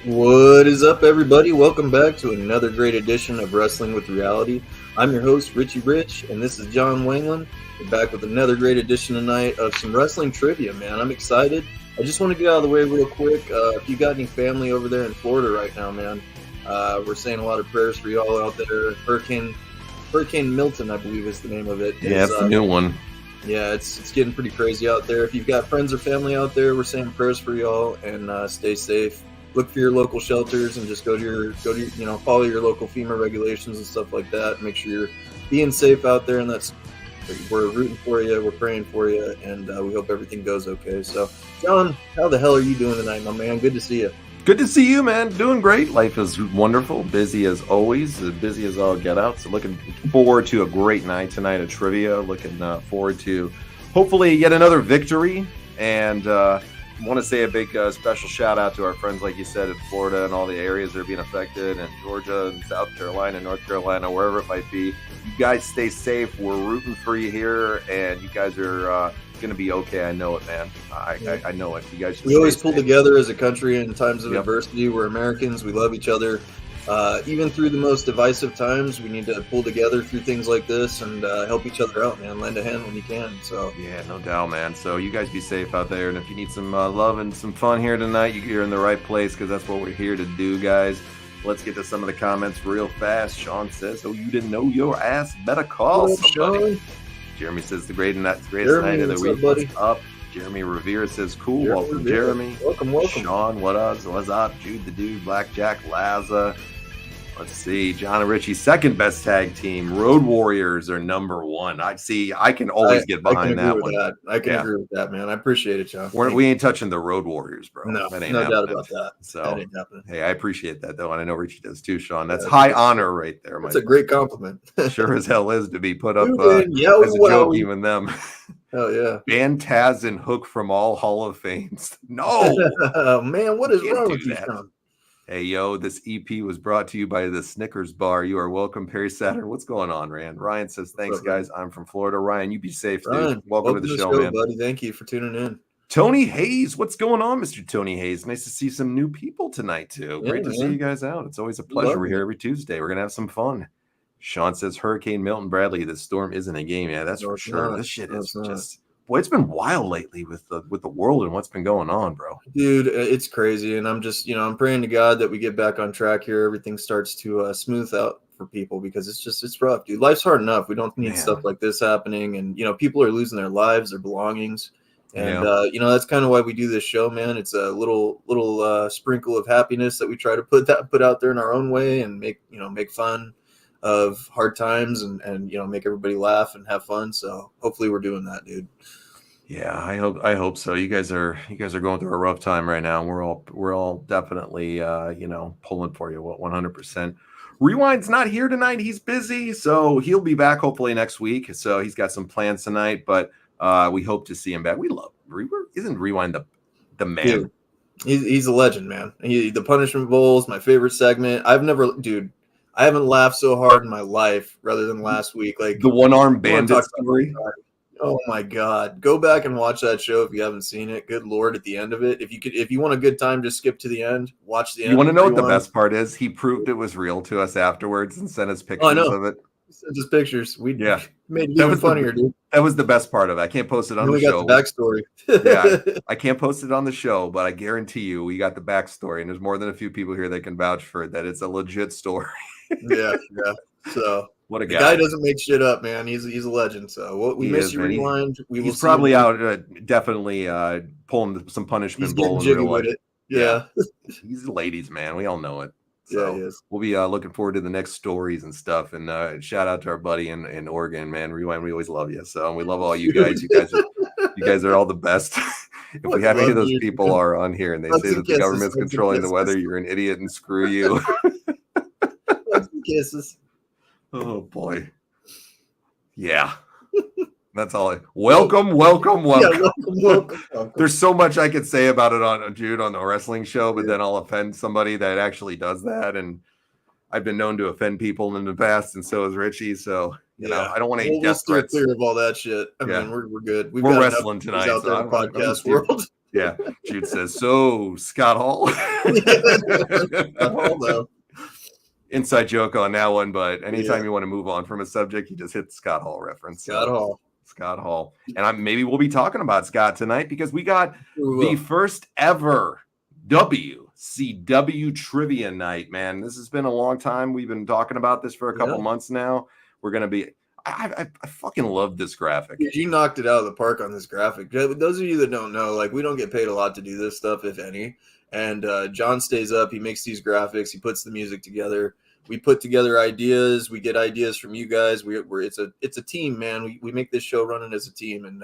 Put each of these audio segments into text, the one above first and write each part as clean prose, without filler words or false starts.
What is up, everybody? Welcome back to another great edition of Wrestling with Reality. I'm your host, Richie Rich, and this is John Wangland. We're back with another great edition tonight of some wrestling trivia, man. I'm excited. I just want to get out of the way real quick. If you got any family over there in Florida right now, man, we're saying a lot of prayers for y'all out there. Hurricane Milton, I believe is the name of it. Yeah, it's the new one. Yeah, it's getting pretty crazy out there. If you've got friends or family out there, we're saying prayers for y'all, and stay safe. Look for your local shelters and just go to your follow your local FEMA regulations and stuff like that. Make sure you're being safe out there, and we're rooting for you, we're praying for you, and we hope everything goes okay. So, John, how the hell are you doing tonight, my man? Good to see you. Good to see you, man. Doing great. Life is wonderful. Busy as always. As busy as all get out. So looking forward to a great night tonight of trivia. Looking forward to hopefully yet another victory. And want to say a big special shout out to our friends, like you said, in Florida and all the areas that are being affected, and Georgia and South Carolina, North Carolina, wherever it might be. You guys stay safe. We're rooting for you here, and you guys are going to be okay. I know it, man. I know it. You guys. We always pull together as a country in times of adversity. We're Americans. We love each other. Even through the most divisive times, we need to pull together through things like this and help each other out, man. Lend a hand when you can. So yeah, no doubt, man. So you guys be safe out there, and if you need some love and some fun here tonight, you're in the right place, because that's what we're here to do, guys. Let's get to some of the comments real fast. Sean says, "Oh, you didn't know your ass better call somebody." Sean? Jeremy says, "The greatest night of the week." What's up? Jeremy Revere says, "Cool." Welcome, Jeremy. Welcome. Sean, what's up? Jude the Dude, Blackjack, Laza. Let's see. John and Richie, second best tag team. Road Warriors are number one. I can always get behind that one. I can agree with that, man. I appreciate it, John. We ain't touching the Road Warriors, bro. No, that ain't no happening. doubt about that. So, that ain't happening. Hey, I appreciate that, though, and I know Richie does too, Sean. That's high honor right there. That's a great compliment. Sure as hell is to be put up as a joke, even them. Oh, yeah. Ban Taz and Hook from all Hall of Fames. No. Oh, man, what is wrong with you, Sean? Hey, yo, this EP was brought to you by the Snickers Bar. You are welcome, Perry Saturn. What's going on, Ryan? Ryan says, "Thanks, guys. I'm from Florida." Ryan, you be safe, Ryan, dude. Welcome to the show, man. Buddy. Thank you for tuning in. Tony Hayes, what's going on, Mr. Tony Hayes? Nice to see some new people tonight, too. Great to see you guys out. It's always a pleasure. We're here every Tuesday. We're going to have some fun. Sean says, "Hurricane Milton Bradley, the storm isn't a game." Yeah, that's for sure. This shit is just... Boy, it's been wild lately with the world and what's been going on, bro. Dude, it's crazy, and I'm just, I'm praying to God that we get back on track here. Everything starts to smooth out for people, because it's rough, dude. Life's hard enough. We don't need stuff like this happening, and people are losing their lives, their belongings, and that's kind of why we do this show, man. It's a little sprinkle of happiness that we try to put out there in our own way, and make fun of hard times, and make everybody laugh and have fun. So hopefully we're doing that, dude. Yeah, I hope so. You guys are going through a rough time right now. We're all definitely pulling for you. 100%. Rewind's not here tonight. He's busy, so he'll be back hopefully next week. So he's got some plans tonight, but we hope to see him back. We love Isn't Rewind the man? Dude, he's a legend, man. The Punishment Bowl is my favorite segment. I haven't laughed so hard in my life rather than last week. Like the one-armed bandit story. Oh my God. Go back and watch that show if you haven't seen it. Good Lord, at the end of it. If you want a good time, just skip to the end. Watch the end. You want to know what the best part is? He proved it was real to us afterwards and sent us pictures of it. Sent us pictures. We made it that even funnier, dude. That was the best part of it. I can't post it on the show. We got the backstory. Yeah, I can't post it on the show, but I guarantee you we got the backstory, and there's more than a few people here that can vouch for it, that it's a legit story. Yeah. So what a guy! The guy doesn't make shit up, man. He's a legend. So we miss you, Rewind. He's probably out, definitely pulling some punishment bowl in real life. Yeah, he's the ladies, man. We all know it. So yeah, he is. We'll be looking forward to the next stories and stuff. And shout out to our buddy in Oregon, man. Rewind, we always love you. So we love all you guys. You guys are all the best. If we have any of those people are on here and they say that the government's controlling the weather, you're an idiot and screw you. Kisses. Oh boy. Yeah. That's all. Welcome. Yeah, welcome. There's so much I could say about it on the wrestling show, but then I'll offend somebody that actually does that. And I've been known to offend people in the past, and so is Richie. So you know, I don't want to death threats. Clear of all that shit. I mean, we're good. We're wrestling tonight out there in the podcast world. Yeah. Jude says, so Scott Hall. Scott Hall, though. Inside joke on that one, but anytime you want to move on from a subject, you just hit the Scott Hall reference. Scott Hall. And maybe we'll be talking about Scott tonight because we got the first ever WCW Trivia Night, man. This has been a long time. We've been talking about this for a couple months now. We're going to be I fucking love this graphic. You knocked it out of the park on this graphic. Those of you that don't know, like, we don't get paid a lot to do this stuff, if any. And John stays up. He makes these graphics. He puts the music together. We put together ideas. We get ideas from you guys. It's a team, man. We make this show running as a team. And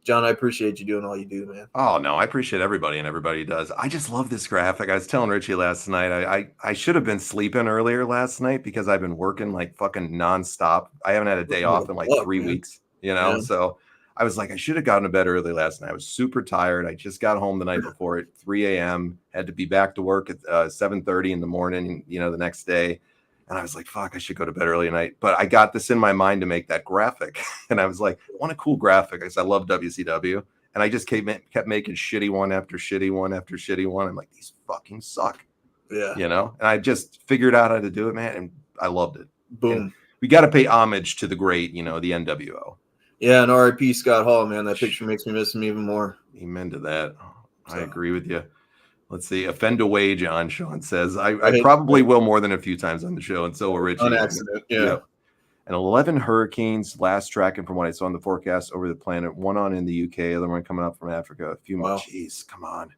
John, I appreciate you doing all you do, man. Oh, no, I appreciate everybody, and everybody does. I just love this graphic. I was telling Richie last night, I should have been sleeping earlier last night because I've been working like fucking nonstop. I haven't had a day off in like 3 weeks, you know? Yeah. So I was like, I should have gotten to bed early last night. I was super tired. I just got home the night before at 3 a.m., had to be back to work at 7:30 in the morning, you know, the next day. And I was like, fuck, I should go to bed early tonight. But I got this in my mind to make that graphic. And I was like, I want a cool graphic. I love WCW. And I just kept making shitty one after shitty one after shitty one. I'm like, these fucking suck. Yeah. You know? And I just figured out how to do it, man. And I loved it. Boom. And we got to pay homage to the great, you know, the NWO. Yeah. And RIP Scott Hall, man. That picture makes me miss him even more. Amen to that. I agree with you. Let's see. Offend away, John. Sean says, I probably will more than a few times on the show, and so will Richie. On accident, yeah. Yep. And 11 hurricanes last tracking from what I saw on the forecast over the planet. One on in the UK, other one coming up from Africa. A few more. Jeez, come on.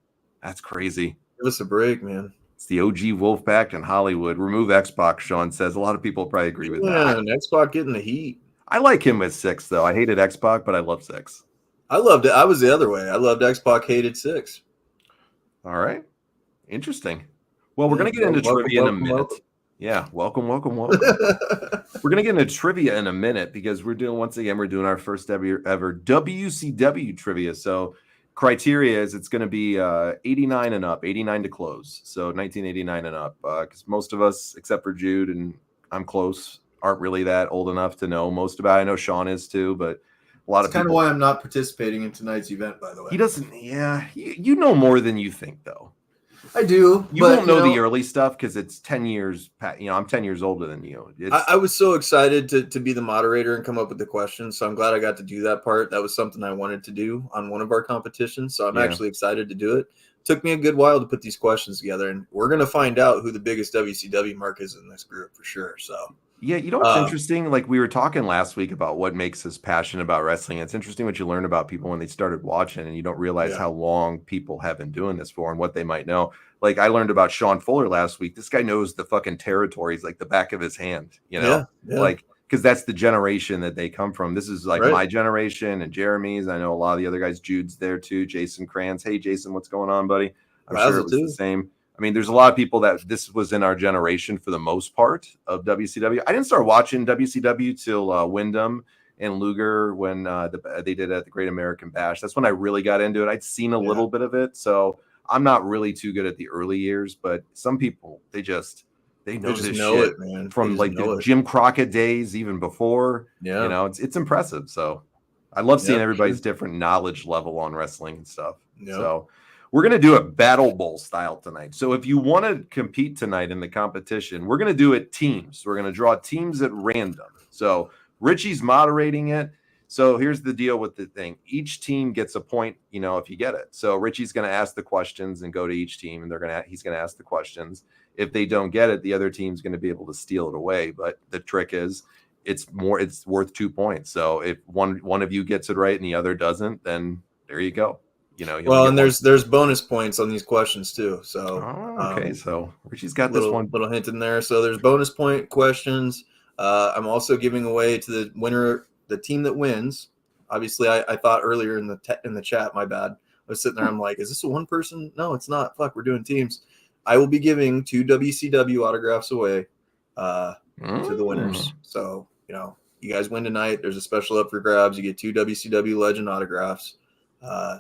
That's crazy. Give us a break, man. It's the OG Wolfpack in Hollywood. Remove X-Pac, Sean says. A lot of people probably agree with that. Yeah, and X-Pac getting the heat. I like him with 6, though. I hated X-Pac, but I love 6. I loved it. I was the other way. I loved X-Pac, hated 6. All right. Interesting. Well, we're going to get into trivia in a minute. Yeah, welcome. We're going to get into trivia in a minute because we're doing our first ever WCW trivia. So criteria is it's going to be 89 and up, 89 to close. So 1989 and up, because most of us, except for Jude and I'm close, aren't really that old enough to know most about it. I know Sean is too, but a lot of people. That's kind of why I'm not participating in tonight's event, by the way. He doesn't. Yeah, you know more than you think, though. I do. You won't know the early stuff because it's 10 years. You know, I'm 10 years older than you. I was so excited to be the moderator and come up with the questions. So I'm glad I got to do that part. That was something I wanted to do on one of our competitions. So I'm actually excited to do it. Took me a good while to put these questions together, and we're going to find out who the biggest WCW mark is in this group for sure. So. Yeah, you know what's interesting? Like we were talking last week about what makes us passionate about wrestling. It's interesting what you learn about people when they started watching, and you don't realize how long people have been doing this for and what they might know. Like I learned about Sean Fuller last week. This guy knows the fucking territories like the back of his hand, you know? Yeah. Like because that's the generation that they come from. This is like my generation and Jeremy's. I know a lot of the other guys. Jude's there too. Jason Kranz. Hey, Jason, what's going on, buddy? I'm sure it was the same. I mean, there's a lot of people that this was in our generation for the most part of WCW. I didn't start watching WCW till Wyndham and Luger when they did it at the Great American Bash. That's when I really got into it. I'd seen a little bit of it, so I'm not really too good at the early years. But some people, they know this shit it, man. From like the Jim Crockett days, even before. Yeah, you know, it's impressive. So I love seeing everybody's different knowledge level on wrestling and stuff. Yeah. So. We're going to do it Battle Bowl style tonight. So if you want to compete tonight in the competition, we're going to do it teams. We're going to draw teams at random. So Richie's moderating it. So here's the deal with the thing. Each team gets a point, you know, if you get it. So Richie's going to ask the questions and go to each team, and he's going to ask the questions. If they don't get it, the other team's going to be able to steal it away. But the trick is it's worth 2 points. So if one of you gets it right and the other doesn't, then there you go. You know, well, and there's bonus points on these questions too. So okay, so Richie's got this little hint in there. So there's bonus point questions. I'm also giving away to the winner, the team that wins. Obviously, I thought earlier in the chat. My bad. I was sitting there. I'm like, is this a one person? No, it's not. Fuck, we're doing teams. I will be giving 2 WCW autographs away to the winners. So you know, you guys win tonight. There's a special up for grabs. You get 2 WCW Legend autographs.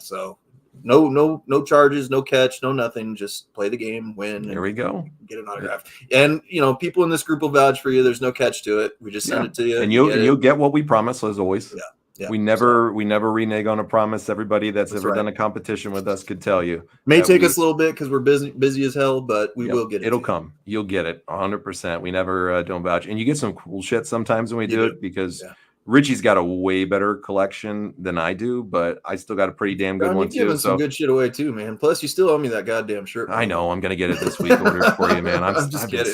So no charges, no catch, no nothing. Just play the game, win. There we go. Get an autograph. And you know, people in this group will vouch for you. There's no catch to it. We just send it to you. And you'll get what we promise, as always. Yeah. Yeah, we never renege on a promise. Everybody that's ever right. done a competition with us could tell you. May take us a little bit because we're busy as hell, but we will get it. It'll come. You'll get it 100%. We never don't vouch. And you get some cool shit sometimes when we do it because Richie's got a way better collection than I do, but I still got a pretty damn good one too. You're giving some good shit away too, man. Plus, you still owe me that goddamn shirt. I know. I'm gonna get it this week. Order it for you, man. I'm just kidding.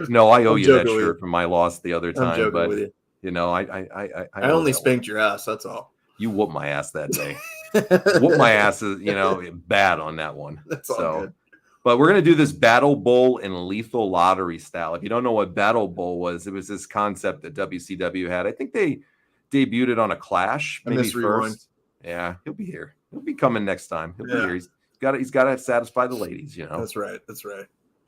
No, I owe you that shirt from my loss the other time. I'm joking with you. You know, I only spanked your ass. That's all. You whooped my ass that day. Whooped my ass is, bad on that one. That's all good. But we're going to do this Battle Bowl and Lethal Lottery style. If you don't know what Battle Bowl was, it was this concept that WCW had. I think they debuted it on a Clash, maybe first. Yeah, he'll be here. He'll be coming next time. He'll be here. He's got to satisfy the ladies, That's right.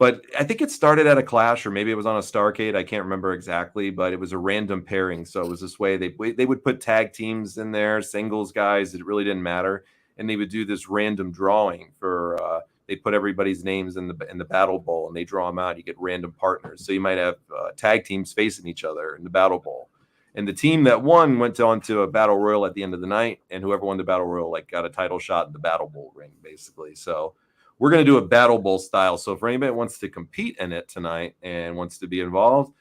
But I think it started at a Clash, or maybe it was on a Starrcade. I can't remember exactly, but it was a random pairing. So it was this way. They would put tag teams in there, singles guys. It really didn't matter. And they would do this random drawing for they put everybody's names in the Battle Bowl, and they draw them out. You get random partners. So you might have tag teams facing each other in the Battle Bowl. And the team that won went on to a Battle Royal at the end of the night, and whoever won the Battle Royal got a title shot in the Battle Bowl ring, basically. So we're going to do a Battle Bowl style. So if anybody wants to compete in it tonight and wants to be involved,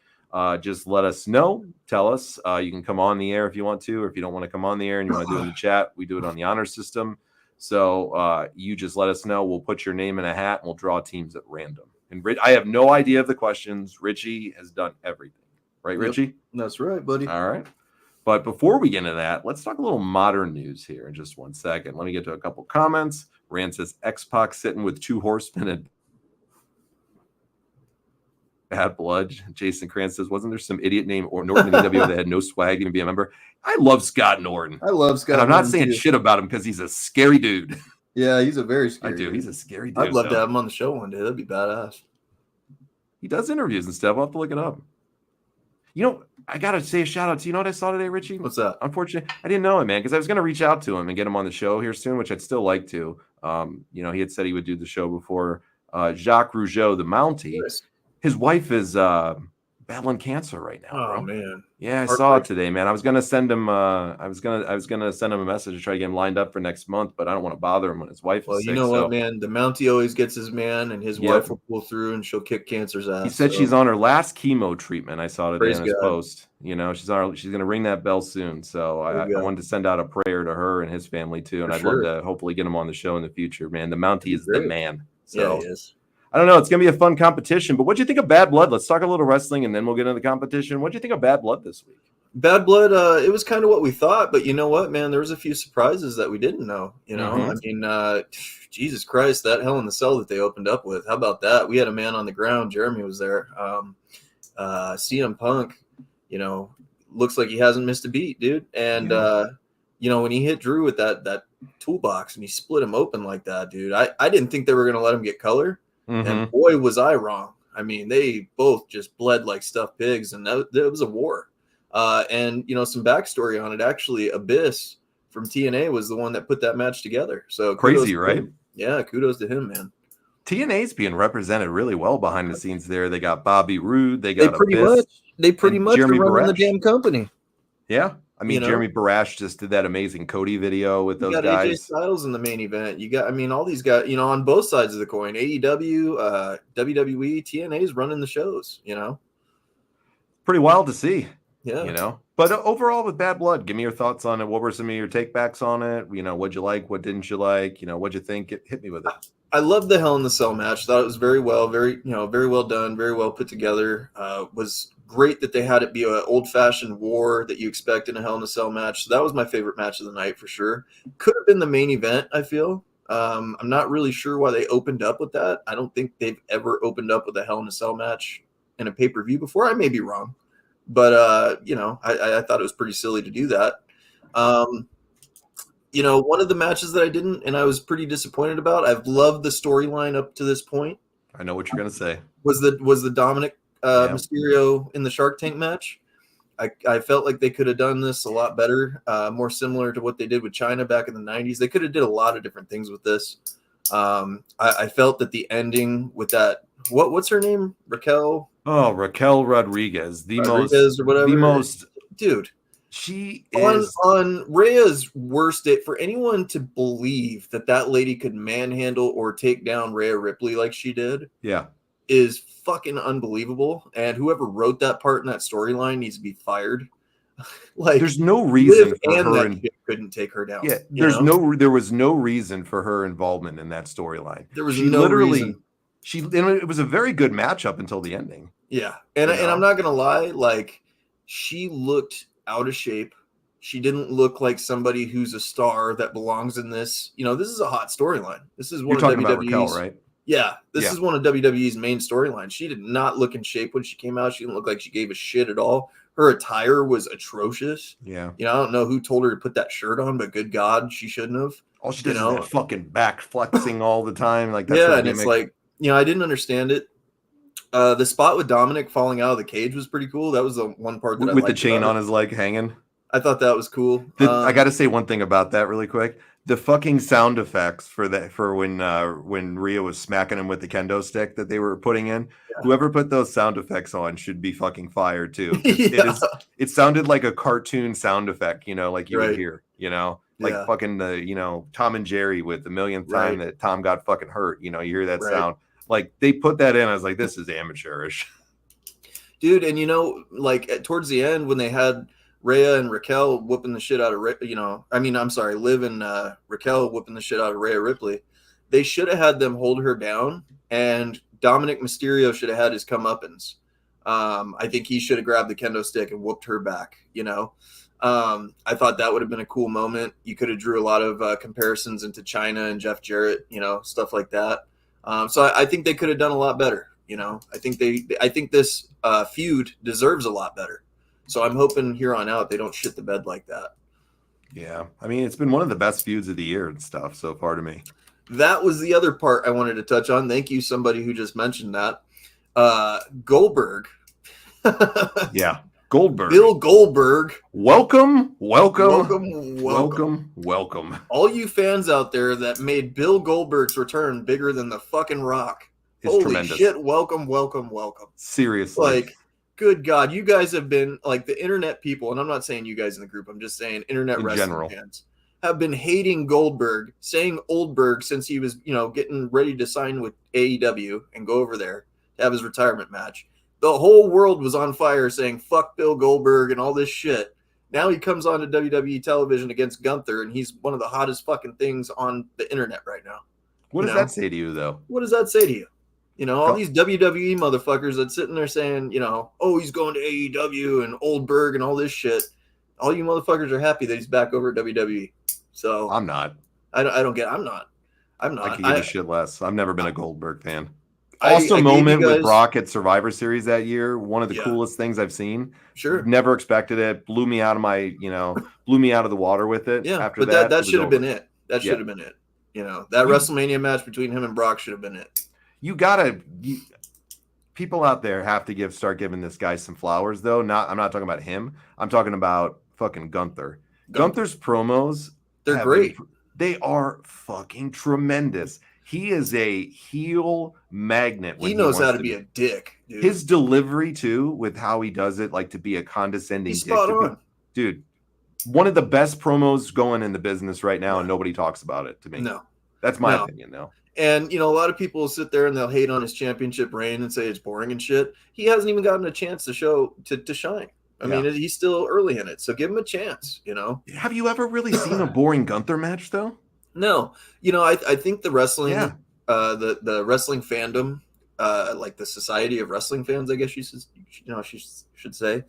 just let us know. Tell us. You can come on the air if you want to, or if you don't want to come on the air and you want to do it in the chat, we do it on the honor system. So you just let us know. We'll put your name in a hat and we'll draw teams at random. And I have no idea of the questions. Richie has done everything. Right, Richie? Yep, that's right, buddy. All right. But before we get into that, let's talk a little modern news here in just 1 second. Let me get to a couple comments. Rand says X-Pac sitting with 2 horsemen and Badd Blood. Jason Krantz says, wasn't there some idiot named Norton in EW that had no swag to even be a member? I love Scott Norton. I love Scott. And I'm not saying shit about him because he's a scary dude. Yeah, he's a very scary dude. He's a scary dude. I'd love to have him on the show one day. That'd be badass. He does interviews and stuff. I'll have to look it up. I got to say a shout out to, what I saw today, Richie? What's that? Unfortunately, I didn't know him, man, because I was going to reach out to him and get him on the show here soon, which I'd still like to. He had said he would do the show before. Jacques Rougeau, the Mountie, nice. His wife is battling cancer right now. Oh, bro. Man. Yeah, I saw it today, man. I was going to send him I was going to send him a message to try to get him lined up for next month, but I don't want to bother him when his wife is sick. Well, what, man? The Mountie always gets his man, and his wife will pull through, and she'll kick cancer's ass. He said she's on her last chemo treatment. I saw today in his post. She's going to ring that bell soon. So I wanted to send out a prayer to her and his family too, and I'd love to hopefully get him on the show in the future, man. The Mountie is the man. So, he is. I don't know. It's going to be a fun competition, but what'd you think of Badd Blood? Let's talk a little wrestling, and then we'll get into the competition. What'd you think of Badd Blood this week? Badd Blood, it was kind of what we thought, but you know what, man? There was a few surprises that we didn't know. I mean, Jesus Christ, that Hell in the Cell that they opened up with. How about that? We had a man on the ground. Jeremy was there. CM Punk, looks like he hasn't missed a beat, dude. And when he hit Drew with that toolbox and he split him open like that, dude, I didn't think they were going to let him get color. And boy, was I wrong. I mean, they both just bled like stuffed pigs, and that was a war. And some backstory on it. Actually, Abyss from TNA was the one that put that match together. So crazy, right? Yeah, kudos to him, man. TNA's being represented really well behind the scenes there. They got Bobby Roode. They got they pretty much are running the damn company. Yeah. I mean, Jeremy Barash just did that amazing Cody video with those guys. AJ Styles in the main event. You got, all these guys, on both sides of the coin. AEW, WWE, TNA's running the shows, Pretty wild to see. Yeah. But overall with Badd Blood, give me your thoughts on it. What were some of your takebacks on it? What'd you like? What didn't you like? What'd you think? Hit me with it. I love the Hell in the Cell match. Thought it was very well done, very well put together. Was great that they had it be an old-fashioned war that you expect in a Hell in a Cell match. So that was my favorite match of the night for sure. Could have been the main event, I feel. I'm not really sure why they opened up with that. I don't think they've ever opened up with a Hell in a Cell match in a pay-per-view before. I may be wrong. But, I thought it was pretty silly to do that. One of the matches that I didn't, and I was pretty disappointed about, I've loved the storyline up to this point. I know what you're going to say. Was the Dominic Mysterio in the Shark Tank match. I felt like they could have done this a lot better, more similar to what they did with China back in the 90s. They could have did a lot of different things with this. I felt that the ending with that, what's her name? Raquel? Oh, Raquel Rodriguez. The most dude. She is on Rhea's worst day. For anyone to believe that lady could manhandle or take down Rhea Ripley like she did, is fucking unbelievable. And whoever wrote that part in that storyline needs to be fired. Like, there's no reason for her and that couldn't take her down. Yeah, there was no reason for her involvement in that storyline. There was no reason. It was a very good match up until the ending. Yeah, and I'm not gonna lie, like, she looked out of shape. She didn't look like somebody who's a star that belongs in this. This is a hot storyline. This is one of WWE's. About Raquel, right? Yeah, this is one of WWE's main storylines. She did not look in shape when she came out. She didn't look like she gave a shit at all. Her attire was atrocious. Yeah. I don't know who told her to put that shirt on, but good God, she shouldn't have. All she does is that fucking back flexing all the time. Like, that's and it's like, I didn't understand it. The spot with Dominic falling out of the cage was pretty cool. That was the one part that I liked. With the chain on his leg hanging. I thought that was cool. I got to say one thing about that really quick. The fucking sound effects for when Rhea was smacking him with the kendo stick that they were putting in, whoever put those sound effects on should be fucking fired too. It sounded like a cartoon sound effect, like you would hear, like fucking the Tom and Jerry with the millionth time that Tom got fucking hurt. You hear that sound. Like, they put that in. I was like, this is amateurish, dude. And like towards the end when they had Rhea and Raquel whooping the shit out of Liv and Raquel whooping the shit out of Rhea Ripley. They should have had them hold her down, and Dominic Mysterio should have had his comeuppance. I think he should have grabbed the kendo stick and whooped her back. I thought that would have been a cool moment. You could have drew a lot of comparisons into Chyna and Jeff Jarrett, stuff like that. So I think they could have done a lot better. I think this feud deserves a lot better. So I'm hoping here on out they don't shit the bed like that. Yeah. I mean, it's been one of the best feuds of the year and stuff so far to me. That was the other part I wanted to touch on. Thank you, somebody who just mentioned that. Goldberg. Yeah. Goldberg. Bill Goldberg. Welcome. All you fans out there that made Bill Goldberg's return bigger than the fucking Rock. Holy tremendous. Shit. Welcome. Seriously. Like, good God, you guys have been, like, the internet people, and I'm not saying you guys in the group, I'm just saying internet wrestling fans have been hating Goldberg, saying Oldberg since he was, getting ready to sign with AEW and go over there to have his retirement match. The whole world was on fire saying, fuck Bill Goldberg and all this shit. Now he comes on to WWE television against Gunther, and he's one of the hottest fucking things on the internet right now. What does that say to you, though? What does that say to you? All these WWE motherfuckers that's sitting there saying, oh, he's going to AEW and Oldberg and all this shit. All you motherfuckers are happy that he's back over at WWE. So I'm not. I'm not. I can give a shit less. I've never been a Goldberg fan. Awesome moment with Brock at Survivor Series that year. One of the coolest things I've seen. Sure. Never expected it. Blew me out of the water with it. Yeah. After but that should have been it. That should have been it. That WrestleMania match between him and Brock should have been it. People out there have to start giving this guy some flowers, though. I'm not talking about him. I'm talking about fucking Gunther. Gunther's promos, they're great. They are fucking tremendous. He is a heel magnet. He knows how to be a dick, dude. His delivery, too, with how he does it, like to be a condescending dick. Spot on. Dude, one of the best promos going in the business right now, and nobody talks about it to me. No. That's my opinion, though. And, a lot of people will sit there and they'll hate on his championship reign and say it's boring and shit. He hasn't even gotten a chance to shine. I mean, he's still early in it. So give him a chance, Have you ever really seen a boring Gunther match, though? No. I think the wrestling, the wrestling fandom, like the Society of Wrestling Fans, I guess she should say,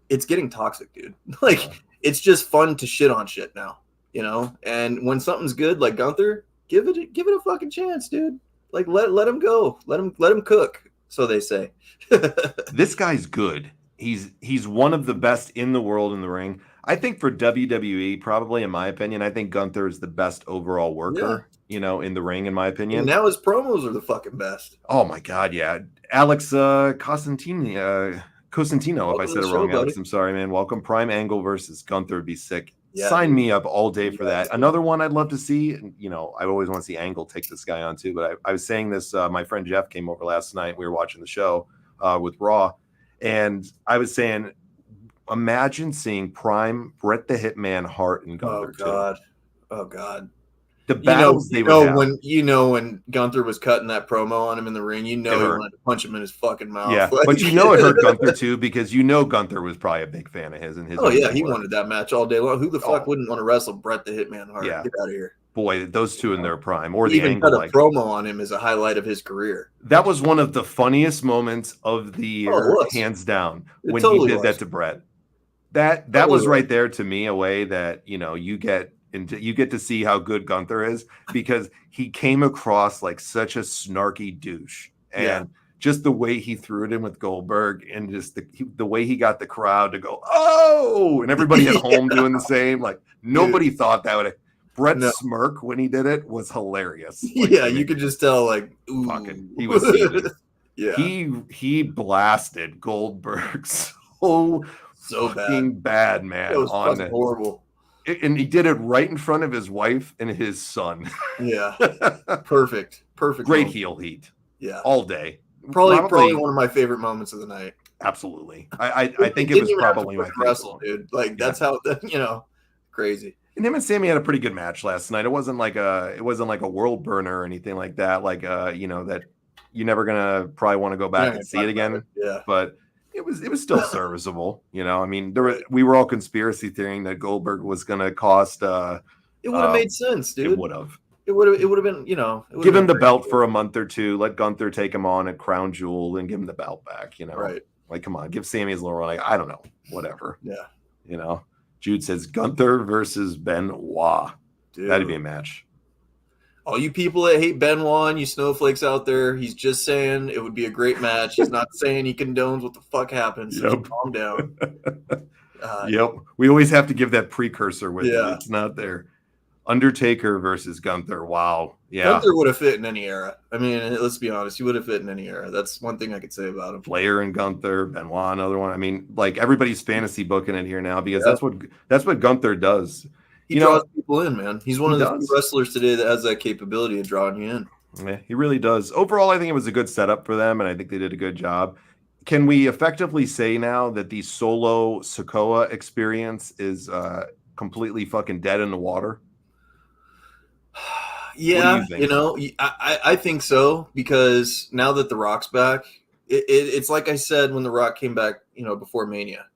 it's getting toxic, dude. Like, it's just fun to shit on shit now, And when something's good, like Gunther, give it a fucking chance, dude. Like, let him go. Let him cook, so they say. This guy's good. He's one of the best in the world in the ring. I think for WWE, probably in my opinion, I think Gunther is the best overall worker, in the ring, in my opinion. And now his promos are the fucking best. Oh my God, yeah. Alex Cosentino, if I said it wrong, Alex, I'm sorry, man. Welcome. Prime Angle versus Gunther would be sick. Yeah, sign me up all day for that. Another one I'd love to see, I always want to see Angle take this guy on too, but I was saying this, my friend Jeff came over last night. We were watching the show with Raw, and I was saying, imagine seeing prime Bret the Hitman Hart and Gunther too. Oh God. The battles they would have. When Gunther was cutting that promo on him in the ring, he wanted to punch him in his fucking mouth. Yeah, like, but it hurt Gunther too, because Gunther was probably a big fan of his and his. Oh yeah, he wanted that match all day long. Who the fuck wouldn't want to wrestle Bret the Hitman Hart? Yeah. Get out of here. Boy, those two in their prime, or he the even angle, cut a promo on him as a highlight of his career. That was one of the funniest moments of the year, hands down, when he did that to Bret. That was right there to me, a way that you get to see how good Gunther is, because he came across like such a snarky douche, and just the way he threw it in with Goldberg, and just the way he got the crowd to go, oh, and everybody at home doing the same. Like, nobody thought that would. Bret's smirk when he did it was hilarious. Like, you could just tell, like, ooh. Fucking, he was heated. He blasted Goldberg so bad, man. It was horrible. And he did it right in front of his wife and his son. Yeah. Perfect. Great heel heat. Yeah. All day. Probably one of my favorite moments of the night. Absolutely. I think it was probably my favorite. Wrestle, dude. Like, that's how, crazy. And him and Sammy had a pretty good match last night. It wasn't like a world burner or anything like that. Like, that you're never gonna probably want to go back and see it again. Yeah. But it was still serviceable. I mean, we were all conspiracy theorying that Goldberg was gonna cost. It would have made sense, dude. It would have. It would have been, give him the belt for a month or two. Let Gunther take him on at Crown Jewel and give him the belt back. Right? Like, come on, give Sammy his little run. Like, I don't know, whatever. Yeah. Jude says Gunther versus Benoit. Dude. That'd be a match. All you people that hate Benoit and you snowflakes out there, he's just saying it would be a great match. He's not saying he condones what the fuck happens. Yep. So calm down. Yep. We always have to give that precursor with it. It's not there. Undertaker versus Gunther. Wow. Yeah. Gunther would have fit in any era. I mean, let's be honest. He would have fit in any era. That's one thing I could say about him. Flair and Gunther, Benoit, another one. I mean, like, everybody's fantasy booking it here now, because that's what Gunther does. He draws people in, man. He's one of the few wrestlers today that has that capability of drawing you in. Yeah, he really does. Overall, I think it was a good setup for them, and I think they did a good job. Can we effectively say now that the Solo Sikoa experience is completely fucking dead in the water? Yeah, I think so, because now that The Rock's back, it's like I said when The Rock came back, before Mania.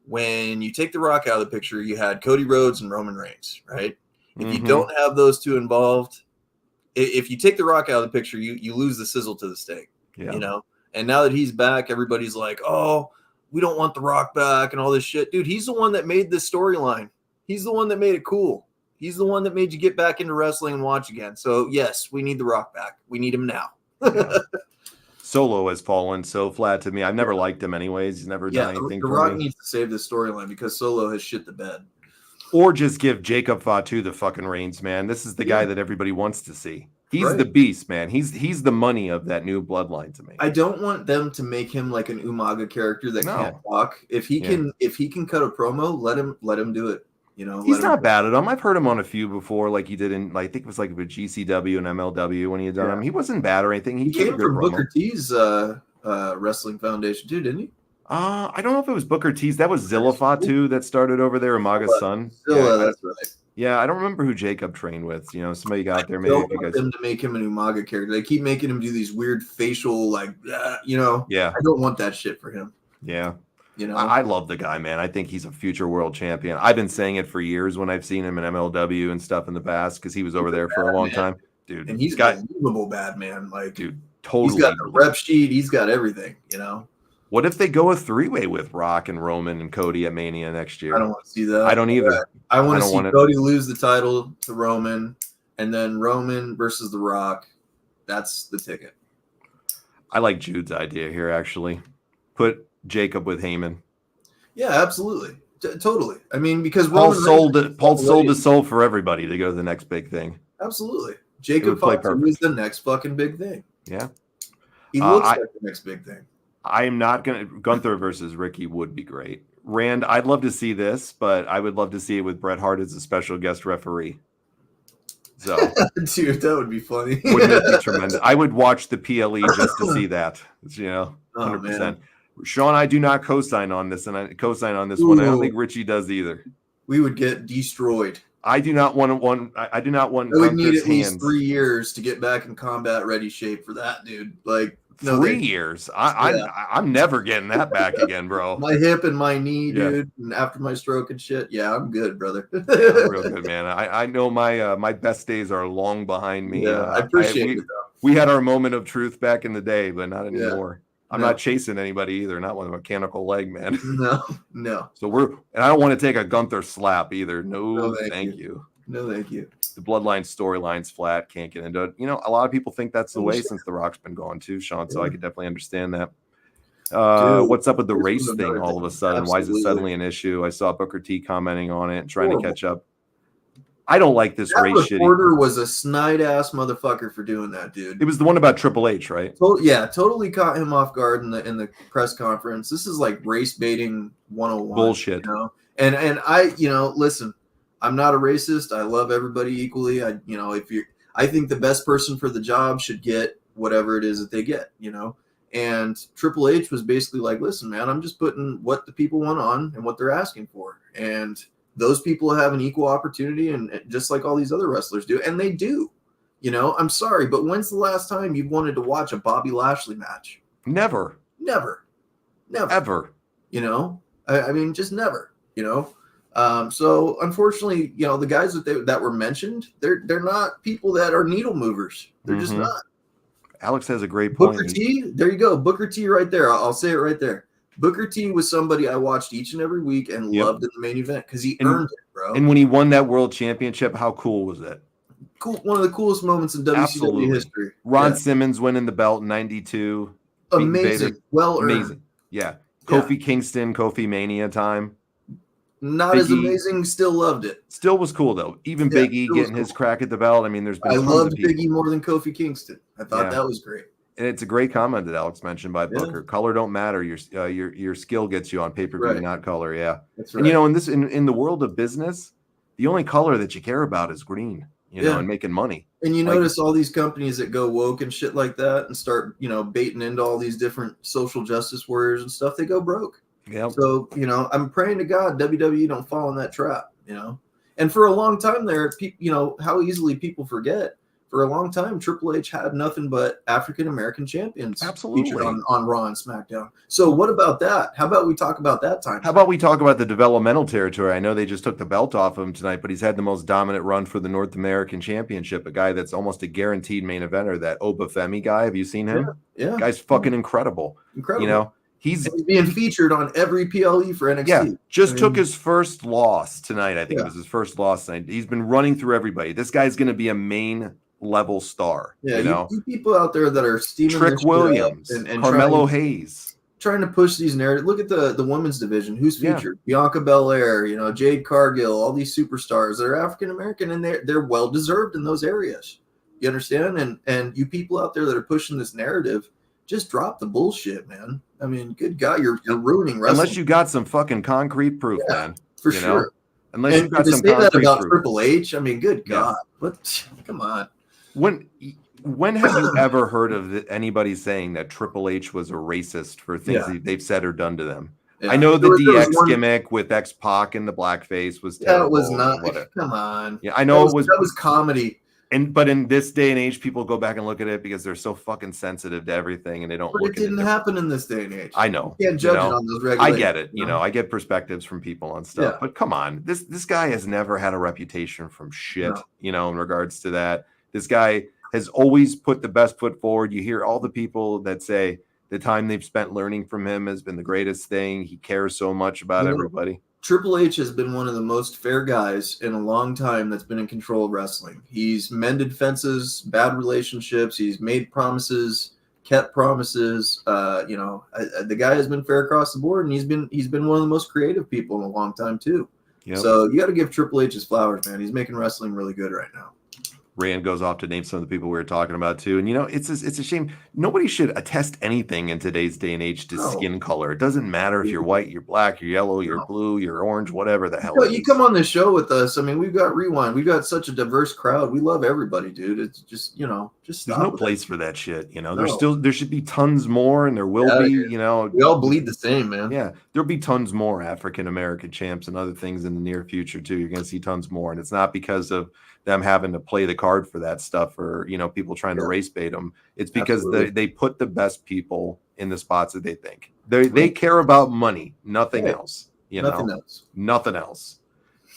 When you take The Rock out of the picture, you had Cody Rhodes and Roman Reigns, right? If you don't have those two involved, if you take The Rock out of the picture, you lose the sizzle to the steak, And now that he's back, everybody's like, oh, we don't want The Rock back and all this shit. Dude, he's the one that made this storyline. He's the one that made it cool. He's the one that made you get back into wrestling and watch again. So, yes, we need The Rock back. We need him now. Solo has fallen so flat to me. I've never liked him anyways. He's never done anything for me. The Rock needs to save this storyline, because Solo has shit the bed. Or just give Jacob Fatu the fucking reins, man. This is the guy that everybody wants to see. He's the beast, man. He's the money of that new bloodline to me. I don't want them to make him like an Umaga character that can't talk. If he can cut a promo, let him do it. He's not bad at them. I've heard him on a few before, like he did in, I think it was like with GCW and MLW when he had done them. He wasn't bad or anything. He came from Booker T's wrestling foundation too, didn't he? I don't know if it was Booker T's. That was Zilla Fatu that started over there, Umaga's son. Zilla, that's right. Yeah, I don't remember who Jacob trained with. Somebody got there. Maybe I don't want them to make him an Umaga character. They keep making him do these weird facial, like, Yeah. I don't want that shit for him. Yeah. I love the guy, man. I think he's a future world champion. I've been saying it for years when I've seen him in MLW and stuff in the past, because he was over there for a long time, dude. And he's got unbelievable bad man, like, dude. Totally, he's got the rep sheet. He's got everything. What if they go a three-way with Rock and Roman and Cody at Mania next year? I don't want to see that. I don't either. I want to see Cody lose the title to Roman, and then Roman versus The Rock. That's the ticket. I like Jude's idea here, actually. Put Jacob with Heyman. Yeah, absolutely. Totally. I mean, because Paul sold his soul for everybody to go to the next big thing. Absolutely. Jacob Fatu is the next fucking big thing. Yeah. He looks like the next big thing. I'm not going to... Gunther versus Ricky would be great. Rand, I'd love to see this, but I would love to see it with Bret Hart as a special guest referee. So, dude, that would be funny. Wouldn't it be tremendous? I would watch the PLE just to see that. 100%. Sean, I do not co-sign on this, and I co-sign on this one. I don't think Richie does either. We would get destroyed. I do not want one. I do not want. I would need at least hands. 3 years to get back in combat ready shape for that, dude. Like 3 years. I'm never getting that back again, bro. My hip and my knee, dude. And after my stroke and shit, yeah, I'm good, brother. I'm real good, man. I know my best days are long behind me. Yeah, I appreciate it. Though. We had our moment of truth back in the day, but not anymore. I'm not chasing anybody either. Not with a mechanical leg, man. No. So and I don't want to take a Gunther slap either. No, thank you. No, thank you. The Bloodline storyline's flat. Can't get into it. You know, a lot of people think that's the way since The Rock's been gone too, Sean. So I could definitely understand that. What's up with the race thing all of a sudden? Absolutely. Why is it suddenly an issue? I saw Booker T commenting on it and trying to catch up. I don't like this race shit. That reporter was a snide ass motherfucker for doing that, dude. It was the one about Triple H, right? Totally caught him off guard in the press conference. This is like race baiting 101. Bullshit. You know? And I, listen, I'm not a racist. I love everybody equally. I think the best person for the job should get whatever it is that they get, And Triple H was basically like, listen, man, I'm just putting what the people want on and what they're asking for. And those people have an equal opportunity, and just like all these other wrestlers do, and they do. I'm sorry, but when's the last time you wanted to watch a Bobby Lashley match? Never. Ever. I mean, just never. So unfortunately, the guys that were mentioned, they're not people that are needle movers. They're just not. Alex has a great point. Booker T, there you go. Booker T right there. I'll say it right there. Booker T was somebody I watched each and every week and loved in the main event because he earned it, bro. And when he won that world championship, how cool was it? Cool. One of the coolest moments in WCW history. Ron Simmons winning the belt in 92. Amazing. Well earned. Amazing. Yeah. Kofi Kingston, Kofi Mania time. Not Big as amazing. Still loved it. Still was cool though. Even Big E getting his crack at the belt. I mean, there's been. I loved Big E more than Kofi Kingston. I thought that was great. And it's a great comment that Alex mentioned by Booker. Color don't matter. Your skill gets you on pay-per-view, not color. Yeah, that's right. And in the world of business, the only color that you care about is green. And making money. And notice all these companies that go woke and shit like that and start baiting into all these different social justice warriors and stuff. They go broke. Yeah. So I'm praying to God WWE don't fall in that trap. And for a long time there, how easily people forget. For a long time, Triple H had nothing but African-American champions featured on Raw and SmackDown. So what about that? How about we talk about that time? How about we talk about the developmental territory? I know they just took the belt off him tonight, but he's had the most dominant run for the North American Championship, a guy that's almost a guaranteed main eventer, that Obafemi guy. Have you seen him? Yeah. Guy's fucking incredible. Incredible. He's being featured on every PLE for NXT. Yeah, took his first loss tonight. I think it was his first loss tonight. He's been running through everybody. This guy's going to be a main level star. You people out there that are steaming Trick Williams and Carmelo Hayes trying to push these narratives. Look at the women's division. Who's featured? Bianca Belair, Jade Cargill, all these superstars that are African American, and they're well deserved in those areas. You understand? And you people out there that are pushing this narrative, just drop the bullshit, man. I mean, good God, you're ruining wrestling. Unless you got some fucking concrete proof, man. For sure. Unless you got some concrete proof. About Triple H, I mean, good God. Come on. When have you ever heard of anybody saying that Triple H was a racist for things they've said or done to them? Yeah. I know the DX gimmick with X-Pac and the blackface was terrible. That was not. Come on. Yeah, I know that was comedy. But in this day and age, people go back and look at it because they're so fucking sensitive to everything, and they don't. But it didn't happen in this day and age. I know. You can't judge it on those regulations. I get it. I get perspectives from people on stuff. Yeah. But come on, this guy has never had a reputation from shit. No. In regards to that, this guy has always put the best foot forward. You hear all the people that say the time they've spent learning from him has been the greatest thing. He cares so much about everybody. Triple H has been one of the most fair guys in a long time that's been in control of wrestling. He's mended fences, bad relationships. He's made promises, kept promises. The guy has been fair across the board, and he's been one of the most creative people in a long time too. Yep. So you got to give Triple H his flowers, man. He's making wrestling really good right now. Rand goes off to name some of the people we were talking about too. And it's a shame. Nobody should attest anything in today's day and age to skin color. It doesn't matter if you're white, you're black, you're yellow, you're blue, you're orange, whatever the hell. You come on this show with us. I mean, we've got Rewind. We've got such a diverse crowd. We love everybody, dude. It's just just stop. There's no place for that shit. There should be tons more, and there will be. We all bleed the same, man. Yeah, there'll be tons more African American champs and other things in the near future too. You're going to see tons more, and it's not because of them having to play the card for that stuff or people trying to race bait them. It's because they put the best people in the spots that they think they care about money, nothing else. Nothing else.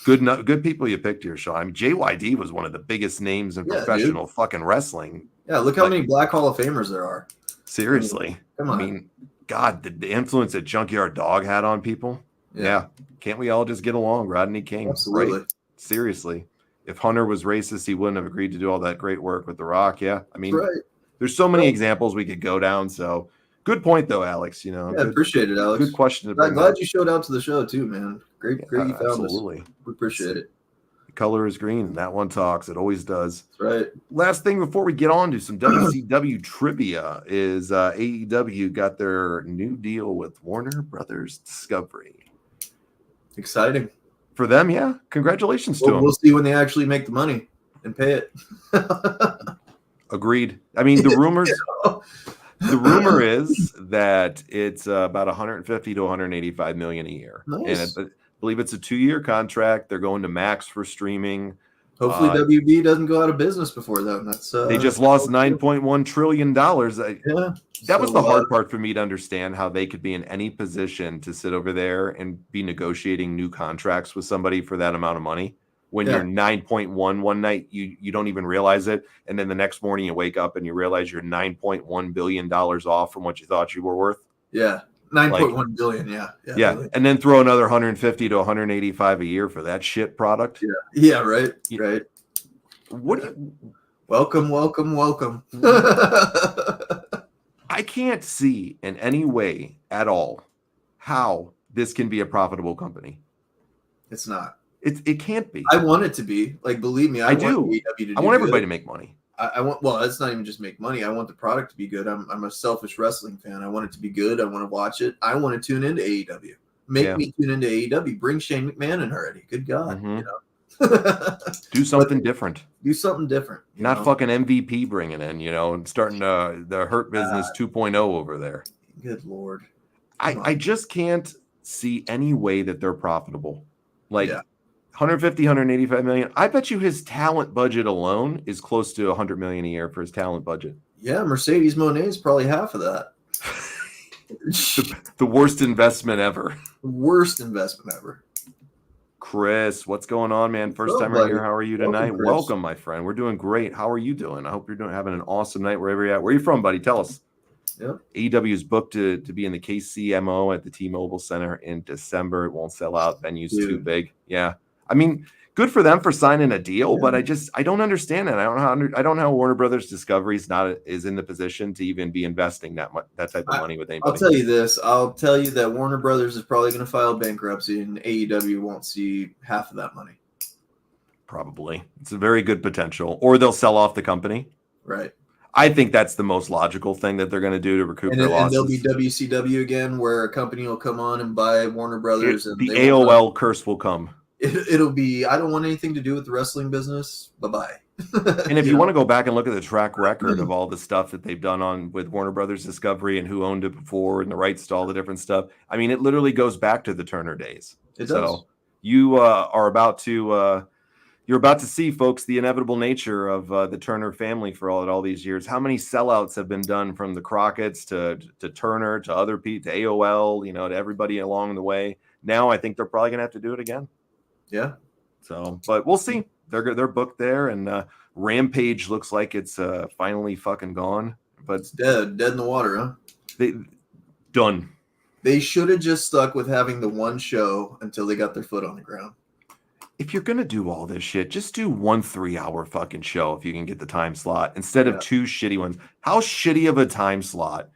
Good people you picked here, Sean. I mean, JYD was one of the biggest names in professional fucking wrestling. Yeah, look how many Black Hall of Famers there are. Seriously, come on. I mean, God, the influence that Junkyard Dog had on people. Yeah, can't we all just get along, Rodney King? Absolutely. Right? Seriously. If Hunter was racist, he wouldn't have agreed to do all that great work with The Rock. Yeah. I mean, there's so many examples we could go down. So good point, though, Alex. I appreciate it, Alex. Good question. I'm glad you showed out to the show, too, man. Great you found absolutely. Us. We appreciate it. The color is green, and that one talks. It always does. That's right. Last thing before we get on to some WCW trivia is AEW got their new deal with Warner Brothers Discovery. Exciting. For them, yeah. Congratulations to them. We'll see when they actually make the money and pay it. Agreed. I mean, the rumors. The rumor is that it's about 150 to 185 million a year, nice. And I believe it's a 2-year contract. They're going to Max for streaming. Hopefully, WB doesn't go out of business before then. That's they just lost $9.1 trillion. That was the hard part for me to understand, how they could be in any position to sit over there and be negotiating new contracts with somebody for that amount of money. When you're 9.1 one night, you don't even realize it, and then the next morning you wake up and you realize you're $9.1 billion off from what you thought you were worth. Yeah, 9.1 billion. Yeah. Really. And then throw another 150 to 185 a year for that shit product. Yeah. Right. What? Do you... Welcome. I can't see in any way at all how this can be a profitable company. It's not. It can't be. I want it to be. Like, believe me, I do. I want everybody to make money. I want. Well, it's not even just make money. I want the product to be good. I'm a selfish wrestling fan. I want it to be good. I want to watch it. I want to tune into AEW. Make me tune into AEW. Bring Shane McMahon in already. Good God, Do something different. Do something different. Not fucking MVP bringing in, and starting the Hurt Business 2.0 over there. Good Lord. I just can't see any way that they're profitable. 150, 185 million. I bet you his talent budget alone is close to 100 million a year for his talent budget. Yeah, Mercedes Moné is probably half of that. the worst investment ever. Worst investment ever. Chris, what's going on, man? First time right here. How are you tonight? Welcome, my friend. We're doing great. How are you doing? I hope you're having an awesome night wherever you're at. Where are you from, buddy? Tell us. Yep. AEW is booked to be in the KCMO at the T-Mobile Center in December. It won't sell out. Venue's too big. Yeah. I mean, good for them for signing a deal, but I don't understand it. I don't know how Warner Brothers Discovery is in the position to even be investing that type of money with anybody. I'll tell you this. I'll tell you that Warner Brothers is probably going to file bankruptcy, and AEW won't see half of that money. Probably. It's a very good potential. Or they'll sell off the company. Right. I think that's the most logical thing that they're going to do to recoup their losses. And there'll be WCW again, where a company will come on and buy Warner Brothers. The AOL curse will come. It'll be, I don't want anything to do with the wrestling business. Bye-bye. And if you want to go back and look at the track record of all the stuff that they've done with Warner Brothers Discovery and who owned it before and the rights to all the different stuff, I mean, it literally goes back to the Turner days. It does. So you are about to you're about to see, folks, the inevitable nature of the Turner family for all these years. How many sellouts have been done from the Crockett's to Turner to other people to AOL, to everybody along the way. Now I think they're probably going to have to do it again. Yeah. So, but we'll see. They're booked there, and Rampage looks like it's finally fucking gone. But it's dead in the water, huh? Done. They should have just stuck with having the one show until they got their foot on the ground. If you're gonna do all this shit, just do 1 3-hour fucking show if you can get the time slot instead of 2 shitty ones. How shitty of a time slot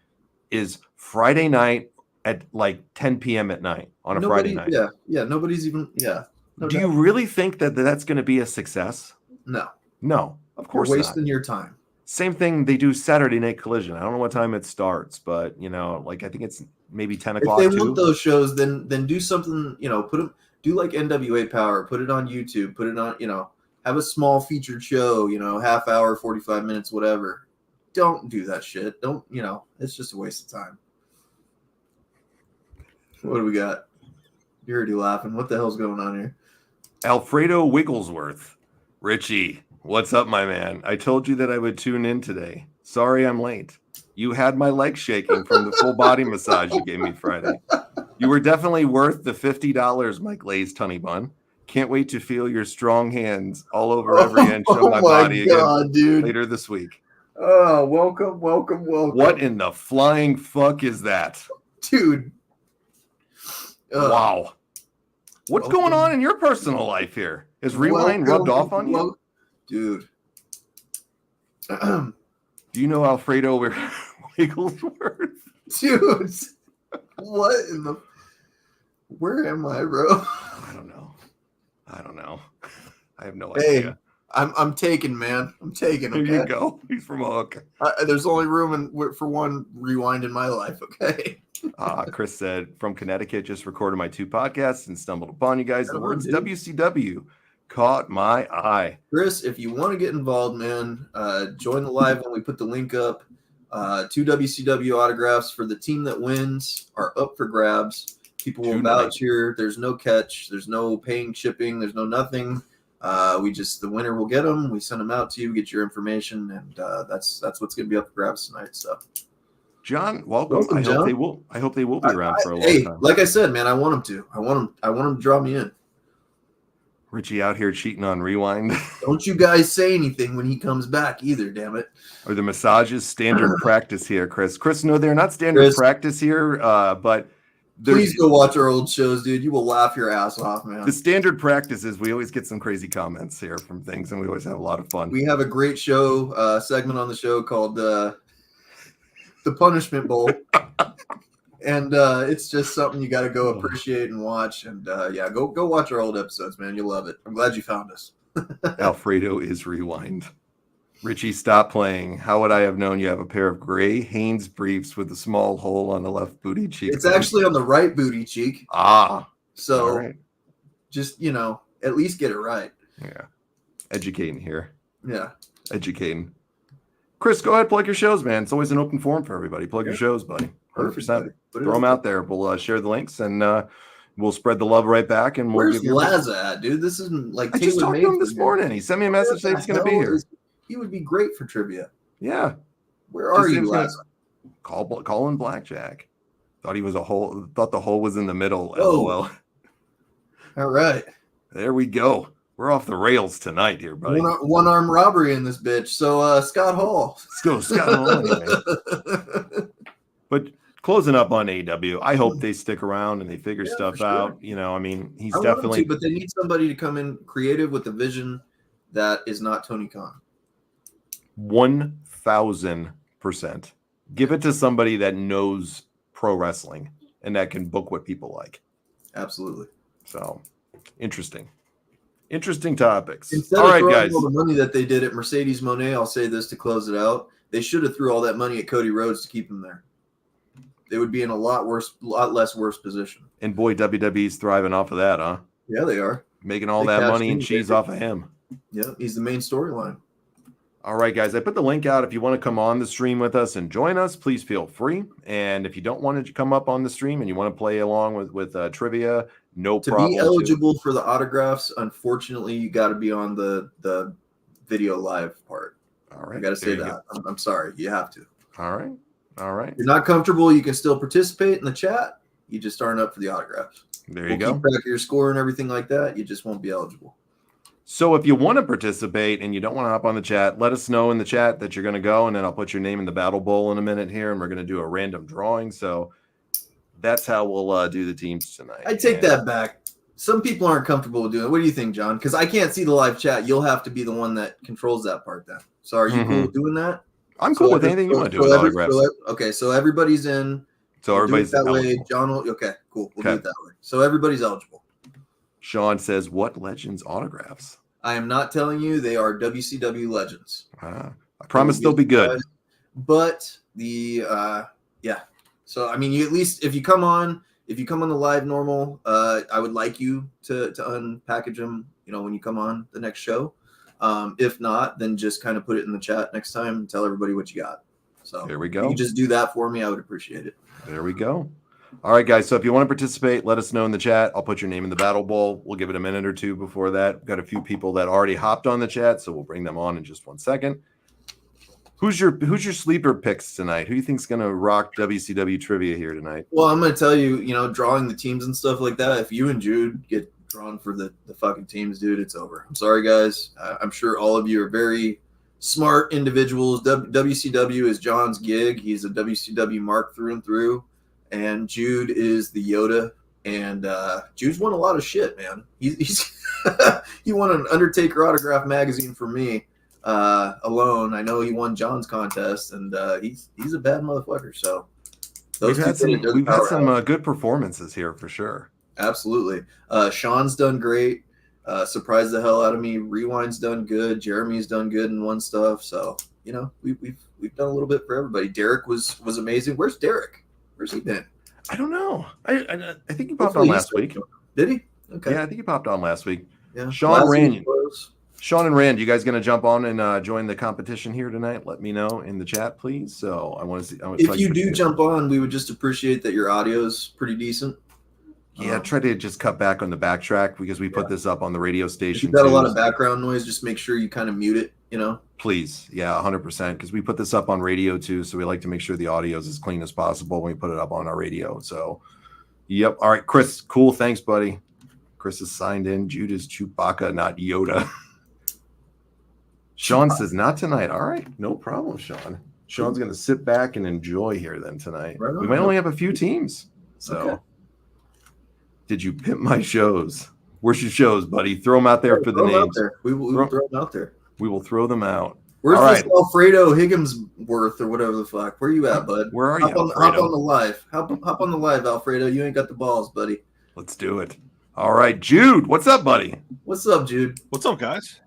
is Friday night at like 10 p.m. at night on a Friday night? Nobody's even. Yeah. Do you really think that that's going to be a success? No. Of course You're not. wasting your time. Same thing they do Saturday Night Collision. I don't know what time it starts, but I think it's maybe 10 o'clock. If they want those shows, then do something, put them, do like NWA Power, put it on YouTube, put it on, have a small featured show, half hour, 45 minutes, whatever. Don't do that shit. Don't, it's just a waste of time. What do we got? You're already laughing. What the hell's going on here? Alfredo Wigglesworth. Richie, what's up, my man? I told you that I would tune in today. Sorry I'm late. You had my legs shaking from the full body massage you gave me Friday. You were definitely worth the $50, my glazed honey bun. Can't wait to feel your strong hands all over every inch of my body again dude. later this week. Oh, welcome. What in the flying fuck is that? Dude. Wow. What's going on in your personal life here? Is Rewind rubbed off on you? Dude. Do you know Alfredo Wigglesworth? Dude. What in the... Where am I, bro? I don't know. I have no idea. I'm taken, man. I'm taken, okay? Here you go. He's from Hook. There's only room for one rewind in my life, okay? Chris said, from Connecticut, just recorded my 2 podcasts and stumbled upon you guys. The words WCW caught my eye. Chris, if you want to get involved, man, join the live when we put the link up. 2 WCW autographs for the team that wins are up for grabs. People will vouch here. There's no catch. There's no paying shipping. There's no nothing. The winner will get them. We send them out to you, get your information, and that's what's going to be up for grabs tonight. So, John, welcome. I hope they will be around for a long time. Like I said, man, I want them to. I want them to draw me in. Richie out here cheating on Rewind. Don't you guys say anything when he comes back either, damn it. Are the massages standard practice here, Chris? Chris, no, they're not standard practice here, but... Please go watch our old shows, dude. You will laugh your ass off, man. The standard practice is we always get some crazy comments here from things, and we always have a lot of fun. We have a great show segment on the show called The Punishment Bowl. And it's just something you got to go appreciate and watch. And go watch our old episodes, man. You'll love it. I'm glad you found us. Alfredo is Rewind. Richie, stop playing. How would I have known you have a pair of gray Hanes briefs with a small hole on the left booty cheek? It's actually on the right booty cheek. So just, at least get it right. Yeah. Educating here. Yeah. Educating. Chris, go ahead, plug your shows, man. It's always an open forum for everybody. Plug your shows, buddy. 100%. Throw them out there. We'll share the links and we'll spread the love right back. And we'll Where's Laza at, dude? This isn't like I just talked to him this morning. He sent me a message saying he's going to be here. He would be great for trivia. Yeah. Where are you, Laza? Call in Blackjack. Thought he was a hole. Thought the hole was in the middle. Oh. LOL. All right. There we go. We're off the rails tonight here, buddy. One arm robbery in this bitch. So Scott Hall. Let's go, Scott Hall. Anyway. But closing up on AEW, I hope they stick around and they figure stuff out. He's definitely. But they need somebody to come in creative with a vision that is not Tony Khan. 1,000%. Give it to somebody that knows pro wrestling and that can book what people like. Absolutely. So interesting topics. Instead of throwing all the money that they did at Mercedes Moné, I'll say this to close it out. They should have threw all that money at Cody Rhodes to keep him there. They would be in a lot less worse position. And boy, WWE's thriving off of that, huh? Yeah, they are. Making all that money and cheese off of him. Yeah, he's the main storyline. All right, guys, I put the link out. If you want to come on the stream with us and join us, please feel free. And if you don't want to come up on the stream and you want to play along with trivia, no problem. To be eligible for the autographs, unfortunately, you got to be on the video live part. All right. I got to say that. I'm sorry. You have to. All right. If you're not comfortable, you can still participate in the chat. You just aren't up for the autographs. There you go. Keep track of your score and everything like that. You just won't be eligible. So if you want to participate and you don't want to hop on the chat, let us know in the chat that you're going to go, and then I'll put your name in the Battle Bowl in a minute here, and we're going to do a random drawing. So that's how we'll do the teams tonight. I take that back. Some people aren't comfortable with doing it. What do you think, John? Because I can't see the live chat. You'll have to be the one that controls that part then. So are you cool with doing that? I'm cool with anything you want to do with autographs. Okay, so everybody's in. So everybody's that eligible. way. John will. Okay, cool. We'll do it that way. So everybody's eligible. Sean says, "What Legends autographs?" I am not telling you they are WCW legends. I promise they'll be good. But yeah. So I mean, you at least if you come on the live normal, I would like you to unpackage them. When you come on the next show. If not, then just kind of put it in the chat next time and tell everybody what you got. So there we go. If you just do that for me, I would appreciate it. There we go. All right, guys. So if you want to participate, let us know in the chat. I'll put your name in the battle bowl. We'll give it a minute or two before that. We've got a few people that already hopped on the chat, so we'll bring them on in just 1 second. Who's your sleeper picks tonight? Who do you think's going to rock WCW trivia here tonight? Well, I'm going to tell you, drawing the teams and stuff like that. If you and Jude get drawn for the fucking teams, dude, it's over. I'm sorry, guys. I'm sure all of you are very smart individuals. WCW is John's gig. He's a WCW mark through and through. And Jude is the Yoda, and Jude's won a lot of shit, man. He's he won an Undertaker autograph magazine for me alone. I know he won John's contest, and he's a bad motherfucker. So we've had some good performances here for sure. Absolutely. Sean's done great. Surprised the hell out of me. Rewind's done good. Jeremy's done good and won stuff. So we've done a little bit for everybody. Derek was amazing. Where's Derek? Where's he been? I don't know. I think he popped on last week. Did he? Okay. Yeah, I think he popped on last week. Yeah. Sean and Rand, you guys going to jump on and join the competition here tonight? Let me know in the chat, please. So I want to see. If you do jump on, we would just appreciate that your audio is pretty decent. Yeah, try to just cut back on the backtrack because we put this up on the radio station. If you've got a lot of background noise, just make sure you kind of mute it, Please. Yeah, 100%. Because we put this up on radio too. So we like to make sure the audio is as clean as possible when we put it up on our radio. So, yep. All right, Chris. Cool. Thanks, buddy. Chris is signed in. Jude is Chewbacca, not Yoda. Sean says, not tonight. All right. No problem, Sean. Sean's going to sit back and enjoy here then tonight. Right on. We might only have a few teams. So. Okay. Did you pimp my shows? Where's your shows, buddy? Throw them out there for the names. We will throw them out there. We will throw them out. Where's this Alfredo Higginsworth or whatever the fuck? Where you at, bud? Where are you, Alfredo? Hop on the live. Hop on the live, Alfredo. You ain't got the balls, buddy. Let's do it. All right, Jude. What's up, buddy? What's up, Jude? What's up, guys?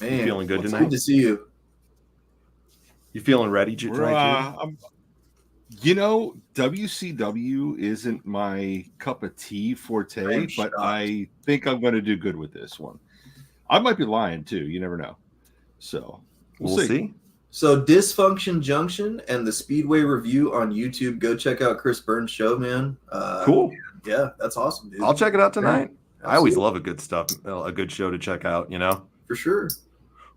Man, you feeling good tonight? Good to see you. You feeling ready, Jude? WCW isn't my cup of tea forte, but I think I'm going to do good with this one. I might be lying too. You never know. So we'll see. So Dysfunction Junction and the Speedway Review on YouTube. Go check out Chris Burns' show, man. Cool. Yeah, that's awesome, dude. I'll check it out tonight. Yeah, I always love a good show to check out. For sure.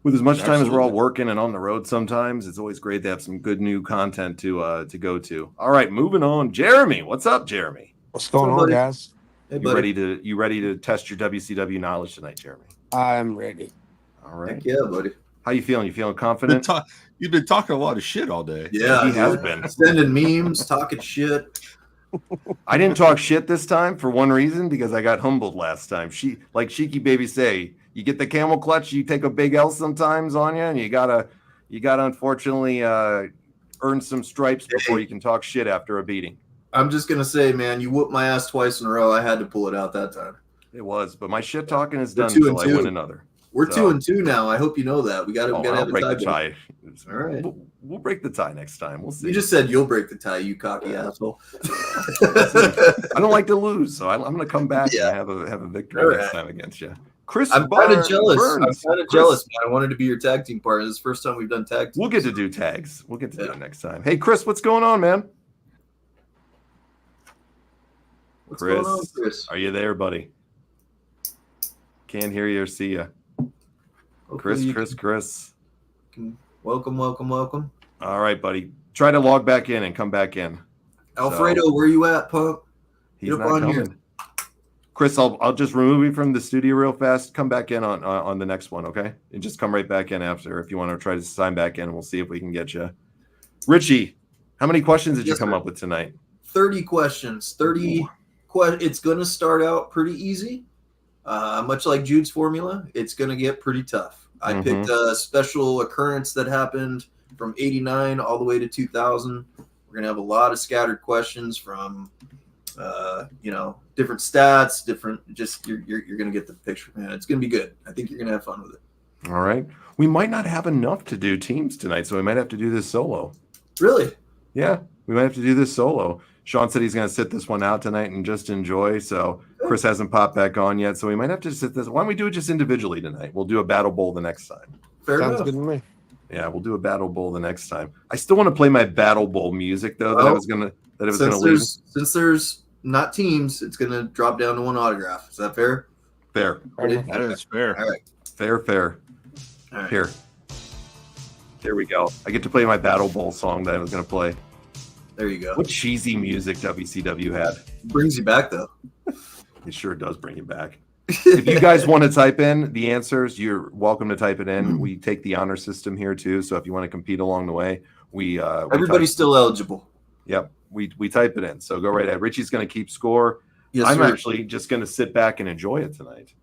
With as much time as we're all working and on the road sometimes, it's always great to have some good new content to go to. All right, moving on. Jeremy, what's up, Jeremy? What's going on, guys? Hey, you ready to test your WCW knowledge tonight, Jeremy? I'm ready. All right. Heck yeah, buddy. How you feeling? You feeling confident? You've been talking a lot of shit all day. Yeah, he has been. Sending memes, talking shit. I didn't talk shit this time for one reason, because I got humbled last time. Like Sheiky Baby say, you get the camel clutch, you take a big L sometimes on you, and you gotta unfortunately earn some stripes before you can talk shit after a beating. I'm just gonna say, man, you whooped my ass twice in a row. I had to pull it out that time. It was, but my shit talking is done until I win another. We're 2-2 now. I hope you know that. We gotta have break the tie. All right, we'll break the tie next time. We'll see. You just said you'll break the tie, you cocky asshole. I don't like to lose, so I'm gonna come back and have a victory next time against you. Chris, I'm kind of jealous. Jealous, man. I wanted to be your tag team partner. This is the first time we've done tag teams. We'll get to do tags. We'll get to do it next time. Hey, Chris, what's going on, man? What's going on, Chris? Are you there, buddy? Can't hear you or see you. Chris. Welcome. All right, buddy. Try to log back in and come back in. Alfredo, where you at, punk? He's not coming. Here. Chris, I'll just remove you from the studio real fast. Come back in on the next one, okay? And just come right back in after if you want to try to sign back in. We'll see if we can get you. Richie, how many questions did you come up with tonight? 30 questions. 30 questions. It's going to start out pretty easy. Much like Jude's formula, it's going to get pretty tough. I picked a special occurrence that happened from 89 all the way to 2000. We're going to have a lot of scattered questions from different stats, just you're gonna get the picture, man. It's gonna be good. I think you're gonna have fun with it. All right. We might not have enough to do teams tonight, so we might have to do this solo. Really? Yeah, we might have to do this solo. Sean said he's going to sit this one out tonight and just enjoy. So Chris hasn't popped back on yet, so we might have to sit this. Why don't we do it just individually tonight? We'll do a battle bowl the next time. Sounds good to me. Yeah, we'll do a battle bowl the next time. I still want to play my battle bowl music though. That I was gonna leave. Since there's not teams, it's gonna drop down to one autograph. Is that fair? Fair. That is fair. All right. Fair. All right. Here we go. I get to play my battle bowl song that I was gonna play. There you go. What cheesy music WCW had. Brings you back though. It sure does bring you back. If you guys want to type in the answers, you're welcome to type it in. We take the honor system here too, so if you want to compete along the way, everybody's still eligible. Yep, we type it in. So go right ahead. Richie's going to keep score. Yes, I'm sir. actually just going to sit back and enjoy it tonight.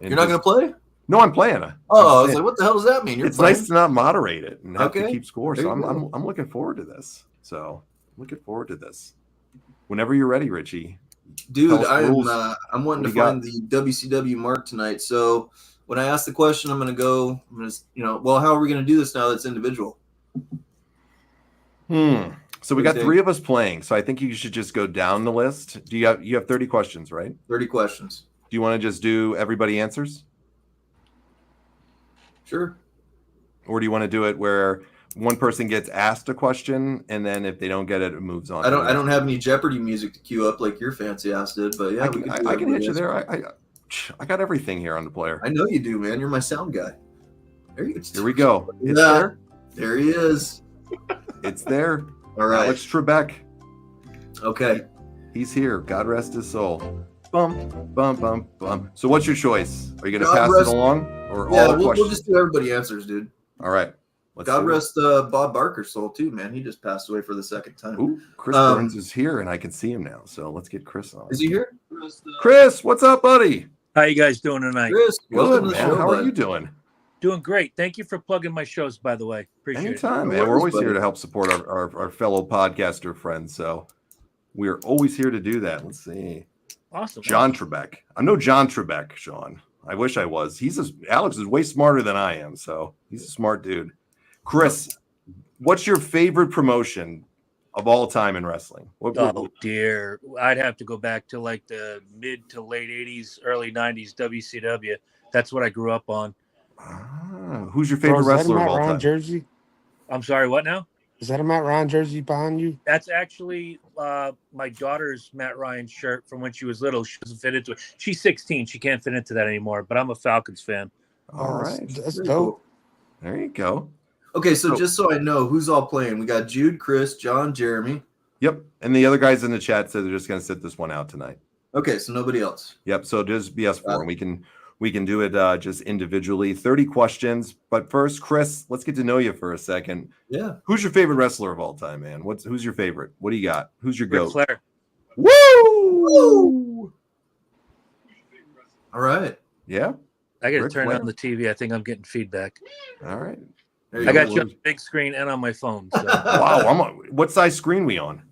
You're not going to play? No, I'm playing. I was like, what the hell does that mean? It's playing? Nice to not moderate it and have to keep score. There So I'm looking forward to this. Whenever you're ready, Richie. Dude, I'm wanting to find the WCW mark tonight. So when I ask the question, I'm gonna how are we gonna do this now that's individual? So we got 3 of us playing. So I think you should just go down the list. You have 30 questions, right? 30 questions. Do you want to just do everybody answers? Sure. Or do you want to do it where one person gets asked a question, and then if they don't get it, it moves on? I don't have any Jeopardy music to cue up like your fancy ass did, but yeah, I can hit you there. I got everything here on the player. I know you do, man. You're my sound guy. Here we go. It's there. There he is. It's there. All right. Alex Trebek. Okay. He's here. God rest his soul. Bum, bum, bum, bum. So what's your choice? Are you going to pass it along? Or all the questions? We'll just do everybody answers, dude. All right. God rest Bob Barker's soul too, man. He just passed away for the second time. Ooh, Chris Burns is here, and I can see him now. So let's get Chris on. Is he here? Chris, what's up, buddy? How you guys doing tonight? Chris, welcome to the show. How are you doing? Doing great. Thank you for plugging my shows, by the way. Appreciate it. Anytime, man. We're always here to help support our fellow podcaster friends. So we're always here to do that. Let's see. Awesome. John Trebek. I'm no John Trebek, Sean. I wish I was. Alex is way smarter than I am, so he's a smart dude. Chris, what's your favorite promotion of all time in wrestling? Oh dear, I'd have to go back to like the mid to late '80s, early '90s WCW. That's what I grew up on. Who's your favorite wrestler of all Ron time? Jersey? I'm sorry, what now? Is that a Matt Ryan jersey behind you? That's actually my daughter's Matt Ryan shirt from when she was little. She doesn't fit into it. She's 16. She can't fit into that anymore. But I'm a Falcons fan. All right, that's dope. There you go. Okay, so just so I know who's all playing, we got Jude, Chris, John, Jeremy. Yep, and the other guys in the chat said they're just going to sit this one out tonight. Okay, so nobody else. Yep, so just be us 4, and we can do it just individually. 30 questions, but first, Chris, let's get to know you for a second. Yeah. Who's your favorite wrestler of all time, man? Who's your favorite? What do you got? Who's your Ric GOAT? Flair. Woo! All right. Yeah. I got to Ric turn Flair. on the TV. I think I'm getting feedback. All right. I got you on the big screen and on my phone. So. Wow. What size screen we on?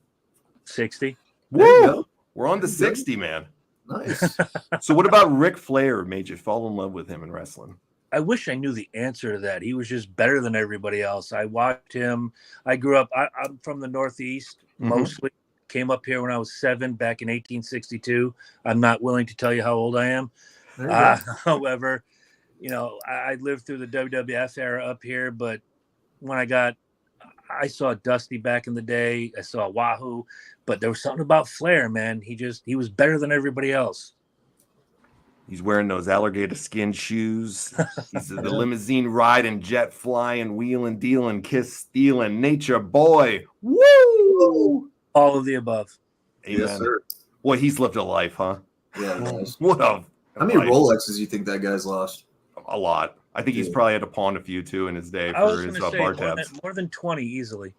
60. Woo! We're on the 60, man. Nice. So what about Ric Flair made you fall in love with him in wrestling? I wish I knew the answer to that. He was just better than everybody else. I watched him. I grew up. I'm from the Northeast, mostly. Came up here when I was 7 back in 1862. I'm not willing to tell you how old I am. However, I lived through the WWF era up here, but when I saw Dusty back in the day, I saw Wahoo, but there was something about Flair, man. He was better than everybody else. He's wearing those alligator skin shoes. He's the limousine riding, jet flying, wheeling, dealing, kiss stealing, nature boy. Woo! All of the above. Amen. Yes, sir. Boy, he's lived a life, huh? Yeah, nice. What a How many life. Rolexes you think that guy's lost? A lot. I think he's probably had to pawn a few too in his day I was for his going to bar say tabs. more than 20 easily.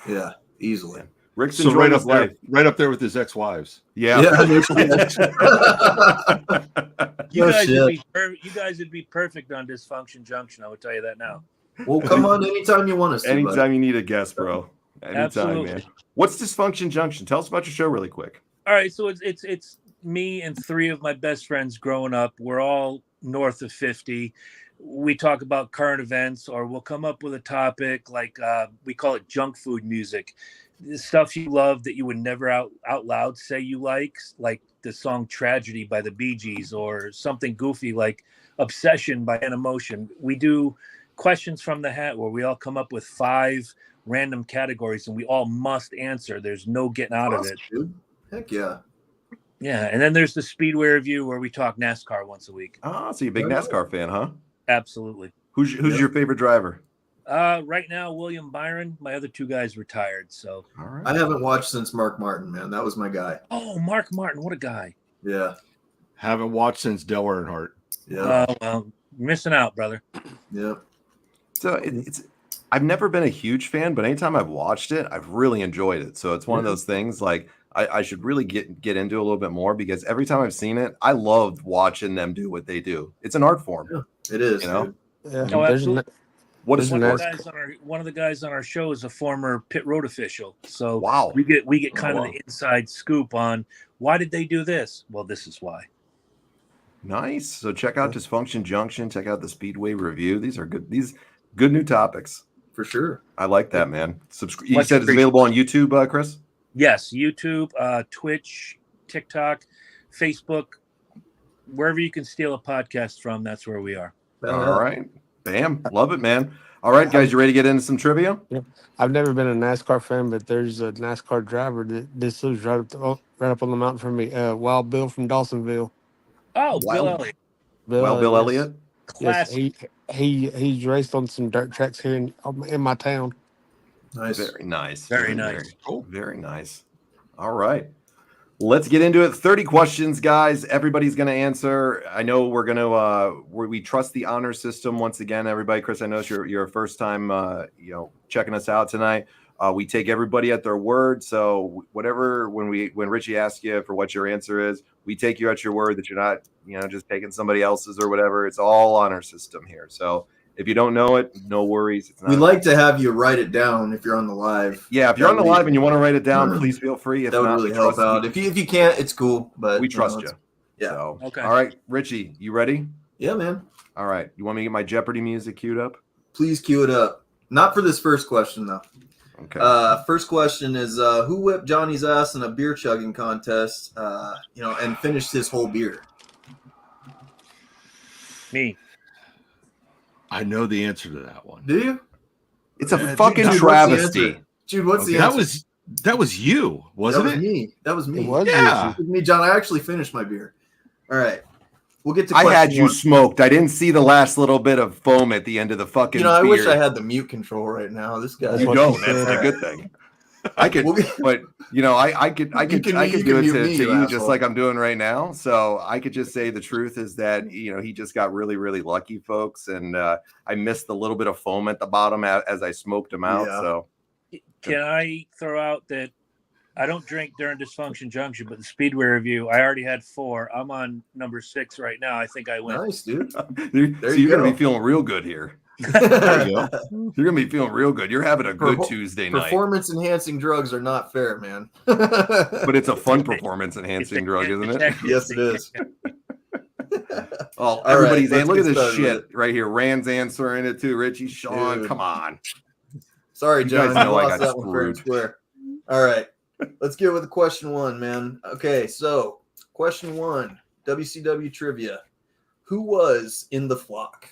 Yeah, easily. Rick's So enjoying his life. right up there with his ex-wives. Yeah. You guys would be perfect on Dysfunction Junction. I would tell you that now. Well, come on anytime you want us to. Anytime you need a guest, bro. Anytime, Absolutely. man. What's Dysfunction Junction? Tell us about your show really quick. All right, so it's me and three of my best friends growing up. We're all north of 50. We talk about current events, or we'll come up with a topic like we call it junk food music. The stuff you love that you would never out loud say you like the song Tragedy by the Bee Gees, or something goofy like Obsession by Emotion. We do questions from the hat where we all come up with 5 random categories and we all must answer. There's no getting out of it. Dude. Heck yeah. Yeah, and then there's the Speedway Review where we talk NASCAR once a week. Oh, so you're a big NASCAR fan, huh? Absolutely. Who's your favorite driver? Right now, William Byron. My other 2 guys retired, so. All right. I haven't watched since Mark Martin, man. That was my guy. Oh, Mark Martin, what a guy. Yeah. Haven't watched since Dale Earnhardt. Yeah. Well, missing out, brother. Yeah. So it's I've never been a huge fan, but anytime I've watched it, I've really enjoyed it. So it's one of those things like I should really get into a little bit more, because every time I've seen it, I love watching them do what they do. It's an art form. Yeah, it is. You know? Yeah, Oh, there's absolutely. What is one of the guys on our show is a former pit road official. So wow. we get kind of the inside scoop on why did they do this? Well, this is why. Nice. So check out Dysfunction Junction. Check out the Speedway Review. These are good. These good new topics. For sure. I like that, man. You said it's available on YouTube, Chris? Yes, YouTube, Twitch, TikTok, Facebook, wherever you can steal a podcast from, that's where we are. All right. Bam. Love it, man. All right, guys, you ready to get into some trivia? Yeah. I've never been a NASCAR fan, but there's a NASCAR driver that this lives right up on the mountain from me. Wild Bill from Dawsonville. Oh, Bill Elliott. Bill Elliott. Yes, Classic. he's raced on some dirt tracks here in my town. Nice. Very nice. Very nice. Cool. Very nice. All right. Let's get into it. 30 questions, guys. Everybody's going to answer. I know we're going to we trust the honor system once again, everybody. Chris, I know it's your first time checking us out tonight. We take everybody at their word. So whatever, when Richie asks you for what your answer is, we take you at your word that you're not, just taking somebody else's or whatever. It's all honor system here. So if you don't know it, no worries. We like to have you write it down if you're on the live. Yeah, if you're on the live and you want to write it down, please feel free. If that would not, really help out. If you can't, it's cool. But we trust you. Yeah. So, Okay. All right, Richie, you ready? Yeah, man. All right. You want me to get my Jeopardy music queued up? Please cue it up. Not for this first question though. Okay. First question is who whipped Johnny's ass in a beer chugging contest? And finished his whole beer. Me. I know the answer to that one. Do you? It's a Dude, fucking what's the travesty. answer? Jude, what's the answer? That was you, wasn't it? Me. That was me. It was Yeah. It was me, John. I actually finished my beer. All right. We'll get to I question had you one. smoked. I didn't see the last little bit of foam at the end of the fucking I beer. wish I had the mute control right now. This guy's You what don't. you That's said. a good thing. I could, We'll be- but I could You can do mute it to me, you you just asshole. like I'm doing right now. So I could just say the truth is that he just got really, really lucky, folks, and I missed a little bit of foam at the bottom as I smoked him out. Yeah. So Can I throw out that I don't drink during Dysfunction Junction, but the Speedway Review, I already had 4. I'm on number 6 right now. I think I win. Nice, dude. so There you're you gonna go. be feeling real good here. There you go. You're gonna be feeling real good. You're having a good Perfor- Tuesday night. Performance enhancing drugs are not fair, man. But it's a fun performance enhancing drug, isn't it? Yes, it is. Oh, All everybody's right, in. Look at let's get this started with shit right here. Rand's answering it too. Richie, Sean, Dude. come on. Sorry, You John. guys know you I lost got that one fair and screwed. square. All right. Let's get with question 1, man. Okay, so question 1, WCW trivia. Who was in the flock?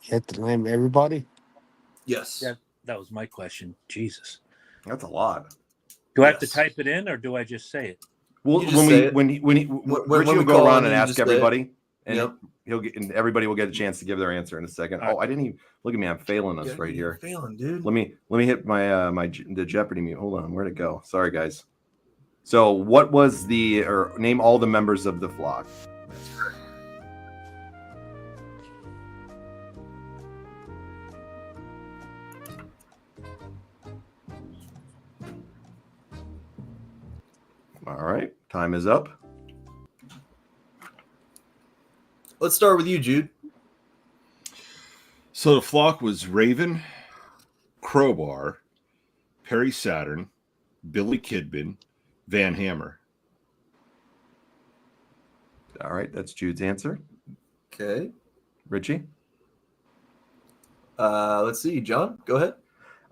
You have to name everybody. Yes. Yeah. That was my question. Jesus. That's a lot. Do I have to Yes. type it in or do I just say it? Well, You just say it. when When Richie we will go call around him, and you ask just say it. everybody, and Yep. and everybody will get a chance to give their answer in a second. All right. Oh, I didn't even look at me. I'm failing us Yeah, right you're here. Failing, dude. Let me hit my the Jeopardy mute. Hold on, where'd it go? Sorry, guys. So, what was name all the members of the flock? All right, time is up. Let's start with you, Jude. So the flock was Raven, Crowbar, Perry Saturn, Billy Kidman, Van Hammer. All right, that's Jude's answer. Okay. Richie? Let's see. John, go ahead.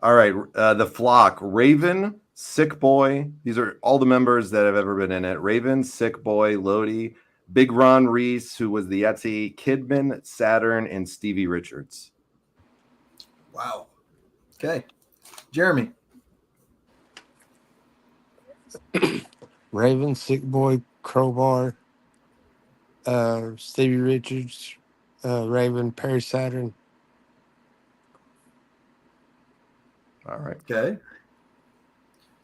All right, the Flock, Raven, Sick Boy. These are all the members that have ever been in it. Raven, Sick Boy, Lodi, Big Ron Reese, who was the Yeti, Kidman, Saturn, and Stevie Richards. Wow. Okay. Jeremy. Raven, Sick Boy, Crowbar, Stevie Richards, Raven, Perry Saturn. All right. Okay.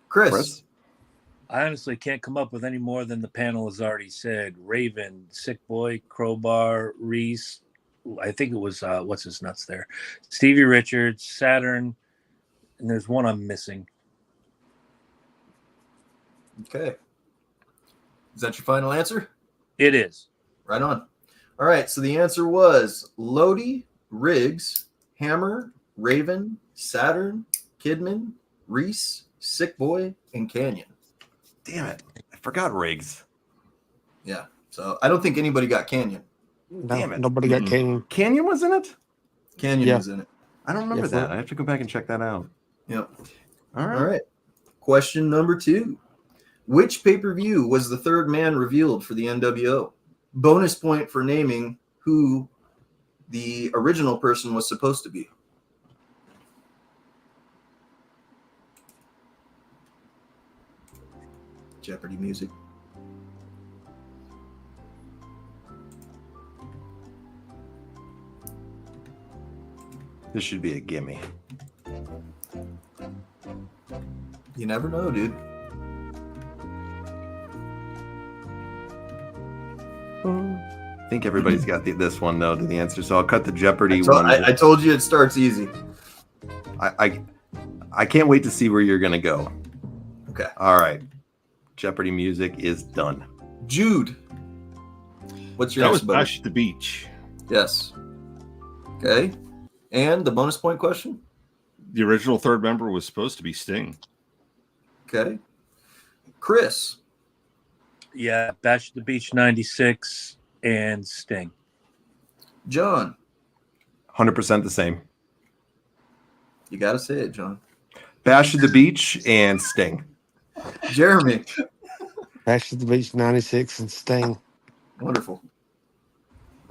Chris. I honestly can't come up with any more than the panel has already said. Raven, Sick Boy, Crowbar, Reese. I think it was what's his nuts there, Stevie Richards, Saturn, and there's one I'm missing. Okay. Is that your final answer? It is. Right on. All right. So the answer was Lodi, Riggs, Hammer, Raven, Saturn, Kidman, Reese, Sick Boy, and Canyon. Damn it. I forgot Riggs. Yeah. So I don't think anybody got Canyon. No, Damn it. nobody got Canyon. Canyon was in it? Canyon was in it. I don't remember Yes, that. sir. I have to go back and check that out. Yep. All right. All right. Question number 2. Which pay-per-view was the third man revealed for the NWO? Bonus point for naming who the original person was supposed to be. Jeopardy music. This should be a gimme. You never know, dude. I think everybody's got this one, though, to the answer. So I'll cut the Jeopardy So one. I told you it starts easy. I can't wait to see where you're going to go. Okay. All right. Jeopardy music is done. Jude. What's your That was answer, buddy? Bash at the Beach. Yes. Okay. And the bonus point question? The original third member was supposed to be Sting. Okay. Chris. Yeah, Bash at the Beach 96 and Sting. John. 100% the same. You got to say it, John. Bash at the Beach and Sting. Jeremy. Bash at the Beach 96 and Sting. Wonderful.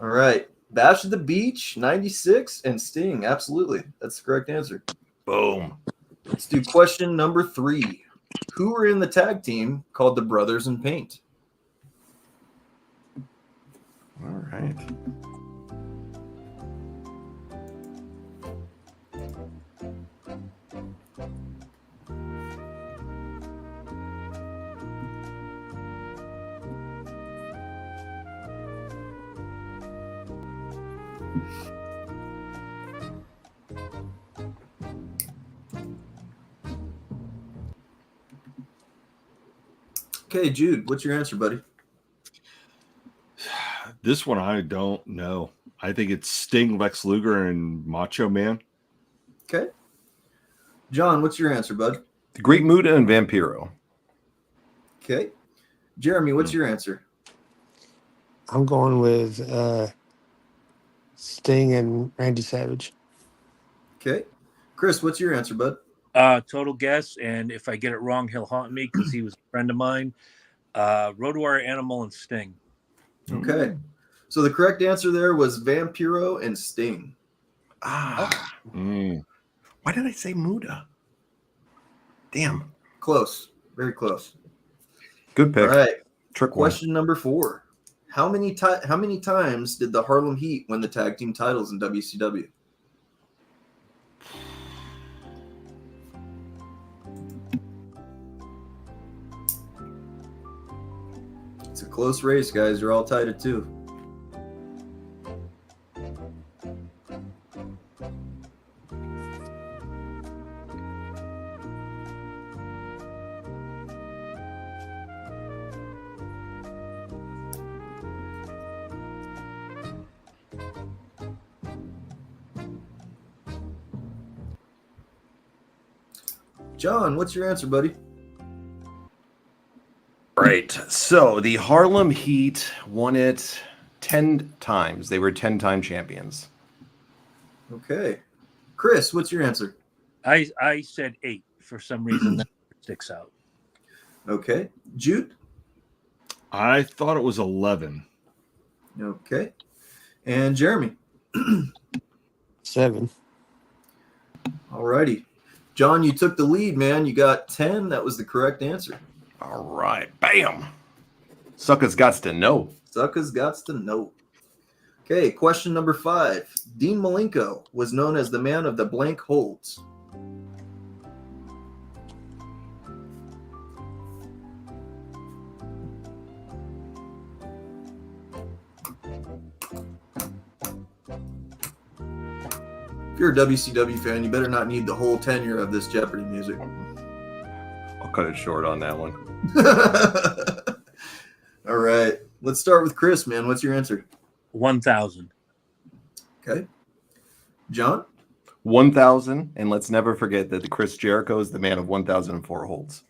All right. Bash at the Beach 96 and Sting. Absolutely. That's the correct answer. Boom. Let's do question number 3. Who were in the tag team called the Brothers in Paint? All right. Okay, Jude, what's your answer, buddy? This one I don't know. I think it's Sting, Lex Luger, and Macho Man. Okay. John, what's your answer, bud? The Great Muta and Vampiro. Okay. Jeremy, what's your answer? I'm going with Sting and Randy Savage. Okay. Chris, what's your answer, bud? Total guess, and if I get it wrong, he'll haunt me because he was a friend of mine. Road Warrior Animal and Sting. Okay. So the correct answer there was Vampiro and Sting. Ah. Mm. Why did I say Muta? Damn. Close. Very close. Good pick. All right. Trick one. Question number 4. How many times did the Harlem Heat win the tag team titles in WCW? It's a close race, guys. You're all tied at 2. John, what's your answer, buddy? right. So the Harlem Heat won it 10 times. They were 10-time champions. Okay. Chris, what's your answer? I said 8 for some reason. That sticks out. Okay. Jude? I thought it was 11. Okay. And Jeremy? 7. All righty. John, you took the lead, man. You got 10. That was the correct answer. All right. Bam. Suckers gots to know. Suckers gots to know. Okay, question number 5. Dean Malenko was known as the man of the blank holds. If you're a WCW fan, you better not need the whole tenure of this Jeopardy music. I'll cut it short on that one. All right. Let's start with Chris, man. What's your answer? 1,000. Okay. John? 1,000. And let's never forget that Chris Jericho is the man of 1,004 holds.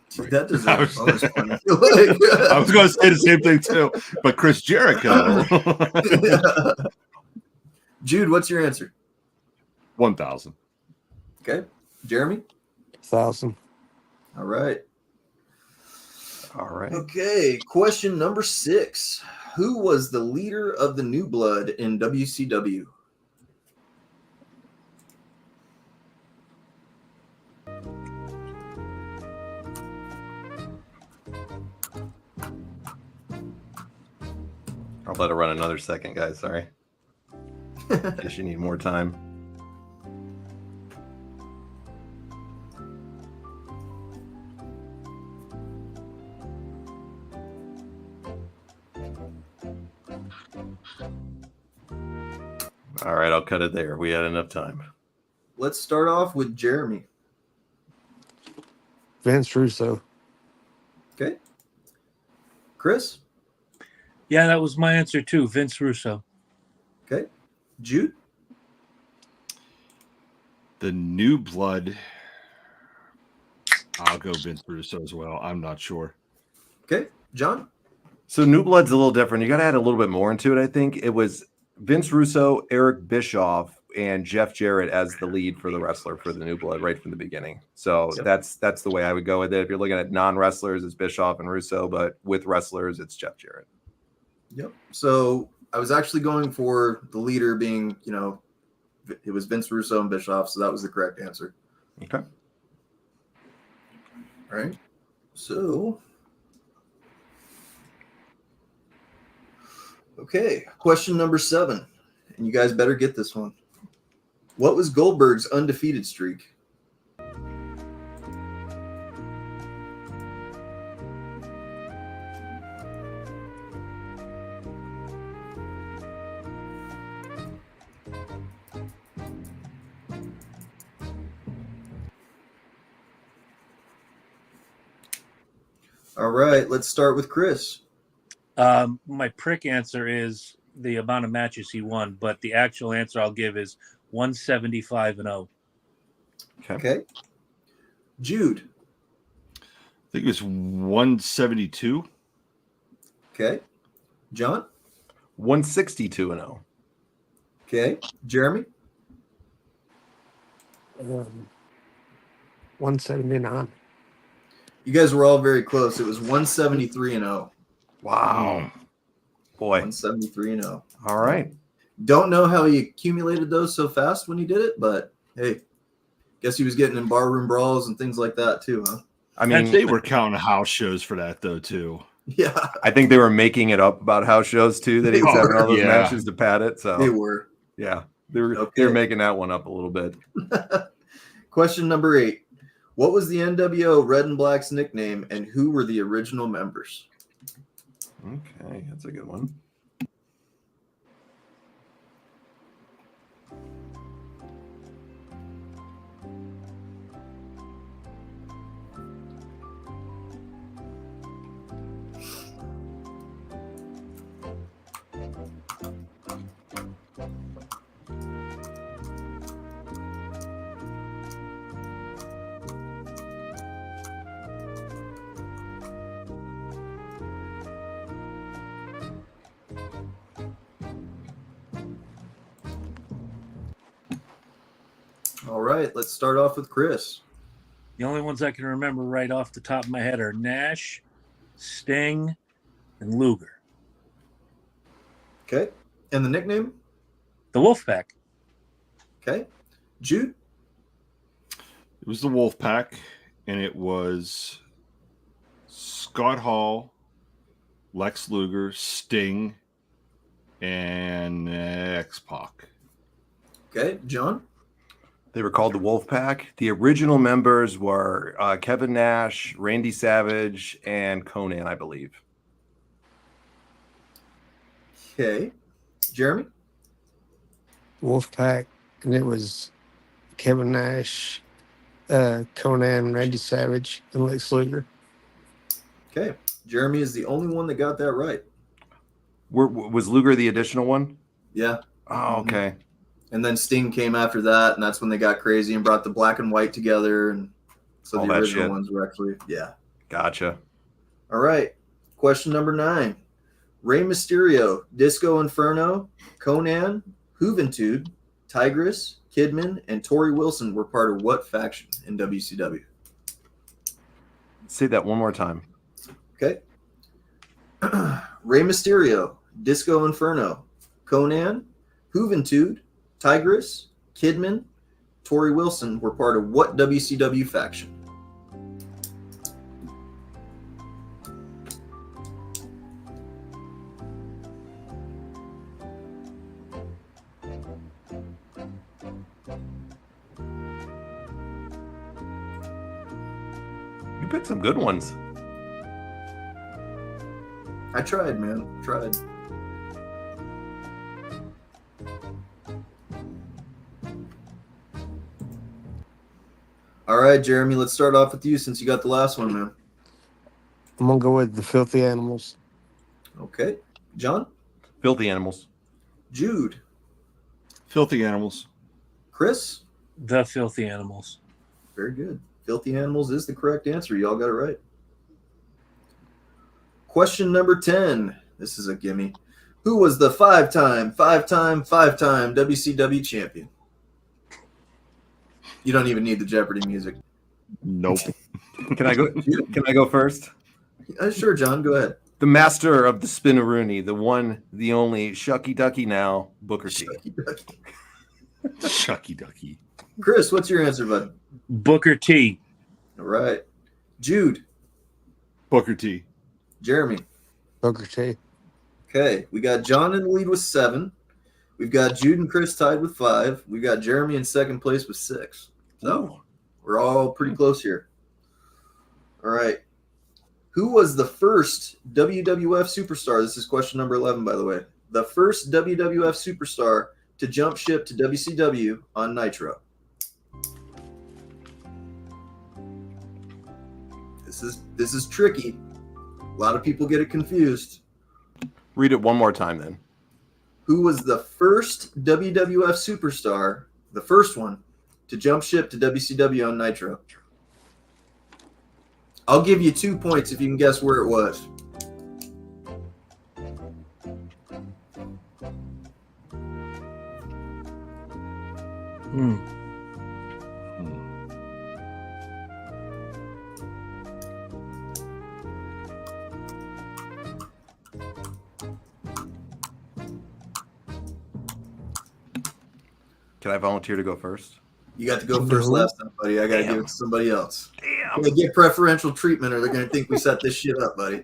Dude, that deserves a bonus point, I feel like. I was going to say the same thing too, but Chris Jericho. Jude, what's your answer? 1,000. Okay. Jeremy? 1,000. All right. All right. Okay. Question number 6. Who was the leader of the New Blood in WCW? I'll let it run another second, guys. Sorry. Guess you need more time. All right, I'll cut it there. We had enough time. Let's start off with Jeremy. Vince Russo. Okay. Chris? Yeah, that was my answer too. Vince Russo. Okay. Jude? The New Blood. I'll go Vince Russo as well. I'm not sure. Okay. John? So New Blood's a little different. You got to add a little bit more into it, I think. It was Vince Russo, Eric Bischoff, and Jeff Jarrett as the lead for the wrestler for the New Blood right from the beginning. So Yep. that's the way I would go with it. If you're looking at non-wrestlers, it's Bischoff and Russo, but with wrestlers, it's Jeff Jarrett. Yep. So I was actually going for the leader being, it was Vince Russo and Bischoff, so that was the correct answer. Okay. All right. So, okay. Question number 7. And you guys better get this one. What was Goldberg's undefeated streak? All right, let's start with Chris. My prick answer is the amount of matches he won, but the actual answer I'll give is 175-0. Okay. Jude. I think it was 172. Okay. John. 162-0. Okay. Jeremy. 179. You guys were all very close. It was 173-0. Wow. Boy. 173-0. All right. Don't know how he accumulated those so fast when he did it, but hey, guess he was getting in barroom brawls and things like that too, huh? I mean, They were counting house shows for that though too. Yeah, I think they were making it up about house shows too, that he was having all those Yeah. matches to pad it. So they were. yeah, they were Okay. making that one up a little bit. Question number 8. What was the NWO Red and Black's nickname, and who were the original members? Okay, that's a good one. All right, let's start off with Chris. The only ones I can remember right off the top of my head are Nash, Sting, and Luger. Okay. And the nickname? The Wolfpack. Okay. Jude? It was the Wolfpack, and it was Scott Hall, Lex Luger, Sting, and X-Pac. Okay. John? They were called the Wolfpack. The original members were Kevin Nash, Randy Savage, and Conan, I believe. Okay. Jeremy? Wolfpack, and it was Kevin Nash, Conan, Randy Savage, and Lex Luger. Okay. Jeremy is the only one that got that right. Was Luger the additional one? Yeah. Oh, okay. And then Sting came after that, and that's when they got crazy and brought the black and white together. And so All the that original shit. ones were actually, yeah. Gotcha. All right. Question number 9. Rey Mysterio, Disco Inferno, Conan, Juventud, Tigress, Kidman, and Tori Wilson were part of what faction in WCW? Say that one more time. Okay. Rey Mysterio, Disco Inferno, Conan, Juventud, Tigress, Kidman, Tori Wilson were part of what WCW faction? You picked some good ones. I tried, man. Tried. All right, Jeremy, let's start off with you since you got the last one, man. I'm going to go with the Filthy Animals. Okay. John? Filthy Animals. Jude? Filthy Animals. Chris? The Filthy Animals. Very good. Filthy Animals is the correct answer. Y'all got it right. Question number 10. This is a gimme. Who was the five-time WCW champion? You don't even need the Jeopardy music. Nope. Can I go? Can I go first? Sure, John. Go ahead. The master of the spinneroonie, the one, the only, Shucky Ducky now, Booker T. Shucky Ducky. Chris, what's your answer, bud? Booker T. All right. Jude. Booker T. Jeremy. Booker T. Okay. We got John in the lead with 7. We've got Jude and Chris tied with 5. We've got Jeremy in second place with 6. So we're all pretty close here. All right. Who was the first WWF superstar? This is question number 11, by the way. The first WWF superstar to jump ship to WCW on Nitro. This is tricky. A lot of people get it confused. Read it one more time then. Who was the first WWF superstar, the first one, to jump ship to WCW on Nitro? I'll give you 2 points if you can guess where it was. Can I volunteer to go first? You got to go first last time, buddy. I got to give it to somebody else. Damn. They get preferential treatment or they're going to think we set this shit up, buddy.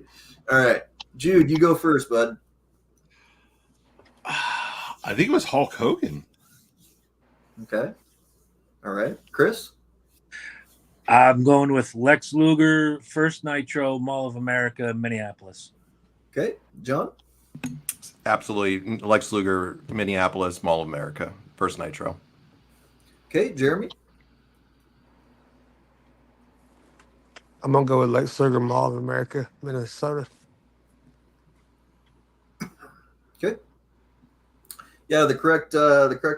All right. Jude, you go first, bud. I think it was Hulk Hogan. Okay. All right. Chris? I'm going with Lex Luger, first Nitro, Mall of America, Minneapolis. Okay. John? Absolutely. Lex Luger, Minneapolis, Mall of America, first Nitro. Okay. Jeremy? I'm going to go with Lex Luger, Mall of America, Minnesota. Okay. Yeah, the correct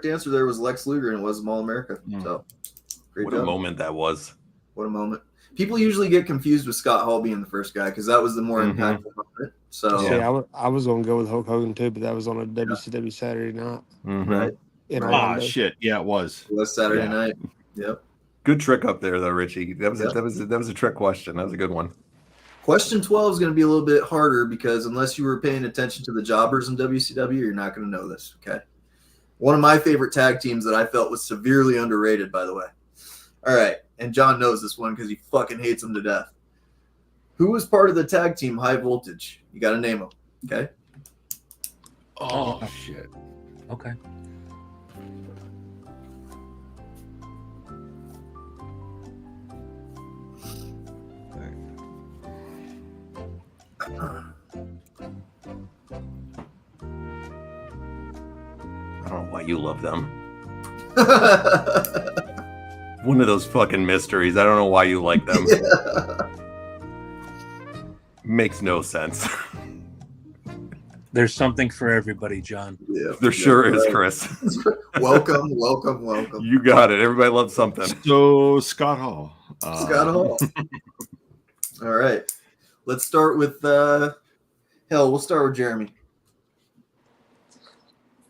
answer there was Lex Luger, and it was Mall America. So, great What job. a moment that was. What a moment. People usually get confused with Scott Hall being the first guy because that was the more impactful moment. So, See, I was going to go with Hulk Hogan too, but that was on a WCW Saturday night. Mm-hmm. right. in Right. Ah, Orlando. shit. Yeah, it was. It was Saturday Yeah. night. Yep. Good trick up there, though, Richie. That was Yep. that was a trick question. That was a good one. Question 12 is going to be a little bit harder because unless you were paying attention to the jobbers in WCW, you're not going to know this. Okay. One of my favorite tag teams that I felt was severely underrated, by the way. All right. And John knows this one because he fucking hates them to death. Who was part of the tag team High Voltage? You got to name them. Okay. Oh, shit. Okay. I don't know why you love them. One of those fucking mysteries. I don't know why you like them. Yeah. Makes no sense. There's something for everybody, John. Yeah, There sure is, right. Chris. Welcome. You got it. Everybody loves something. So, Scott Hall. Scott Hall. All right. Let's start with we'll start with Jeremy.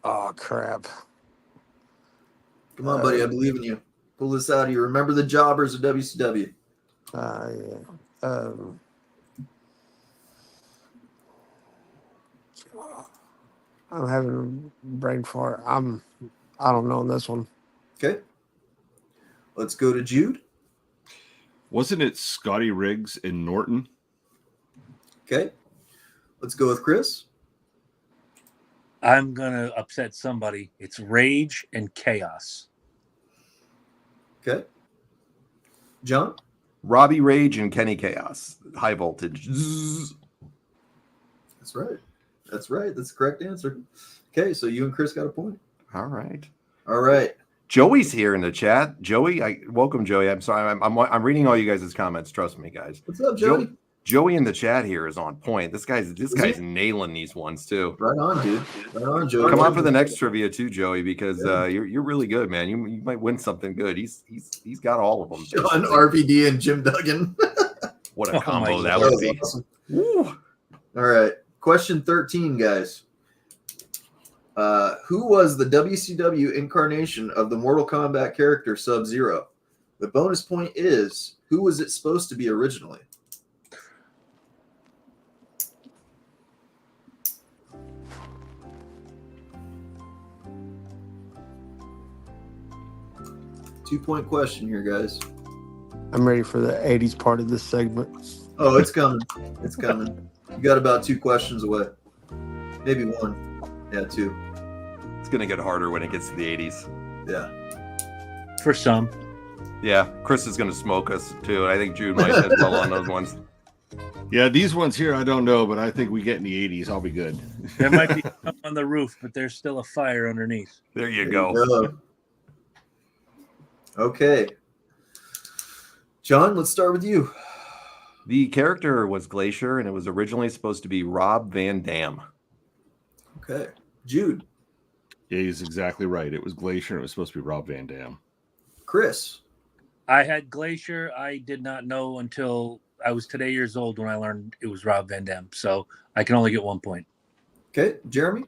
Oh crap! Come on, buddy. I believe in you. Pull this out of you. Remember the jobbers of WCW. Yeah. I'm having a brain fart. I don't know on this one. Okay. Let's go to Jude. Wasn't it Scotty Riggs and Norton? Okay. Let's go with Chris. I'm going to upset somebody. It's Rage and Chaos. Okay. John. Robbie Rage and Kenny Chaos. High Voltage. Zzz. That's right. That's the correct answer. Okay, so you and Chris got a point. All right. All right. Joey's here in the chat. Joey, welcome, Joey. I'm sorry. I'm reading all you guys' comments. Trust me, guys. What's up, Joey? Joey in the chat here is on point. This guy's nailing these ones too. Right on, dude. Right on, Joey. Come on for the next trivia too, Joey, because you're really good, man. You might win something good. He's got all of them. Sean, RVD, and Jim Duggan. What a combo that That would was be. awesome. Woo. All right. Question 13, guys. Who was the WCW incarnation of the Mortal Kombat character Sub-Zero? The bonus point is, who was it supposed to be originally? Two-point question here, guys. I'm ready for the 80s part of this segment. Oh, it's coming. It's coming. You got about 2 questions away. Maybe 1. Yeah, 2. It's gonna get harder when it gets to the 80s. Yeah. For some. Yeah, Chris is gonna smoke us too. I think Jude might hit well on those ones. Yeah, these ones here I don't know, but I think we get in the 80s. I'll be good. There might be some on the roof, but there's still a fire underneath. There you There go. you go. Okay. John, let's start with you. The character was Glacier, and it was originally supposed to be Rob Van Dam. Okay. Jude. Yeah, he's exactly right. It was Glacier, and it was supposed to be Rob Van Dam. Chris. I had Glacier. I did not know until I was today years old when I learned it was Rob Van Dam. So I can only get 1 point. Okay. Jeremy.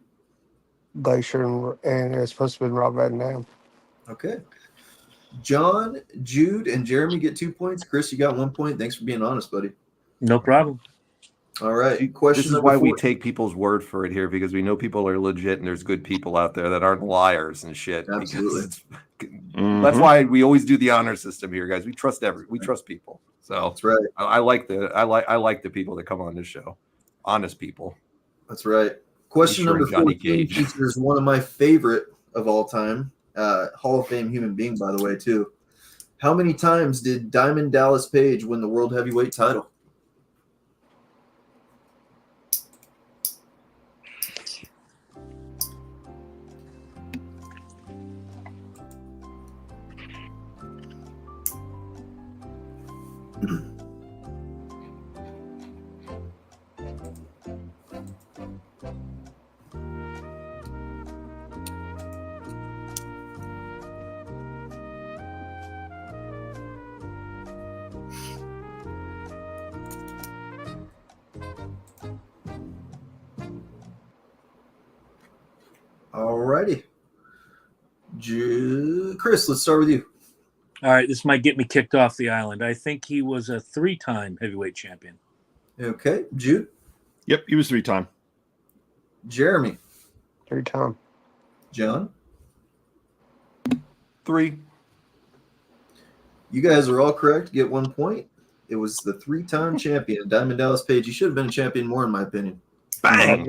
Glacier and it's supposed to be Rob Van Dam. Okay. John, Jude, and Jeremy get 2 points. Chris, you got 1 point. Thanks for being honest, buddy. No problem. All right. Question This is number why we 4. take people's word for it here, because we know people are legit and there's good people out there that aren't liars and shit. Absolutely. That's why we always do the honor system here, guys. We trust people. So That's right. I like the people that come on this show. Honest people. That's right. Question Sure, number Johnny 14 Cage. features one of my favorite of all time. Hall of Fame human being, by the way, too. How many times did Diamond Dallas Page win the World Heavyweight title? Alrighty. Chris, let's start with you. All right, this might get me kicked off the island. I think he was a 3-time heavyweight champion. Okay, Jude. Yep, he was 3-time. Jeremy. 3-time. John. 3. You guys are all correct. Get 1 point. It was the 3-time champion, Diamond Dallas Page. He should have been a champion more, in my opinion. Bang!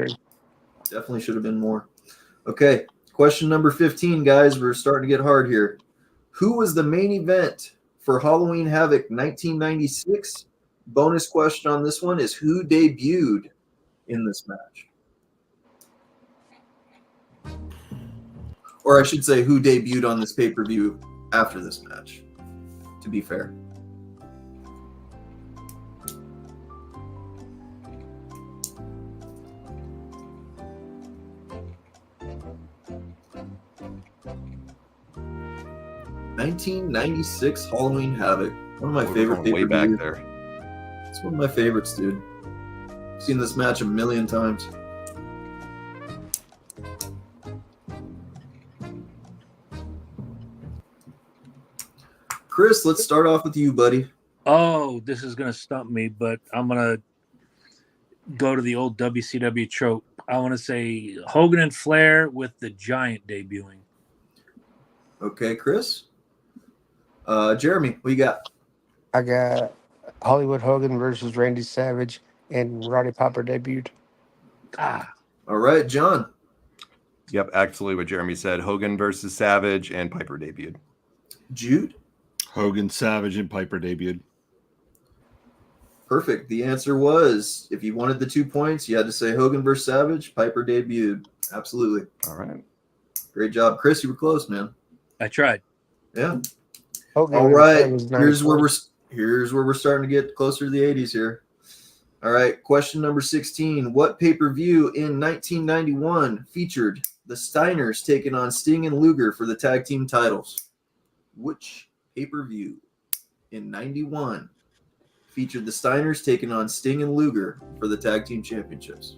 Definitely should have been more. Okay, question number 15, guys. We're starting to get hard here. Who was the main event for Halloween Havoc 1996? Bonus question on this one is who debuted in this match? Or I should say who debuted on this pay-per-view after this match, to be fair. '96 Halloween Havoc. One of my favorite way back pay-per-views. there. It's one of my favorites, dude. I've seen this match a million times. Chris, let's start off with you, buddy. Oh, this is going to stump me, but I'm going to go to the old WCW trope. I want to say Hogan and Flair with the Giant debuting. Okay, Chris. Jeremy, what you got? I got Hollywood Hogan versus Randy Savage, and Roddy Piper debuted. All right, John. Yep, absolutely what Jeremy said. Hogan versus Savage and Piper debuted. Jude. Hogan, Savage, and Piper debuted. Perfect. The answer was, if you wanted the 2 points, you had to say Hogan versus Savage. Piper debuted. Absolutely. All right. Great job, Chris. You were close, man. I tried. Yeah. Hogan All right. was Here's 94. where we're starting to get closer to the 80s here. All right. Question number 16. What pay-per-view in 1991 featured the Steiners taking on Sting and Luger for the tag team titles? Which pay-per-view in 91 featured the Steiners taking on Sting and Luger for the tag team championships?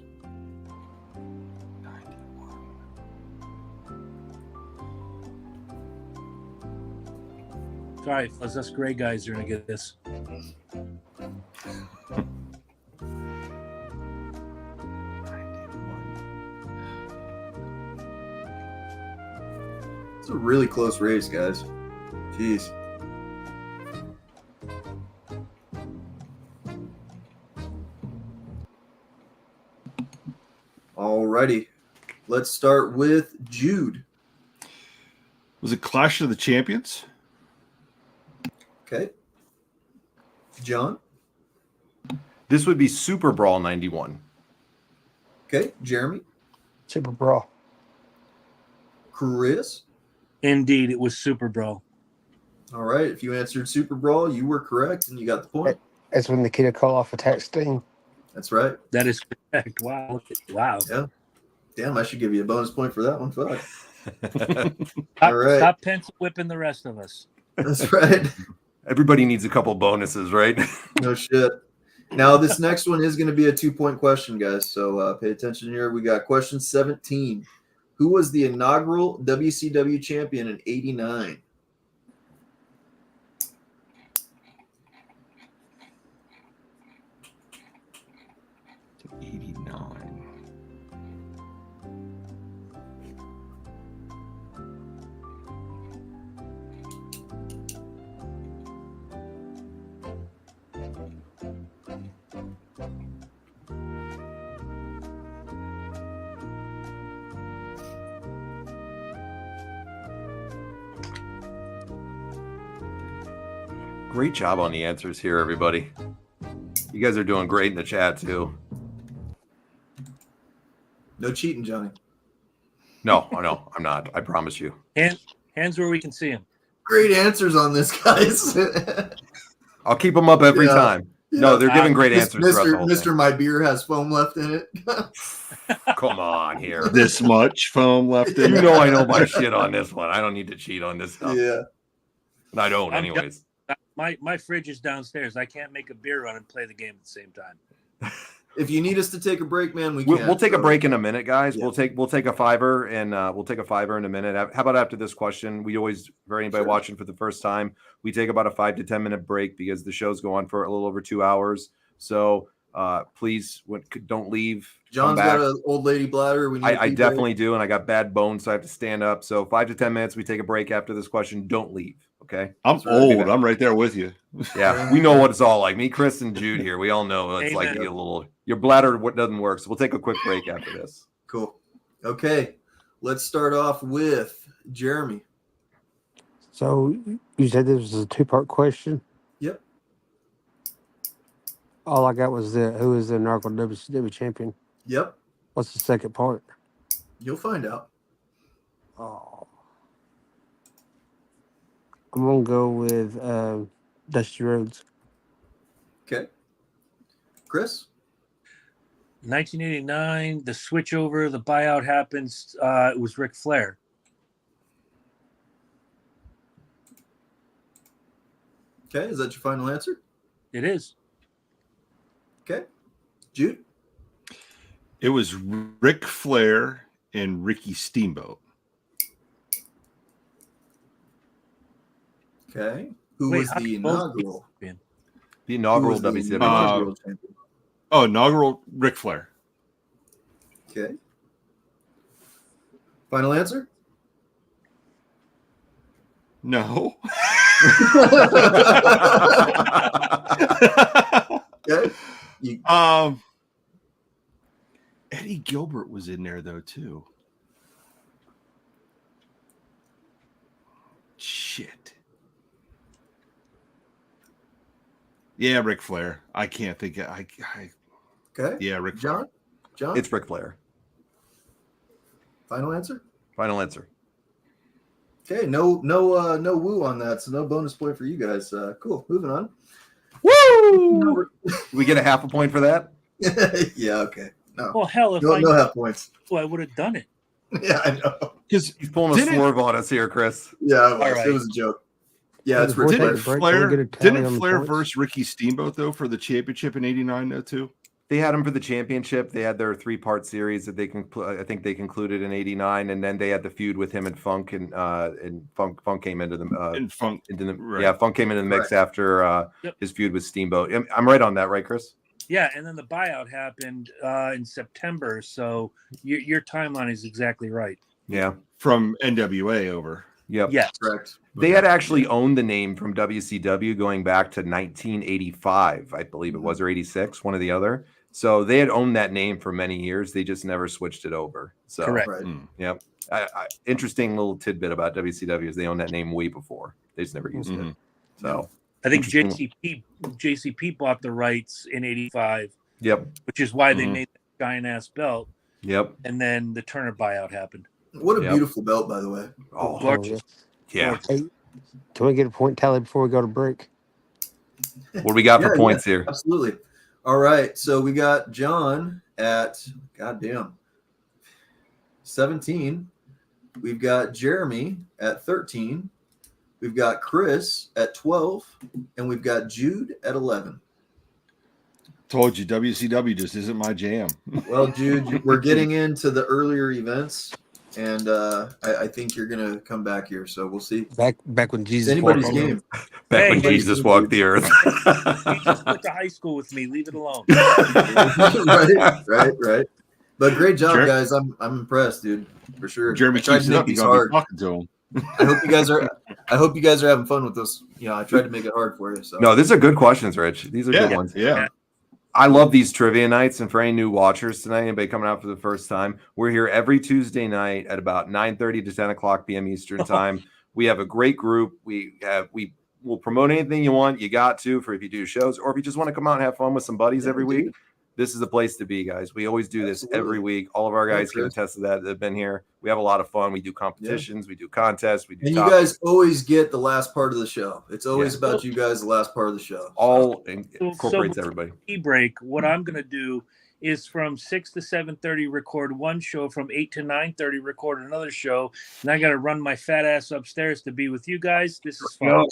Sorry, fellas, us gray guys are going to get this. It's a really close race, guys. Jeez. Alrighty. Let's start with Jude. Was it Clash of the Champions? Okay. John. This would be Super Brawl 91. Okay. Jeremy. Super Brawl. Chris. Indeed, it was Super Brawl. All right. If you answered Super Brawl, you were correct and you got the point. That's when the Kid Call off attacked Sting. That's right. That is correct. Wow. Wow. Yeah. Damn, I should give you a bonus point for that one. Fuck. Stop, All right. stop pencil whipping the rest of us. That's right. Everybody needs a couple bonuses, right? No shit. Now, this next one is going to be a 2-point question, guys. So pay attention here. We got question 17. Who was the inaugural WCW champion in '89? Great job on the answers here, everybody. You guys are doing great in the chat, too. No cheating, Johnny. No, I'm not. I promise you. Hands where we can see them. Great answers on this, guys. I'll keep them up every Yeah. time. Yeah. No, they're giving great answers throughout the whole Mr. My beer has foam left in it. thing. Come on here. This much foam left in You it. know I know my shit on this one. I don't need to cheat on this stuff. Yeah. I don't, I'm anyways. My fridge is downstairs. I can't make a beer run and play the game at the same time. If you need us to take a break, man, we'll take a break in a minute, guys. Yeah. We'll take a $5 and we'll take a $5 in a minute. How about after this question? We always, for anybody watching for the first time, we take about a 5 to 10 minute break because the shows go on for a little over 2 hours. So please don't leave. John's got an old lady bladder. I definitely do, and I got bad bones, so I have to stand up. So 5 to 10 minutes. We take a break after this question. Don't leave. Okay. I'm old. I'm right there with you. Yeah, we know what it's all like. Me, Chris, and Jude here. We all know it's like your bladder doesn't work. So we'll take a quick break after this. Cool. Okay, let's start off with Jeremy. So you said this was a 2-part question. Yep. All I got was who is the inaugural WCW champion. Yep. What's the second part? You'll find out. Oh, I'm gonna go with Dusty Rhodes. Okay. Chris? 1989, the switchover, the buyout happens. It was Ric Flair. Okay, is that your final answer? It is. Okay. Jude? It was Ric Flair and Ricky Steamboat. Okay. Who was the inaugural? The inaugural WCW champion. Inaugural Ric Flair. Okay. Final answer? No. Okay. Eddie Gilbert was in there though too. Shit. Yeah, Ric Flair. I can't think of Okay. Yeah, Ric Flair. John? It's Ric Flair. Final answer? Final answer. Okay, no woo on that, so no bonus point for you guys. Cool. Moving on. Woo! We get a half a point for that? Yeah, okay. No. Well, hell, if no half points. I would have done it. Yeah, I know. Because he's pulling a swerve on us here, Chris. Yeah, it was a joke. Yeah, it's Ric Flair. Didn't Flair versus Ricky Steamboat though for the championship in '89 though too? They had them for the championship. They had their 3-part series that I think they concluded in '89, and then they had the feud with him and Funk, and Funk came into the Funk came into the mix after his feud with Steamboat. I'm right on that, right, Chris? Yeah, and then the buyout happened in September, so your timeline is exactly right. Yeah, from NWA over. Yep. Yes, correct. They had actually owned the name from WCW going back to 1985, I believe it was, or 86, one or the other. So they had owned that name for many years. They just never switched it over. So, correct. Right. Yep. Interesting little tidbit about WCW is they owned that name way before. They just never used it. So I think JCP bought the rights in '85. Yep. Which is why they made that giant ass belt. Yep. And then the Turner buyout happened. What a beautiful belt, by the way. Oh, gorgeous. Yeah. Hey, can we get a point tally before we go to break? What do we got for points here? Absolutely. All right. So we got John at 17. We've got Jeremy at 13. We've got Chris at 12. And we've got Jude at 11. Told you, WCW just isn't my jam. Well, Jude, we're getting into the earlier events. And I think you're gonna come back here, so we'll see. Back when Jesus anybody's game. Back when Jesus walked the earth. You just went to high school with me. Leave it alone. Right. But great job, guys. I'm impressed, dude, for sure. Jeremy tried to make these hard. Talking to him. I hope you guys are having fun with this. I tried to make it hard for you. So no, these are good questions, Rich. These are good ones. Yeah. I love these trivia nights, and for any new watchers tonight, anybody coming out for the first time, we're here every Tuesday night at about 9:30 to 10 o'clock p.m. Eastern time. We have a great group. We will promote anything you want. You got to for if you do shows, or if you just want to come out and have fun with some buddies every week. This is the place to be, guys. We always do this every week. All of our guys can attest to that. They've been here. We have a lot of fun. We do competitions. We do contests. We do. And you guys always get the last part of the show. It's always about you guys. The last part of the show. All incorporates everybody. Break. What I'm going to do is from 6 to 7:30 record one show, from 8 to 9:30 record another show, and I got to run my fat ass upstairs to be with you guys. This is fun.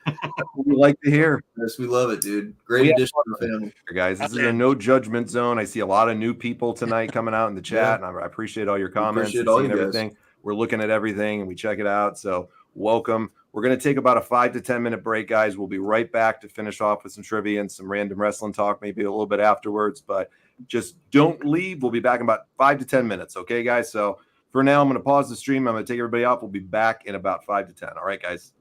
what we like to hear. Yes, we love it, dude. Great addition to the family. Guys, this is a no judgment zone. I see a lot of new people tonight coming out in the chat, Yeah. and I appreciate all your comments appreciate and all seeing you guys. everything. We're looking at everything and we check it out. So welcome. We're going to take about a 5 to 10 minute break, guys. We'll be right back to finish off with some trivia and some random wrestling talk, maybe a little bit afterwards, but just don't leave. We'll be back in about 5 to 10 minutes. Okay, guys? So for now, I'm going to pause the stream. I'm going to take everybody off. We'll be back in about 5 to 10. All right, guys?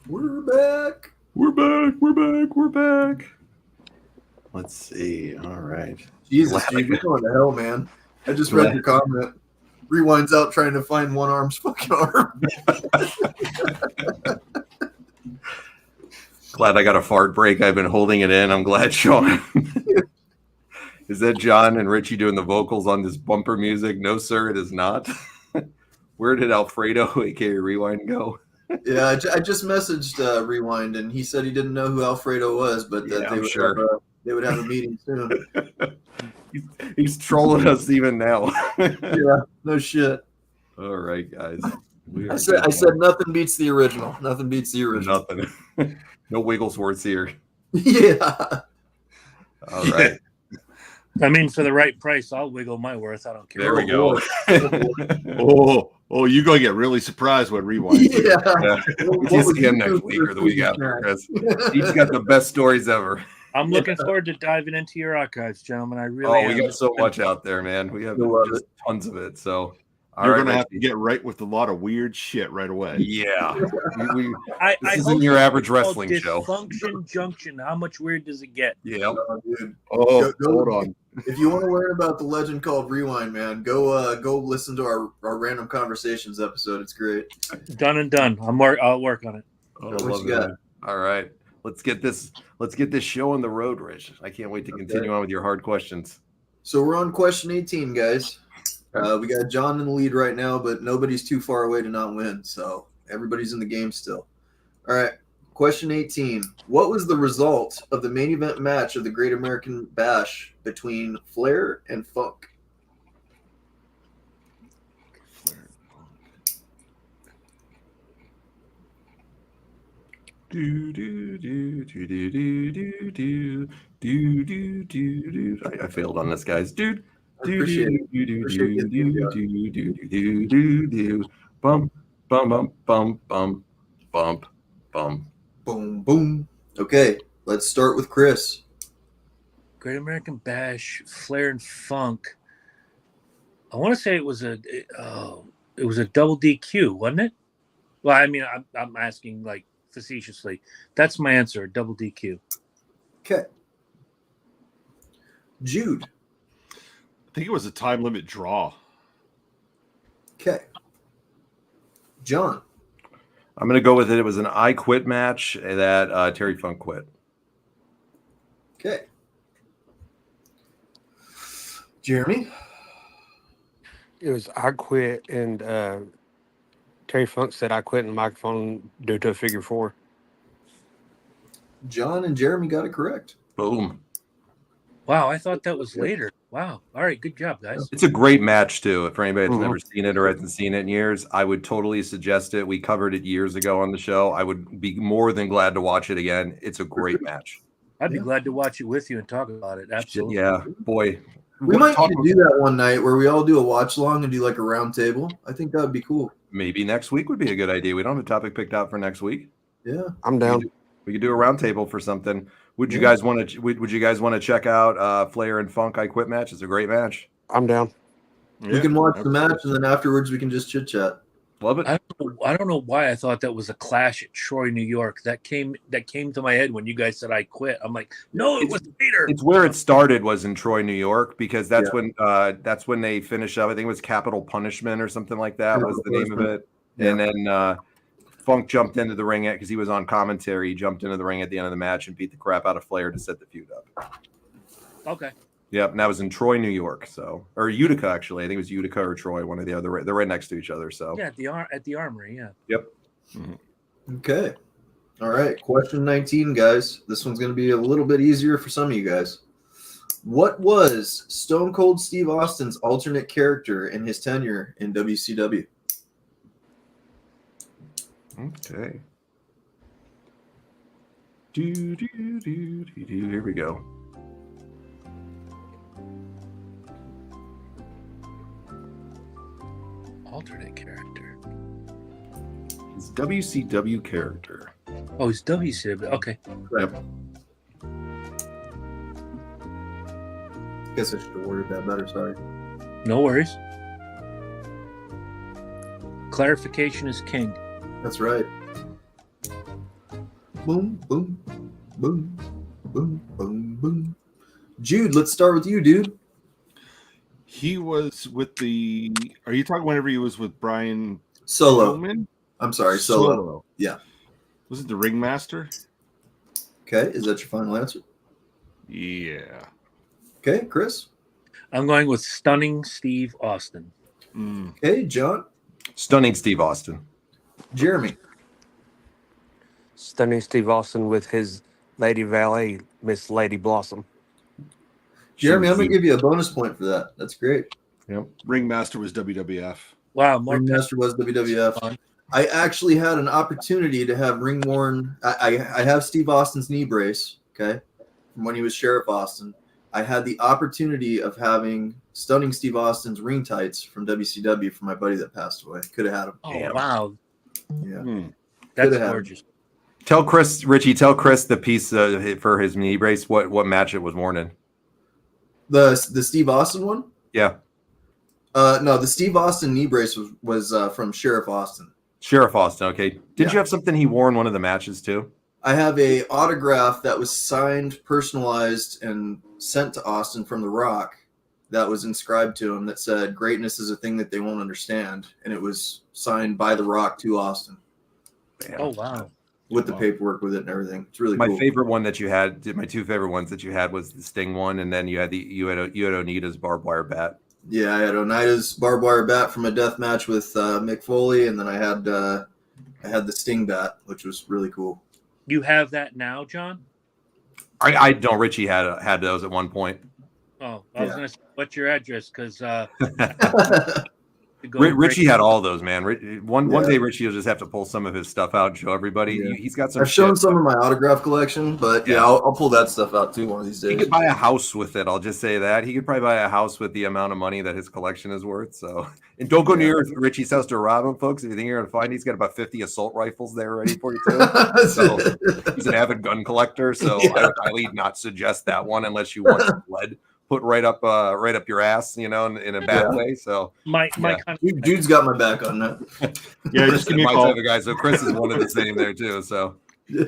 We're back. We're back. We're back. We're back. Let's see. All right. Jesus, Steve, you're going to hell, man. I just read your comment. Rewinds out trying to find one arm's fucking arm. Glad I got a fart break. I've been holding it in. I'm glad, Sean. Is that John and Richie doing the vocals on this bumper music? No, sir, it is not. Where did Alfredo, aka Rewind, go? Yeah, I just messaged Rewind, and he said he didn't know who Alfredo was, but that they would have a meeting soon. He's trolling us even now. Yeah, no shit. All right, guys. I said nothing beats the original. Nothing beats the original. Nothing. No Wigglesworths here. Yeah. All right. I mean, for the right price, I'll wiggle my worth. I don't care. There we go. Oh, you're going to get really surprised when Rewind. Yeah. You see him next week or the week after, Chris. He's got the best stories ever. I'm looking forward to diving into your archives, gentlemen. I really am. We got so much out there, man. We have just tons of it. So you're going to have to get right with a lot of weird shit right away. Yeah. This isn't hope your average wrestling show. Dysfunction Junction. How much weird does it get? Yeah. Dude. Hold on. If you want to learn about the legend called Rewind, man, go listen to our random conversations episode. It's great. Done and done. I'll work on it. What you got? All right. Let's get this show on the road, Rich. I can't wait to continue on with your hard questions. So we're on question 18, guys. We got John in the lead right now, but nobody's too far away to not win. So everybody's in the game still. All right. Question 18. What was the result of the main event match of the Great American Bash between Flair and Funk? I failed on this, guys. Bump, bump, bump, bump, bump, bump. Boom, boom. Okay, let's start with Chris. Great American Bash, Flair and Funk. I want to say it was a double DQ, wasn't it? Well, I mean, I'm asking like facetiously. That's my answer, double DQ. Okay. Jude. I think it was a time limit draw. Okay. John. I'm going to go with it. It was an I Quit match that Terry Funk quit. Okay. Jeremy. It was I quit, and Terry Funk said I quit in the microphone due to a figure four. John and Jeremy got it correct. Boom. Wow, I thought that was later. Wow. All right, good job, guys. It's a great match, too. For anybody that's never seen it or hasn't seen it in years, I would totally suggest it. We covered it years ago on the show. I would be more than glad to watch it again. It's a great match. I'd be glad to watch it with you and talk about it. Absolutely. Yeah, boy. We might need to do that one night where we all do a watch long and do like a round table. I think that would be cool. Maybe next week would be a good idea. We don't have a topic picked out for next week. Yeah, I'm down. We could do a round table for something. Would you guys want to? Would you guys want to check out Flair and Funk I Quit match? It's a great match. I'm down. We can watch the match and then afterwards we can just chit chat. Love it. I don't know why I thought that was a clash at Troy, New York. That came to my head when you guys said I quit. I'm like, no, it was later. It's where it started was in Troy, New York, because that's when they finished up. I think it was Capital Punishment or something like that was the name of it. Yeah. And then Funk jumped into the ring because he was on commentary. He jumped into the ring at the end of the match and beat the crap out of Flair to set the feud up. Okay. Yep, and that was in Troy, New York. Or Utica, actually. I think it was Utica or Troy, one or the other. They're right next to each other. So yeah, at the Armory. Yeah. Yep. Mm-hmm. Okay. All right. Question 19, guys. This one's going to be a little bit easier for some of you guys. What was Stone Cold Steve Austin's alternate character in his tenure in WCW? Okay. Here we go. Alternate character. His WCW character. Oh, he's WCW. Okay. Yep. Guess I should have worded that better. Sorry. No worries. Clarification is king. That's right. boom, boom, boom, boom, boom, boom. Jude, let's start with you, dude. He was with the. Are you talking whenever he was with Brian Solo. Pillman? I'm sorry, Solo. Yeah. Was it the Ringmaster? Okay, is that your final answer? Yeah. Okay, Chris. I'm going with Stunning Steve Austin. Okay, John. Stunning Steve Austin. Jeremy. Stunning Steve Austin with his lady valet, Miss Lady Blossom. Jeremy, I'm going to give you a bonus point for that. That's great. Yep. Ringmaster was WWF. Wow, more Ringmaster was WWF. I actually had an opportunity to have ring worn. I have Steve Austin's knee brace, okay, from when he was Sheriff Austin. I had the opportunity of having Stunning Steve Austin's ring tights from WCW for my buddy that passed away. Could have had them. Oh, wow. Yeah. That's gorgeous. Tell Chris the piece for his knee brace, what match it was worn in. The Steve Austin one? Yeah. No, the Steve Austin knee brace was from Sheriff Austin. Sheriff Austin, okay. Did you have something he wore in one of the matches too? I have a autograph that was signed, personalized, and sent to Austin from The Rock that was inscribed to him that said, "Greatness is a thing that they won't understand." And it was signed by The Rock to Austin. Damn. Oh, wow. With the paperwork with it and everything. It's really my cool. favorite one that you had, my two favorite ones that you had was the Sting one, and then you had Onita's barbed wire bat. Yeah, I had Onita's barbed wire bat from a death match with Mick Foley, and then I had the Sting bat, which was really cool. You have that now, John? I don't. Richie had those at one point. Oh, I was going to say, what's your address? Because Richie had all those, man. One day Richie will just have to pull some of his stuff out and show everybody. Yeah. He's got some. I've shown some of my autograph collection, but I'll pull that stuff out too one of these days. He could buy a house with it. I'll just say that he could probably buy a house with the amount of money that his collection is worth. So, and don't go near Richie's house to rob him, folks. If you think you're gonna find, he's got about 50 assault rifles there ready for you too. So he's an avid gun collector. So I would highly not suggest that one unless you want some lead put right up your ass, in a bad way. So dude's got my back on that. Yeah, just give me a my call. type of guy. So Chris is one of the same there too. So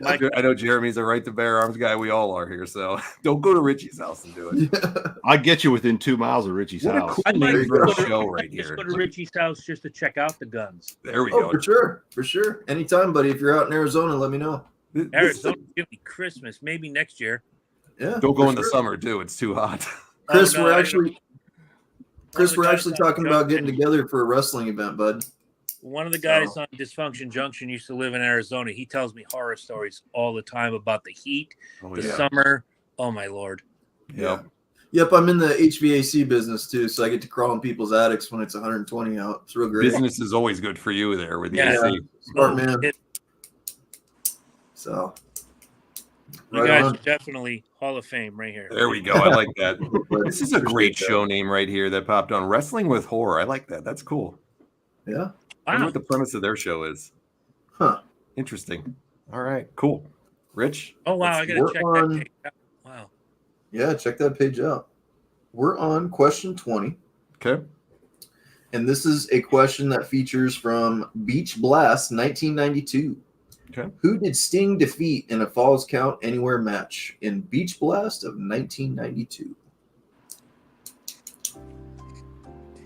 I know Jeremy's a right to bear arms guy. We all are here. So don't go to Richie's house and do it. Yeah. I get you within 2 miles of Richie's What a house. cool I might name for go a to- show right Just here. go to Richie's house just to check out the guns. There we Oh, go. for sure. Anytime, buddy. If you're out in Arizona, let me know. Arizona, give me Christmas, maybe next year. Yeah. Don't go for in the sure. summer too. It's too hot. We're I actually talking about getting together for a wrestling event, bud. One of the guys on Dysfunction Junction used to live in Arizona. He tells me horror stories all the time about the heat, the summer. Oh, my Lord. Yeah. Yep, I'm in the HVAC business too, so I get to crawl in people's attics when it's 120 out. It's real great. Business is always good for you there with the Yeah. AC. Smart man. So You right guys on. are definitely Hall of Fame right here. There we go. I like that. This is a great show name right here that popped on. Wrestling with Horror. I like that. That's cool. Yeah. I wonder Wow. what the premise of their show is. Huh. Interesting. All right. Cool. Rich? Oh, wow. I got to We're check on- that page out. Wow. Yeah, check that page out. We're on question 20, Okay. and this is a question that features from Beach Blast 1992. Okay. Who did Sting defeat in a Falls Count Anywhere match in Beach Blast of 1992?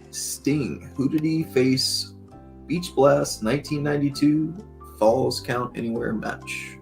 Sting. Who did he face? Beach Blast 1992 Falls Count Anywhere match.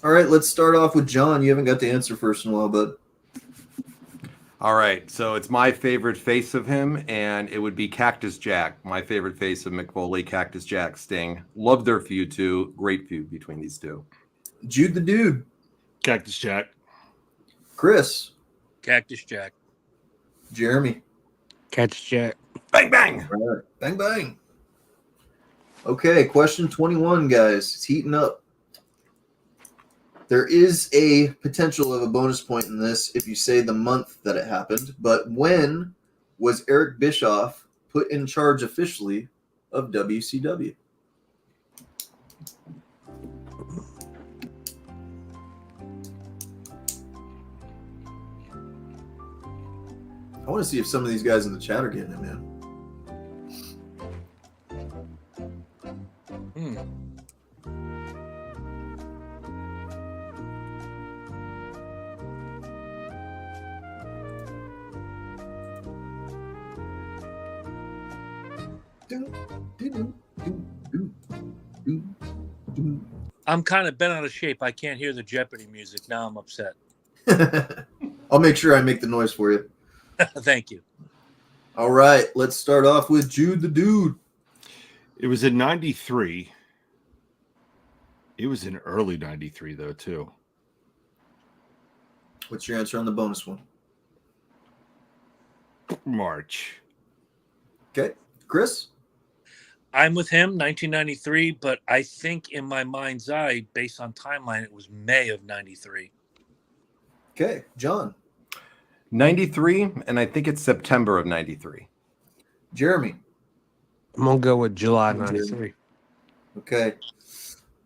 All right, let's start off with John. You haven't got the answer first in a while, bud. All right. So it's my favorite face of him, and it would be Cactus Jack. My favorite face of Mick Foley, Cactus Jack, Sting. Love their feud, too. Great feud between these two. Jude the Dude. Cactus Jack. Chris. Cactus Jack. Jeremy. Catch Jack. Bang, bang. All right. Bang, bang. Okay, question 21, guys. It's heating up. There is a potential of a bonus point in this if you say the month that it happened, but when was Eric Bischoff put in charge officially of WCW? I want to see if some of these guys in the chat are getting it, man. I'm kind of bent out of shape. I can't hear the Jeopardy music. Now I'm upset. I'll make sure I make the noise for you. Thank you. All right, let's start off with Jude the Dude. It was in 93. It was in early 93, though, too. What's your answer on the bonus one? March. Okay. Chris? I'm with him, 1993, but I think in my mind's eye, based on timeline, it was May of 93. Okay. John? 93, and I think it's September of 93. Jeremy? I'm going to go with July 93. Okay.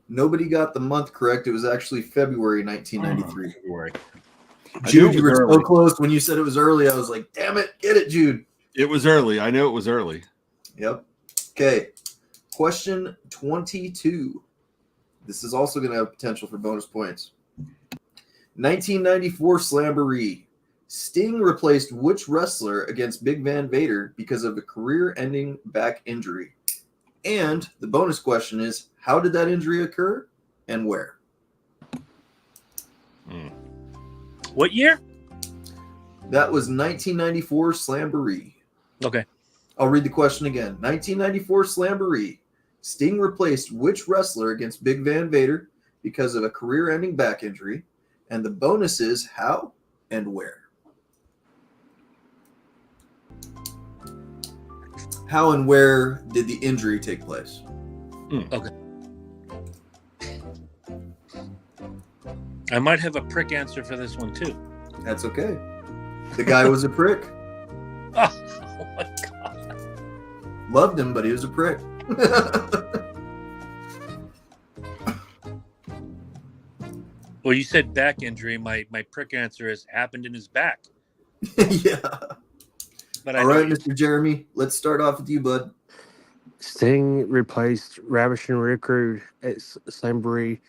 Nobody got the month correct. It was actually February 1993. February. Jude, you were so close. When you said it was early, I was like, damn it, get it, Jude. It was early. I know it was early. Yep. Okay. Question 22. This is also going to have potential for bonus points. 1994 Slamboree. Sting replaced which wrestler against Big Van Vader because of a career-ending back injury? And the bonus question is, how did that injury occur and where? What year? That was 1994 Slamboree. Okay. I'll read the question again. 1994 Slamboree. Sting replaced which wrestler against Big Van Vader because of a career-ending back injury? And the bonus is how and where? How and where did the injury take place? Okay. I might have a prick answer for this one, too. That's okay. The guy was a prick. Oh my God. Loved him, but he was a prick. Well, you said back injury. My prick answer is happened in his back. Yeah. But all right, Mr. Jeremy, let's start off with you, bud. Sting replaced Ravishing Rick Rude at Slamboree.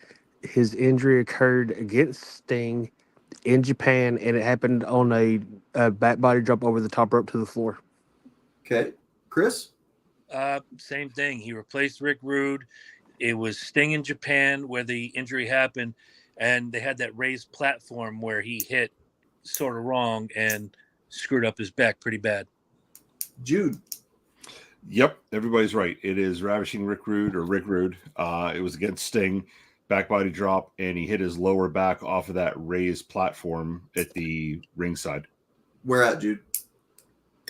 His injury occurred against Sting in Japan, and it happened on a back body drop over the top rope to the floor. Okay. Chris? Same thing. He replaced Rick Rude. It was Sting in Japan where the injury happened, and they had that raised platform where he hit sort of wrong and screwed up his back pretty bad. Jude? Yep, everybody's right. It is Ravishing Rick Rude or Rick Rude. It was against Sting, back body drop, and he hit his lower back off of that raised platform at the ringside. Where at, Jude?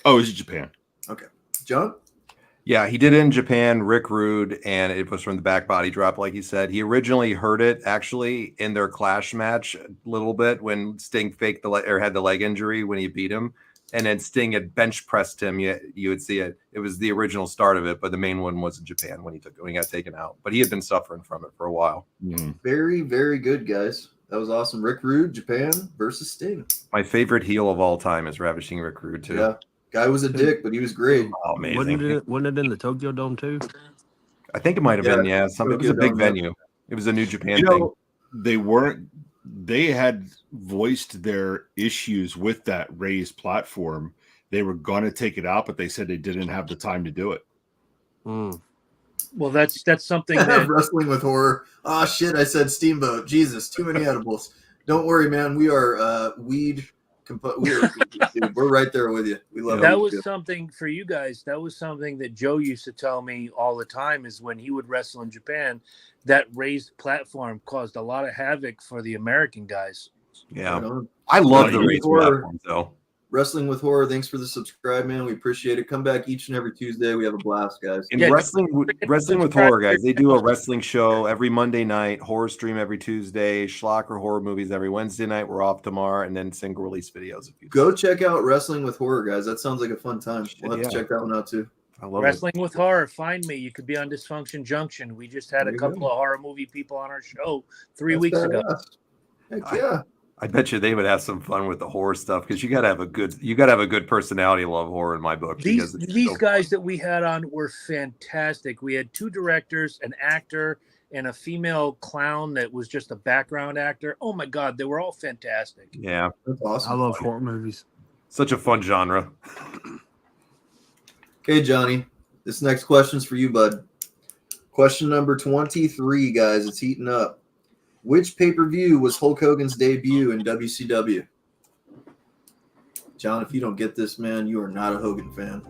Oh, it was Japan. Okay. John? Yeah, he did it in Japan, Rick Rude, and it was from the back body drop, like he said. He originally hurt it, actually, in their clash match a little bit when Sting faked or had the leg injury when he beat him. And then Sting had bench pressed him. You would see it. It was the original start of it, but the main one was in Japan when he got taken out. But he had been suffering from it for a while. Very, very good, guys. That was awesome. Rick Rude, Japan versus Sting. My favorite heel of all time is Ravishing Rick Rude, too. Yeah. Guy was a dick, but he was great. Oh, amazing. Wasn't it in the Tokyo Dome, too? I think it might have been, yeah. It was a big venue. It was a New Japan thing. They had voiced their issues with that raised platform. They were going to take it out, but they said they didn't have the time to do it. Well, that's something that wrestling with horror. Oh shit! I said Steamboat. Jesus, too many edibles. Don't worry, man. We are weed. We're right there with you. We love that. Was something for you guys. That was something that Joe used to tell me all the time. Is when he would wrestle in Japan, that raised platform caused a lot of havoc for the American guys. Yeah, I love the raised platform though. Wrestling with Horror, thanks for the subscribe, man. We appreciate it. Come back each and every Tuesday. We have a blast, guys. And Yeah, wrestling with Horror, guys, they do a wrestling show every Monday night, horror stream every Tuesday, schlock or horror movies every Wednesday night. We're off tomorrow, and then single release videos. Go check out Wrestling with Horror, guys. That sounds like a fun time. We'll have to check that one out too. I love Wrestling with Horror. Find me. You could be on Dysfunction Junction. We just had There a you couple go. of horror movie people on our show 3 That's weeks ago. badass. Heck yeah. I bet you they would have some fun with the horror stuff because you got to have a good personality to love horror in my book. These guys that we had on were fantastic. We had 2 directors, an actor, and a female clown that was just a background actor. Oh my God, they were all fantastic. Yeah, That's awesome. I love horror movies. such a fun genre. Okay, Johnny. This next question's for you, bud. Question number 23, guys. It's heating up. Which pay-per-view was Hulk Hogan's debut in WCW? John, if you don't get this, man, you are not a Hogan fan.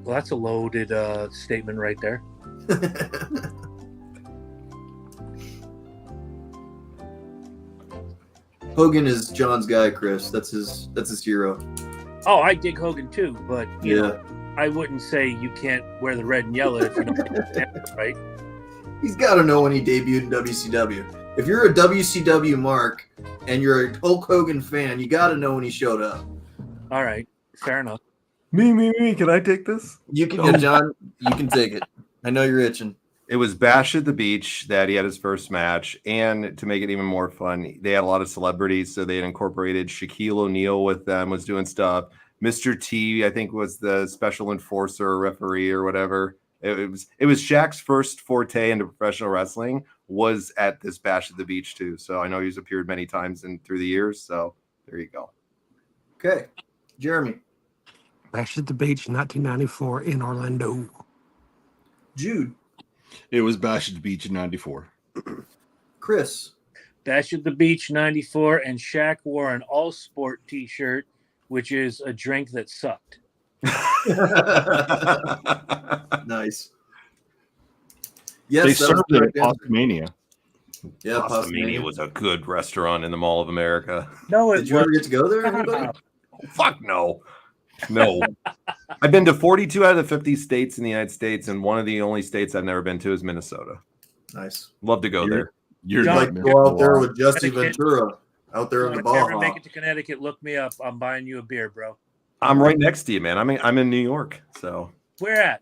Well, that's a loaded statement right there. Hogan is John's guy, Chris. That's his hero. Oh, I dig Hogan too, but you Yeah. know, I wouldn't say you can't wear the red and yellow if you don't understand it, right? He's got to know when he debuted in WCW. If you're a WCW mark and you're a Hulk Hogan fan, you got to know when he showed up. All right, fair enough. Me. Can I take this? You can, yeah, John. You can take it. I know you're itching. It was Bash at the Beach that he had his first match, and to make it even more fun, they had a lot of celebrities, so they had incorporated Shaquille O'Neal with them, was doing stuff. Mr. T, I think, was the special enforcer or referee or whatever. It was Shaq's first forte into professional wrestling was at this Bash at the Beach too. So I know he's appeared many times through the years. So there you go. Okay, Jeremy. Bash at the Beach, 1994 in Orlando. Jude. It was Bash at the Beach in '94. Chris. Bash at the Beach 94, and Shaq wore an all sport t-shirt, which is a drink that sucked. Nice. Yes, They that served was it at the right answer. Pastamania. Yeah, Pastamania was a good restaurant in the Mall of America. No, Did you ever get to go there? Anybody? Fuck no. No. I've been to 42 out of the 50 states in the United States, and one of the only states I've never been to is Minnesota. Nice. Love to go there. You're John, not Like go out there with Jesse Connecticut. Ventura out there in the If you ever ball. make it to Connecticut, look me up. I'm buying you a beer, bro. I'm right next to you, man. I'm in New York, so Where at?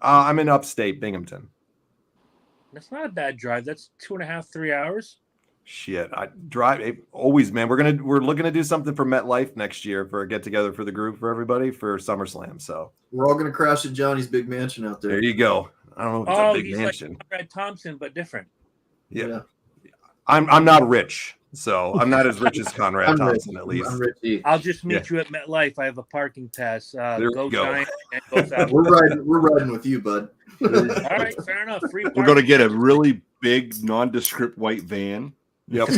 I'm in upstate Binghamton. That's not a bad drive. That's 2.5, 3 hours. Shit, I drive always, man. We're looking to do something for MetLife next year for a get together for the group for everybody for SummerSlam. So We're all gonna crash at Johnny's big mansion out there. there you go. I don't know if it's Oh, a big he's mansion. like Brad Thompson, but different. Yeah. I'm not rich, so I'm not as rich as Conrad I'm Thompson Richie. at least. I'm Richie. I'll just meet you at MetLife. I have a parking pass. There Go you go. Giants and go Falcons. We're riding with you, bud. All right, fair enough. Free We're going to parking. get a really big, nondescript white van. Yep.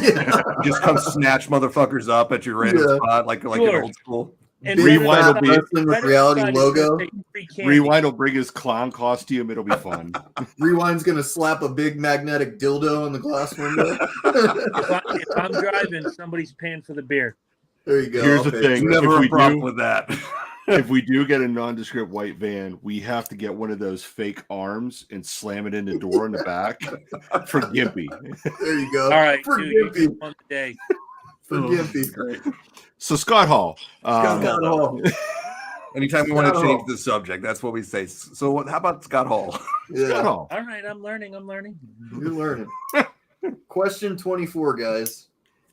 Just come snatch motherfuckers up at your random spot like in Sure. old school. And Rewind Red will be- Sox- Wrestling with Red reality Sox is logo. gonna take free candy. Rewind will bring his clown costume. It'll be fun. Rewind's gonna slap a big magnetic dildo on the glass window. If I'm driving, somebody's paying for the beer. There you go. Here's I'll the pay thing. for it. Never If a we problem do- with that. If we do get a nondescript white van, we have to get one of those fake arms and slam it in the door in the back for Gimpy. There you go. All right, For dude, you Gimpy. just won the day. For Gimpy. So Scott Hall. Scott Hall. Anytime we want to Scott change Hall. the subject, that's what we say. So how about Scott Hall? Scott Yeah, Hall. All right, I'm learning. you're learning. Question 24, guys.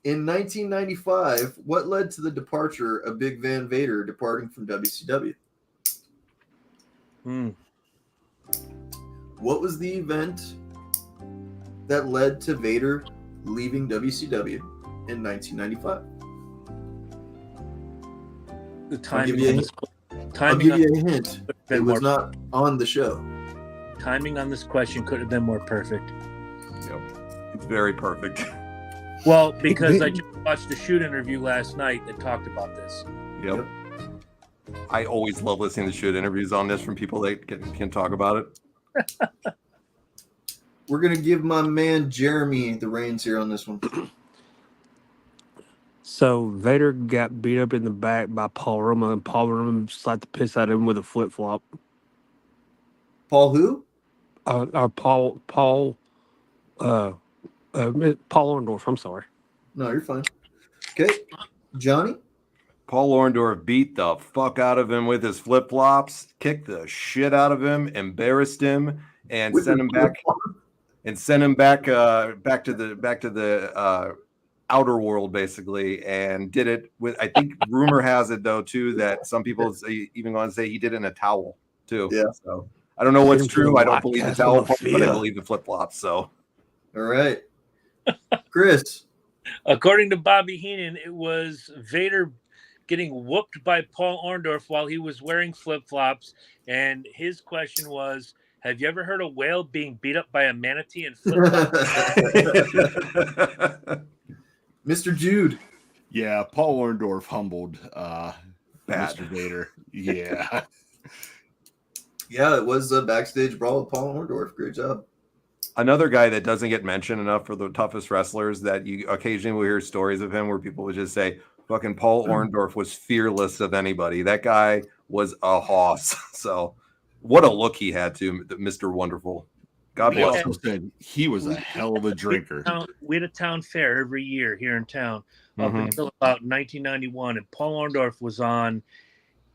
In 1995, what led to the departure of Big Van Vader departing from WCW? What was the event that led to Vader leaving WCW in 1995? The I'll timing, give you a on hint. this, I'll timing, give on, you a hint. could have It been was more, not on the show. timing on this question could have been more perfect. Yep. It's very perfect. Well, because I just watched the shoot interview last night that talked about this. Yep. I always love listening to shoot interviews on this from people that can talk about it. We're going to give my man Jeremy the reins here on this one. So Vader got beat up in the back by Paul Roma, and Paul Roma slapped the piss out of him with a flip flop. Paul who? Paul Paul Orndorff. I'm sorry. No, you're fine. Okay, Johnny. Paul Orndorff beat the fuck out of him with his flip flops, kicked the shit out of him, embarrassed him, and sent him back back to the outer world, basically, and did it with. I think rumor has it though too that some people even going to say he did it in a towel too. Yeah. So I don't know what's true. I don't believe the towel part, but I believe the flip flops. So. All right, Chris. According to Bobby Heenan, it was Vader getting whooped by Paul Orndorff while he was wearing flip-flops. And his question was, have you ever heard a whale being beat up by a manatee in flip-flops? Mr. Jude. Yeah, Paul Orndorff humbled Mr. Vader. Yeah. Yeah, it was a backstage brawl with Paul Orndorff. Great job. Another guy that doesn't get mentioned enough for the toughest wrestlers that you occasionally will hear stories of him where people would just say, fucking Paul Orndorff was fearless of anybody. That guy was a hoss. So what a look he had to Mr. Wonderful. God bless him. Said he was a hell of a drinker. We had a town fair every year here in town up until about 1991. And Paul Orndorff was on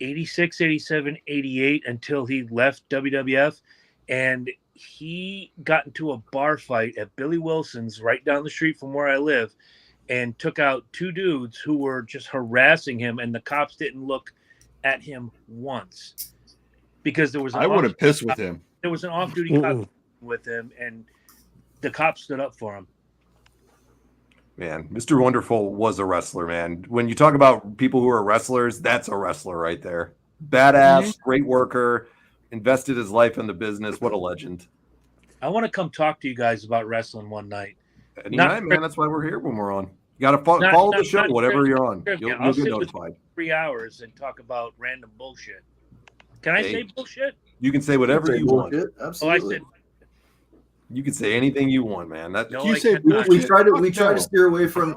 86, 87, 88 until he left WWF. And he got into a bar fight at Billy Wilson's right down the street from where I live and took out two dudes who were just harassing him, and the cops didn't look at him once because there was I would have pissed with him. There was an off-duty cop with him, and the cops stood up for him. Man, Mr. Wonderful was a wrestler, man. When you talk about people who are wrestlers, that's a wrestler right there. Badass, great worker, invested his life in the business. What a legend. I want to come talk to you guys about wrestling one night. Anytime, man. That's why we're here when we're on. You got to follow the show, whatever you're on. You'll get notified. 3 hours and talk about random bullshit. Can I say bullshit? You can say whatever you want. Absolutely. I said, you can say anything you want, man. We try to steer away from.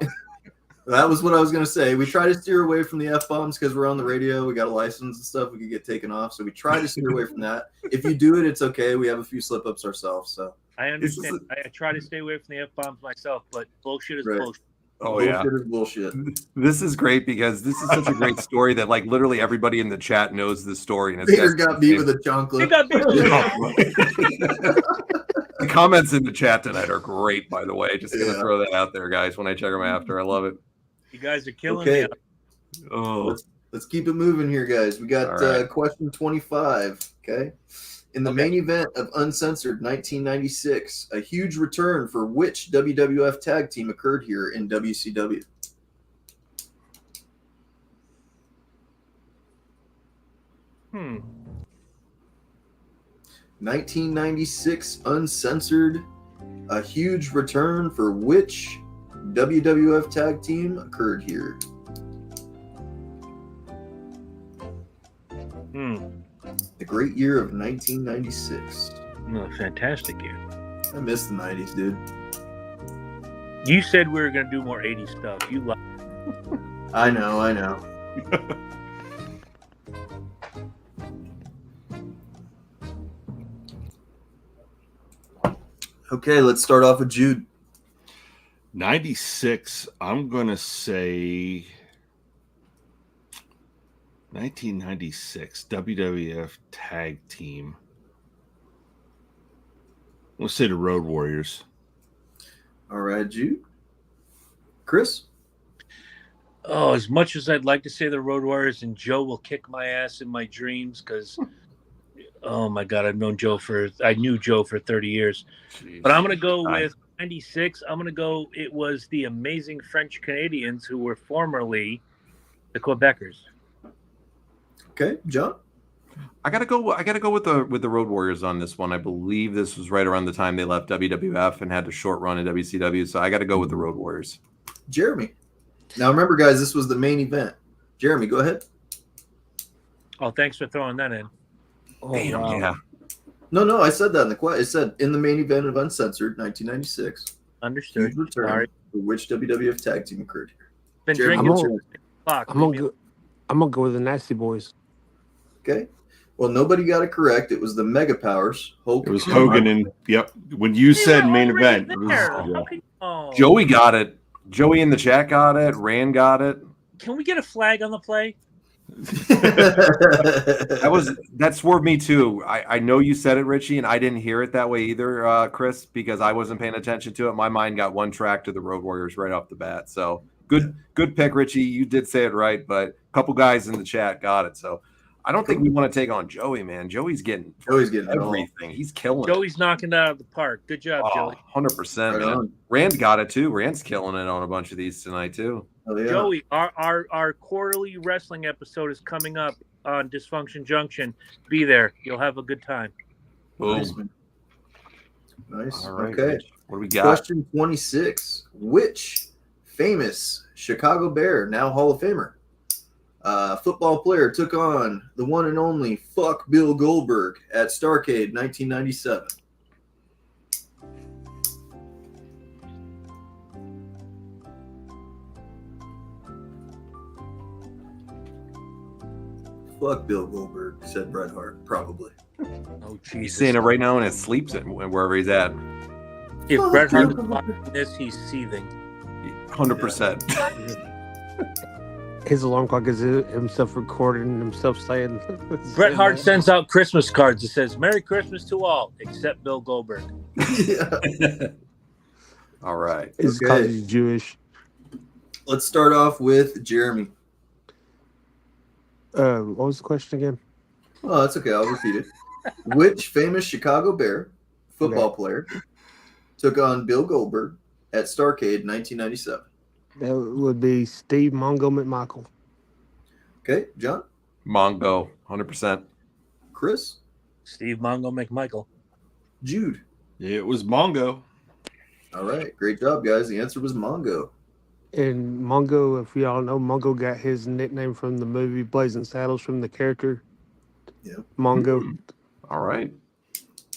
That was what I was going to say. We try to steer away from the F-bombs because we're on the radio. We got a license and stuff. We could get taken off. So we try to steer away from that. If you do it, it's okay. We have a few slip-ups ourselves. So I understand. I try to stay away from the F-bombs myself, but bullshit is bullshit. Oh, yeah. Bullshit is bullshit. This is great because this is such a great story that, like, literally everybody in the chat knows this story. And Vader got beat with a chocolate. The comments in the chat tonight are great, by the way. Just going to throw that out there, guys, when I check them after. I love it. You guys are killing me. Oh, let's keep it moving here, guys. We got question 25. Okay. In the main event of Uncensored 1996, a huge return for which WWF tag team occurred here in WCW? Hmm. 1996 Uncensored, a huge return for which WWF tag team occurred here? The great year of 1996. Oh, fantastic year. I miss the 90s, dude. You said we were going to do more 80s stuff. You lied. I know. Okay, let's start off with Jude. 96, I'm going to say 1996 WWF tag team. Let's say the Road Warriors. All right, Jude. Chris? Oh, as much as I'd like to say the Road Warriors and Joe will kick my ass in my dreams because, oh my God, I knew Joe for 30 years. Jeez. But I'm going to go with 96. I'm going to go, it was the amazing French Canadians who were formerly the Quebecers. Okay, John? I gotta go with the Road Warriors on this one. I believe this was right around the time they left WWF and had a short run in WCW. So I got to go with the Road Warriors. Jeremy. Now remember, guys, this was the main event. Jeremy, go ahead. Oh, thanks for throwing that in. Oh, damn, wow. Yeah. No, I said that in the question. It said in the main event of Uncensored 1996. Understood. Return for which WWF tag team occurred here? Been Jeremy, drinking what's since your- 6 o'clock. I'm gonna go with the Nasty Boys. Okay. Well, nobody got it correct. It was the Mega Powers. Hulk It was and Hogan, Mark. and yep. When you They said were main already event, it was, there. yeah. How can oh. Joey got it. Joey in the chat got it. Rand got it. Can we get a flag on the play? That swerved me too. I know you said it, Richie, and I didn't hear it that way either, Chris, because I wasn't paying attention to it. My mind got one track to the Road Warriors right off the bat. So good pick, Richie. You did say it right, but a couple guys in the chat got it. So I don't think we want to take on Joey, man. Joey's getting everything. He's killing Joey's knocking it out of the park. Good job, Joey. 100%, Right man. on. Rand got it too. Rand's killing it on a bunch of these tonight too. Oh, yeah. Joey, our quarterly wrestling episode is coming up on Dysfunction Junction. Be there. You'll have a good time. Nice, Boom. man. Nice. All right, Okay. Rich, what do we got? Question 26. Which famous Chicago Bear, now Hall of Famer, football player took on the one and only Fuck Bill Goldberg at Starrcade 1997? Fuck Bill Goldberg, said Bret Hart, probably. Oh, Jesus. He's saying it right now in his sleeps and wherever he's at. If Fuck Bret Hart is Bill watching this, he's seething. 100%. His alarm clock is himself recording himself saying. Bret Hart sends out Christmas cards that says "Merry Christmas to all except Bill Goldberg." Yeah. All right. Is Okay. because he's Jewish. Let's start off with Jeremy. What was the question again? Oh, that's okay. I'll repeat it. Which famous Chicago Bear football player took on Bill Goldberg at Starrcade 1997? That would be Steve Mongo McMichael. Okay, John, Mongo, 100%. Chris, Steve Mongo McMichael. Jude. It was Mongo. All right, great job, guys. The answer was Mongo. And Mongo, if y'all know, Mongo got his nickname from the movie Blazing Saddles from the character. Yeah. Mongo. All right.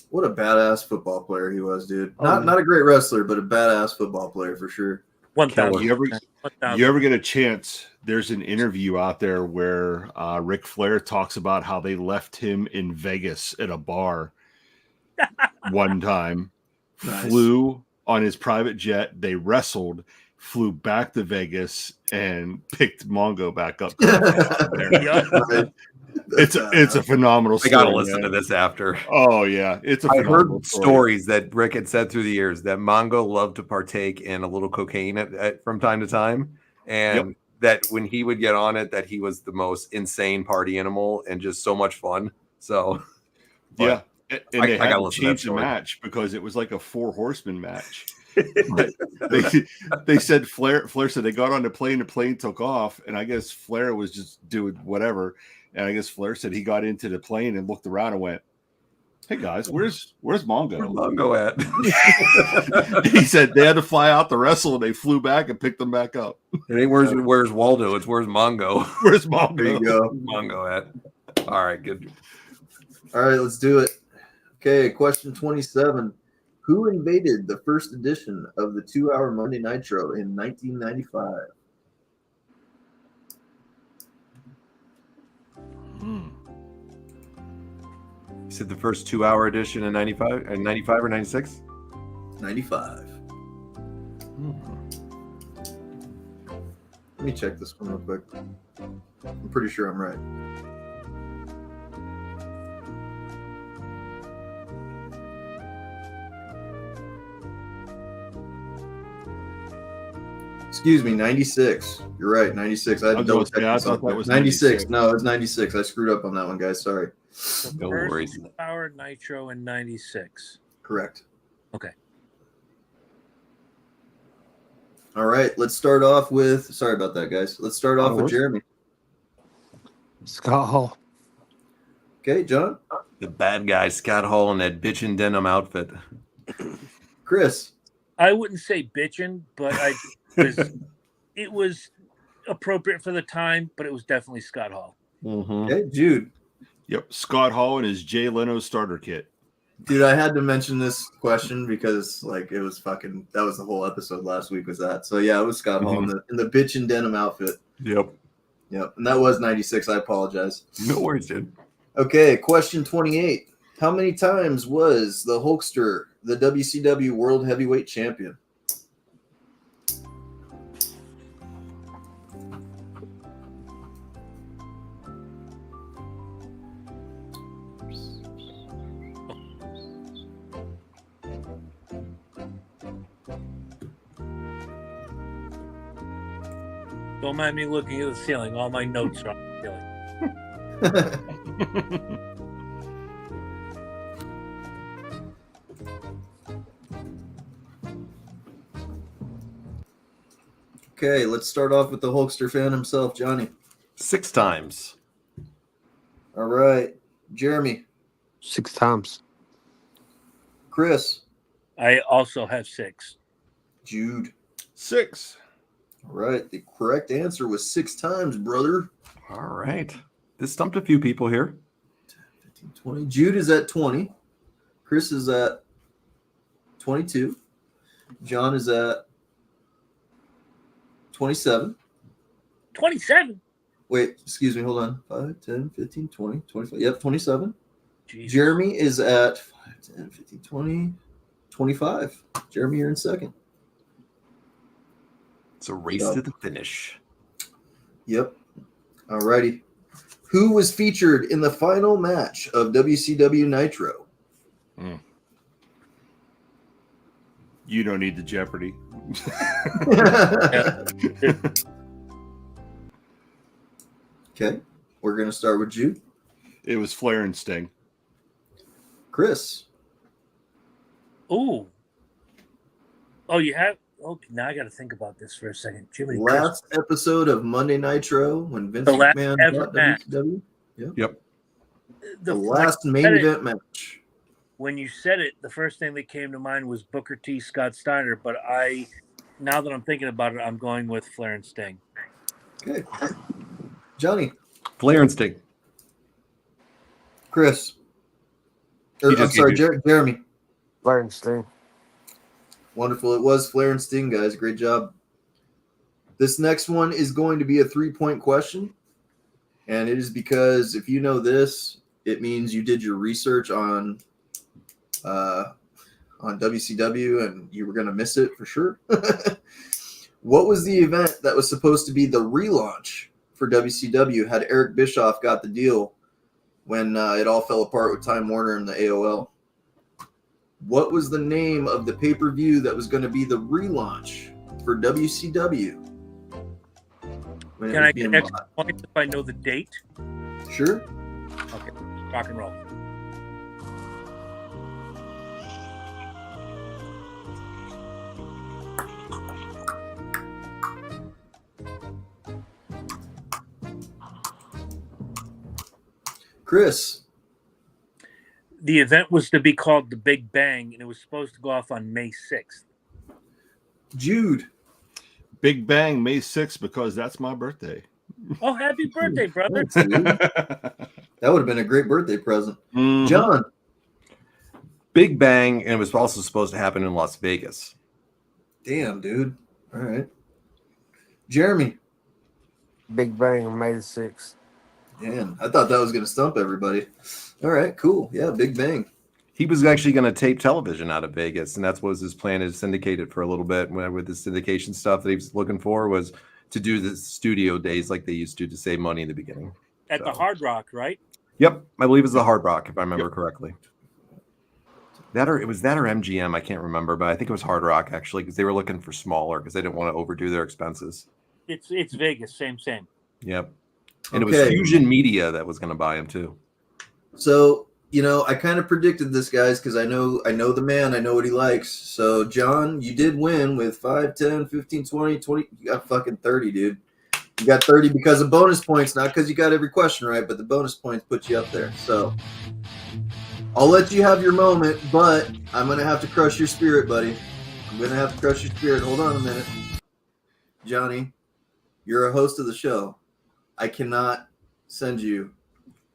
What a badass football player he was, dude. Oh, Not a great wrestler, but a badass football player for sure. 1,000. You ever get a chance? There's an interview out there where Ric Flair talks about how they left him in Vegas at a bar one time, Nice. flew on his private jet. They wrestled, flew back to Vegas, and picked Mongo back up. Yeah. It's a phenomenal I story. got to listen to man. this after. Oh yeah, it's a I phenomenal heard story. stories that Rick had said through the years that Mongo loved to partake in a little cocaine from time to time, and that when he would get on it, that he was the most insane party animal and just so much fun. So, Yeah, and I they gotta had to listen to change that the story. match because it was like a 4-horseman match. But they said Flair said they got on the plane took off, and I guess Flair was just doing whatever. And I guess Flair said he got into the plane and looked around and went, "Hey guys, where's Mongo?" where's Mongo at? He said they had to fly out to wrestle, and they flew back and picked them back up. It ain't where's Waldo? It's where's Mongo? Where's Mongo? There you go. Mongo at? All right, good. All right, let's do it. Okay, question 27. Who invaded the first edition of the 2-hour Monday Nitro in 1995? You said the first 2-hour edition in 95 or 96? 95. Let me check this one real quick. I'm pretty sure I'm right. Excuse me, 96. You're right, 96. I had to double check I this thought off. that was 96. No, it's 96. I screwed up on that one, guys. Sorry. No worries. Power Nitro in 96. Correct. Okay. All right, let's start off with. Sorry about that, guys. Let's start off with Jeremy. Scott Hall. Okay, John. The bad guy, Scott Hall, in that bitchin' denim outfit. Chris. I wouldn't say bitching, but it was appropriate for the time, but it was definitely Scott Hall. Mm-hmm. Okay, Jude. Yep, Scott Hall and his Jay Leno starter kit. Dude, I had to mention this question because like it was fucking. That was the whole episode last week. Was that? So yeah, it was Scott Hall in the bitch and denim outfit. Yep. Yep, and that was 96. I apologize. No worries, dude. Okay, question 28. How many times was the Hulkster the WCW World Heavyweight Champion? Don't mind me looking at the ceiling. All my notes are on the ceiling. Okay, let's start off with the Hulkster fan himself, Johnny. 6 times. All right, Jeremy. 6 times. Chris. I also have 6. Jude. 6. All right, the correct answer was 6 times, brother. All right. This stumped a few people here. 10, 15, 20. Jude is at 20. Chris is at 22. John is at 27. 27? Wait, excuse me, hold on. 5, 10, 15, 20, 25. Yep, 27. Jesus. Jeremy is at 5, 10, 15, 20, 25. Jeremy, you're in second. It's a race to the finish. Yep. All righty. Who was featured in the final match of WCW Nitro? You don't need the Jeopardy. Okay. We're going to start with Jude. It was Flair and Sting. Chris. Ooh. Oh, you have? Okay, now I got to think about this for a second. Jiminy Last episode of Monday Nitro when Vince The last McMahon ever bought match. WCW. Yep. The last main event match. When you said it, the first thing that came to mind was Booker T. Scott Steiner, but now that I'm thinking about it, I'm going with Flair and Sting. Okay. Johnny. Flair and Sting. Chris. You I'm just sorry, gave Jeremy. Flair and Sting. Wonderful. It was Flair and Sting, guys. Great job. This next one is going to be a 3-point question. And it is because if you know this, it means you did your research on WCW and you were going to miss it for sure. What was the event that was supposed to be the relaunch for WCW had Eric Bischoff got the deal when it all fell apart with Time Warner and the AOL? What was the name of the pay-per-view that was going to be the relaunch for WCW? Can I get extra points if I know the date? Sure. Okay, rock and roll. Chris. The event was to be called the Big Bang, and it was supposed to go off on May 6th. Jude. Big Bang, May 6th, because that's my birthday. Oh, happy birthday, brother. That would have been a great birthday present. Mm-hmm. John. Big Bang, and it was also supposed to happen in Las Vegas. Damn, dude. All right. Jeremy. Big Bang, May the 6th. Damn, I thought that was going to stump everybody. All right, cool. Yeah, Big Bang. He was actually going to tape television out of Vegas, and that's what was his plan, is syndicate it for a little bit. With the syndication stuff that he was looking for was to do the studio days like they used to save money in the beginning. At the Hard Rock, right? Yep, I believe it's the Hard Rock, if I remember correctly. That or MGM, I can't remember, but I think it was Hard Rock actually, because they were looking for smaller because they didn't want to overdo their expenses. It's Vegas, same. Yep, and it was Fusion Media that was going to buy him too. So, I kind of predicted this, guys, because I know the man. I know what he likes. So, John, you did win with 5, 10, 15, 20. You got fucking 30, dude. You got 30 because of bonus points, not because you got every question right, but the bonus points put you up there. So, I'll let you have your moment, but I'm going to have to crush your spirit, buddy. I'm going to have to crush your spirit. Hold on a minute. Johnny, you're a host of the show. I cannot send you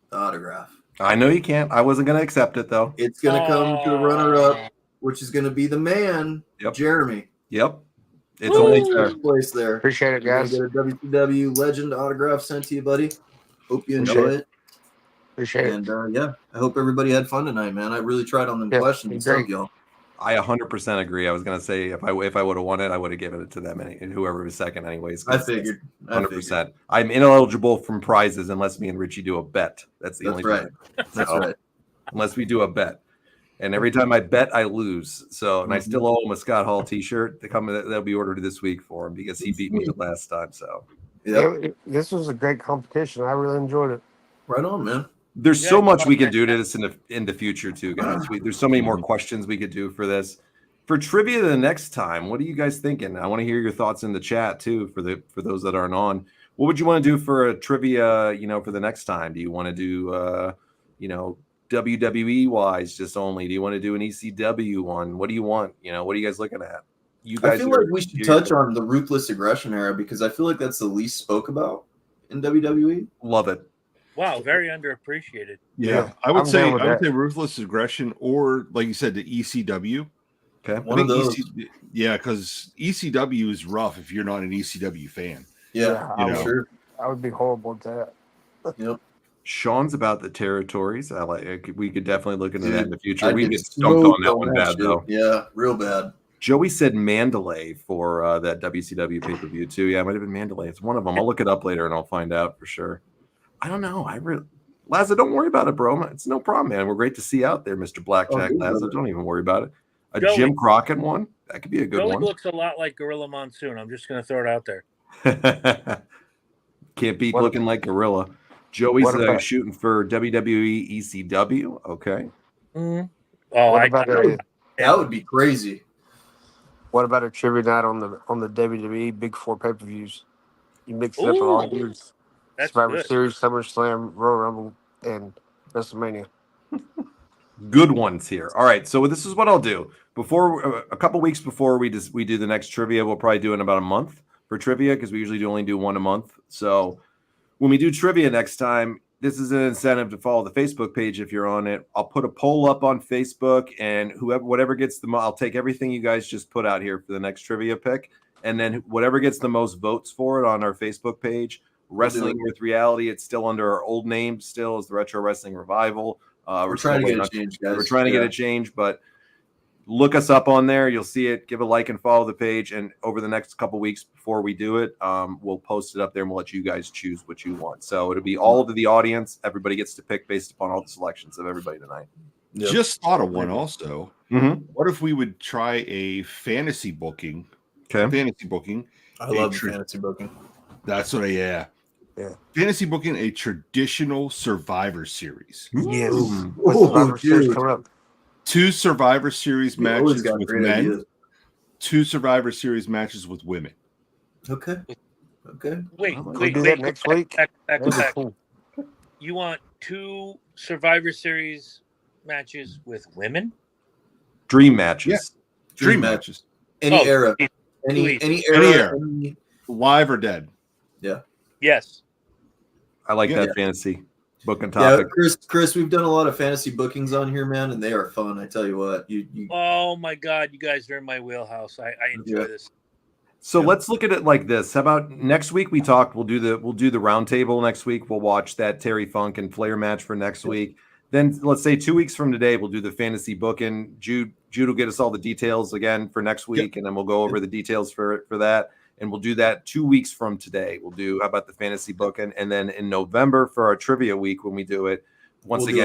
the autograph. I know you can't. I wasn't going to accept it, though. It's going to come to the runner-up, which is going to be the man, Jeremy. Yep. It's only fair. First place there. Appreciate it, guys. You're going to get a WCW Legend autograph sent to you, buddy. Hope you enjoy it. Appreciate it. And I hope everybody had fun tonight, man. I really tried on them questions. What's up, y'all? I 100% agree. I was going to say if I would have won it, I would have given it to them and whoever was second anyways. I figured. 100%. I'm ineligible from prizes unless me and Richie do a bet. That's the only right. thing. That's right. Unless we do a bet. And every time I bet, I lose. So, and I still owe him a Scott Hall t-shirt that'll be ordered this week for him because he beat me the last time. So, this was a great competition. I really enjoyed it. Right on, man. There's so much we can do to this in the future too, guys. There's so many more questions we could do for this. For trivia the next time, what are you guys thinking? I want to hear your thoughts in the chat too for those that aren't on. What would you want to do for a trivia, for the next time? Do you want to do WWE wise just only? Do you want to do an ECW one? What do you want? What are you guys looking at? I feel like we should touch on the Ruthless Aggression era because I feel like that's the least spoke about in WWE. Love it. Wow, very underappreciated. Yeah, I would say Ruthless Aggression, or like you said, the ECW. Okay, one of those. Because ECW is rough if you're not an ECW fan. Yeah, I'm sure. I would be horrible at that. Yep. Sean's about the territories. We could definitely look into that in the future. We get stumped on that one bad though. Yeah, real bad. Joey said Mandalay for that WCW pay-per-view too. Yeah, it might have been Mandalay. It's one of them. I'll look it up later and I'll find out for sure. I don't know. Laza, don't worry about it, bro. It's no problem, man. We're great to see you out there, Mr. Blackjack Laza. Don't even worry about it. Joey, Jim Crockett one. That could be a good one. Joey looks a lot like Gorilla Monsoon. I'm just going to throw it out there. Can't beat looking like Gorilla. Joey's shooting for WWE ECW. Okay. Mm-hmm. That would be crazy. What about a trivia night on the WWE Big Four pay-per-views? You mix it up with all years. Survivor Series, SummerSlam, Royal Rumble, and WrestleMania. Good ones here. All right, so this is what I'll do. Before a couple weeks before we do the next trivia, we'll probably do in about a month for trivia because we usually only do one a month. So when we do trivia next time, this is an incentive to follow the Facebook page if you're on it. I'll put a poll up on Facebook, and whatever gets I'll take everything you guys just put out here for the next trivia pick, and then whatever gets the most votes for it on our Facebook page. Wrestling with Reality, it's still under our old name, still is the Retro Wrestling Revival. We're trying to get it changed, guys. We're trying to get it changed, but look us up on there. You'll see it. Give a like and follow the page. And over the next couple weeks before we do it, we'll post it up there and we'll let you guys choose what you want. So it'll be all of the audience. Everybody gets to pick based upon all the selections of everybody tonight. Yep. Just thought of one also. Mm-hmm. What if we would try a fantasy booking? Okay. Fantasy booking. I love fantasy booking. That's what Yeah. Fantasy booking a traditional Survivor Series. Yes. Survivor Series coming up. 2 Survivor Series matches with men. Ideas. 2 Survivor Series matches with women. Okay. Wait. Do that next week. Back. You want 2 Survivor Series matches with women? Dream matches. Yeah. Dream matches. Any era. Any era. Live or dead. Yeah. Yes. I like that fantasy booking topic. Yeah, Chris, we've done a lot of fantasy bookings on here, man, and they are fun. I tell you what. Oh my God, you guys are in my wheelhouse. I enjoy this. So let's look at it like this. How about next week we talk? We'll do the round table next week. We'll watch that Terry Funk and Flair match for next week. Then let's say 2 weeks from today, we'll do the fantasy booking. Jude will get us all the details again for next week, and then we'll go over the details for that. And we'll do that 2 weeks from today. How about the fantasy booking? And then in November for our trivia week, when we do it, we'll do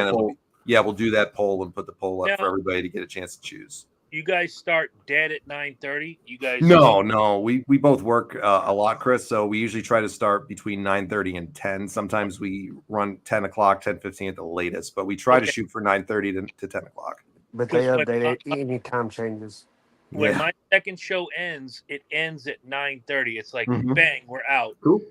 that poll and put the poll up for everybody to get a chance to choose. You guys start dead at 9:30. You guys? No. We both work a lot, Chris. So we usually try to start between 9:30 and 10. Sometimes we run 10 o'clock, 10:15 at the latest, but we try to shoot for 9:30 to 10 o'clock. But they update it any time changes. When my second show ends, it ends at 9:30. It's like, bang, we're out. Cool.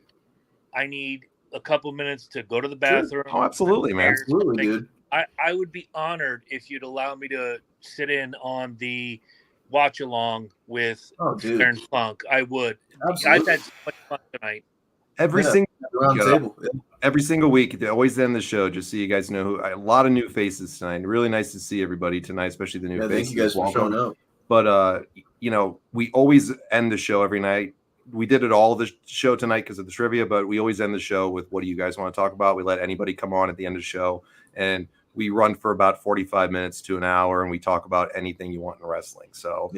I need a couple minutes to go to the bathroom. Sure. Oh, absolutely, man. Absolutely, dude. I would be honored if you'd allow me to sit in on the watch along with Stern Funk. I would. Absolutely. I've had so much fun tonight. every single round table. Every single week, they always end the show. Just so you guys know, a lot of new faces tonight. Really nice to see everybody tonight, especially the new faces. Thank you guys for showing up. But we always end the show every night. We did it all the show tonight because of the trivia, but we always end the show with what do you guys want to talk about? We let anybody come on at the end of the show, and we run for about 45 minutes to an hour, and we talk about anything you want in wrestling. So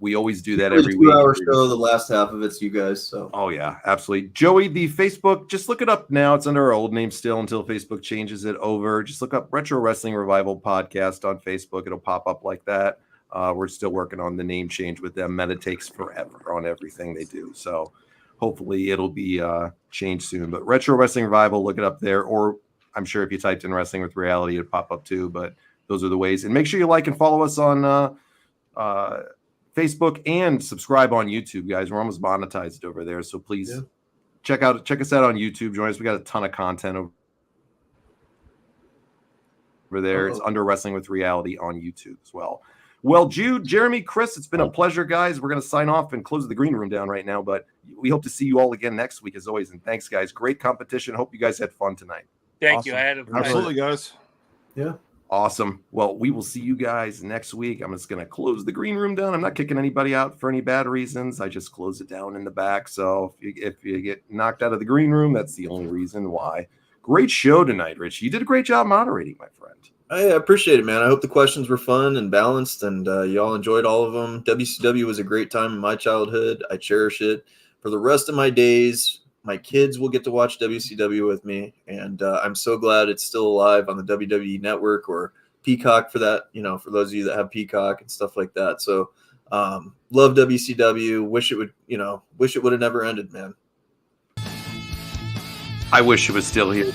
we always do that every week. 2-hour show, the last half of it's you guys. So oh yeah, absolutely. Joey, the Facebook, just look it up now. It's under our old name still until Facebook changes it over. Just look up Retro Wrestling Revival Podcast on Facebook. It'll pop up like that. We're still working on the name change with them. Meta takes forever on everything they do. So hopefully it'll be changed soon. But Retro Wrestling Revival, look it up there. Or I'm sure if you typed in Wrestling with Reality, it'd pop up too. But those are the ways. And make sure you like and follow us on Facebook and subscribe on YouTube, guys. We're almost monetized over there. So please check us out on YouTube. Join us. We got a ton of content over there. It's under Wrestling with Reality on YouTube as well. Well, Jude, Jeremy, Chris, it's been a pleasure, guys. We're going to sign off and close the green room down right now, but we hope to see you all again next week, as always. And thanks, guys. Great competition. Hope you guys had fun tonight. Thank you. I had Absolutely, guys. Yeah. Awesome. Well, we will see you guys next week. I'm just going to close the green room down. I'm not kicking anybody out for any bad reasons. I just close it down in the back. So if you get knocked out of the green room, that's the only reason why. Great show tonight, Rich. You did a great job moderating, my friend. I appreciate it, man. I hope the questions were fun and balanced, and y'all enjoyed all of them. WCW was a great time in my childhood. I cherish it. For the rest of my days, my kids will get to watch WCW with me, and I'm so glad it's still alive on the WWE Network or Peacock for that, for those of you that have Peacock and stuff like that. So love WCW. Wish it would have never ended, man. I wish it was still here.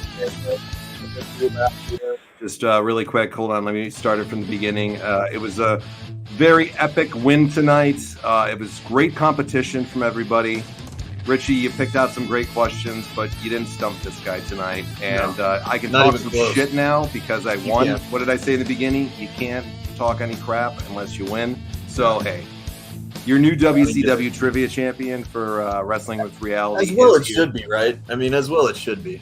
Just really quick, hold on. Let me start it from the beginning. It was a very epic win tonight. It was great competition from everybody. Richie, you picked out some great questions, but you didn't stump this guy tonight. And I can talk some shit now because I won. What did I say in the beginning? You can't talk any crap unless you win. So, hey, your new WCW Trivia Champion for Wrestling with Reality. As well it should be, right? I mean, as well it should be.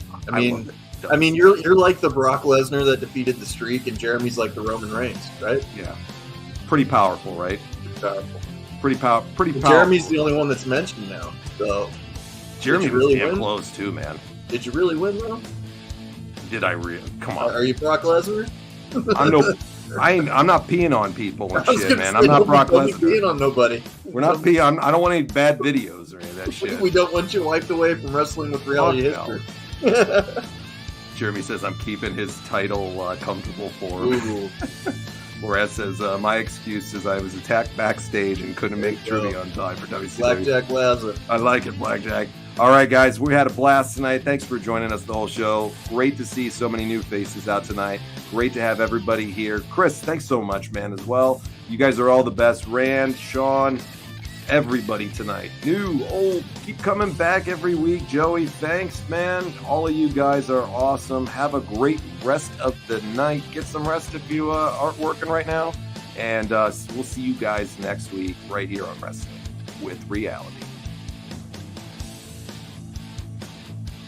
I mean, you're like the Brock Lesnar that defeated the Streak, and Jeremy's like the Roman Reigns, right? Yeah, pretty powerful, right? Pretty powerful. Jeremy's the only one that's mentioned now. So, Jeremy was really damn close too, man. Did you really win though? Did I really? Come on. Are you Brock Lesnar? I'm not peeing on people and shit, man. I'm not Brock Lesnar. Peeing on nobody. We're not peeing. I don't want any bad videos or any of that shit. We don't want you wiped away from Wrestling with Reality history. Jeremy says I'm keeping his title comfortable for him. Whereas says my excuse is I was attacked backstage and couldn't make trivia on time for WCW. Blackjack Lazar. I like it, Blackjack. All right, guys, we had a blast tonight. Thanks for joining us the whole show. Great to see so many new faces out tonight. Great to have everybody here. Chris, thanks so much, man, as well. You guys are all the best. Rand, Sean, everybody tonight. New, old, keep coming back every week. Joey, thanks, man. All of you guys are awesome. Have a great rest of the night. Get some rest if you aren't working right now. And we'll see you guys next week right here on Wrestling with Reality.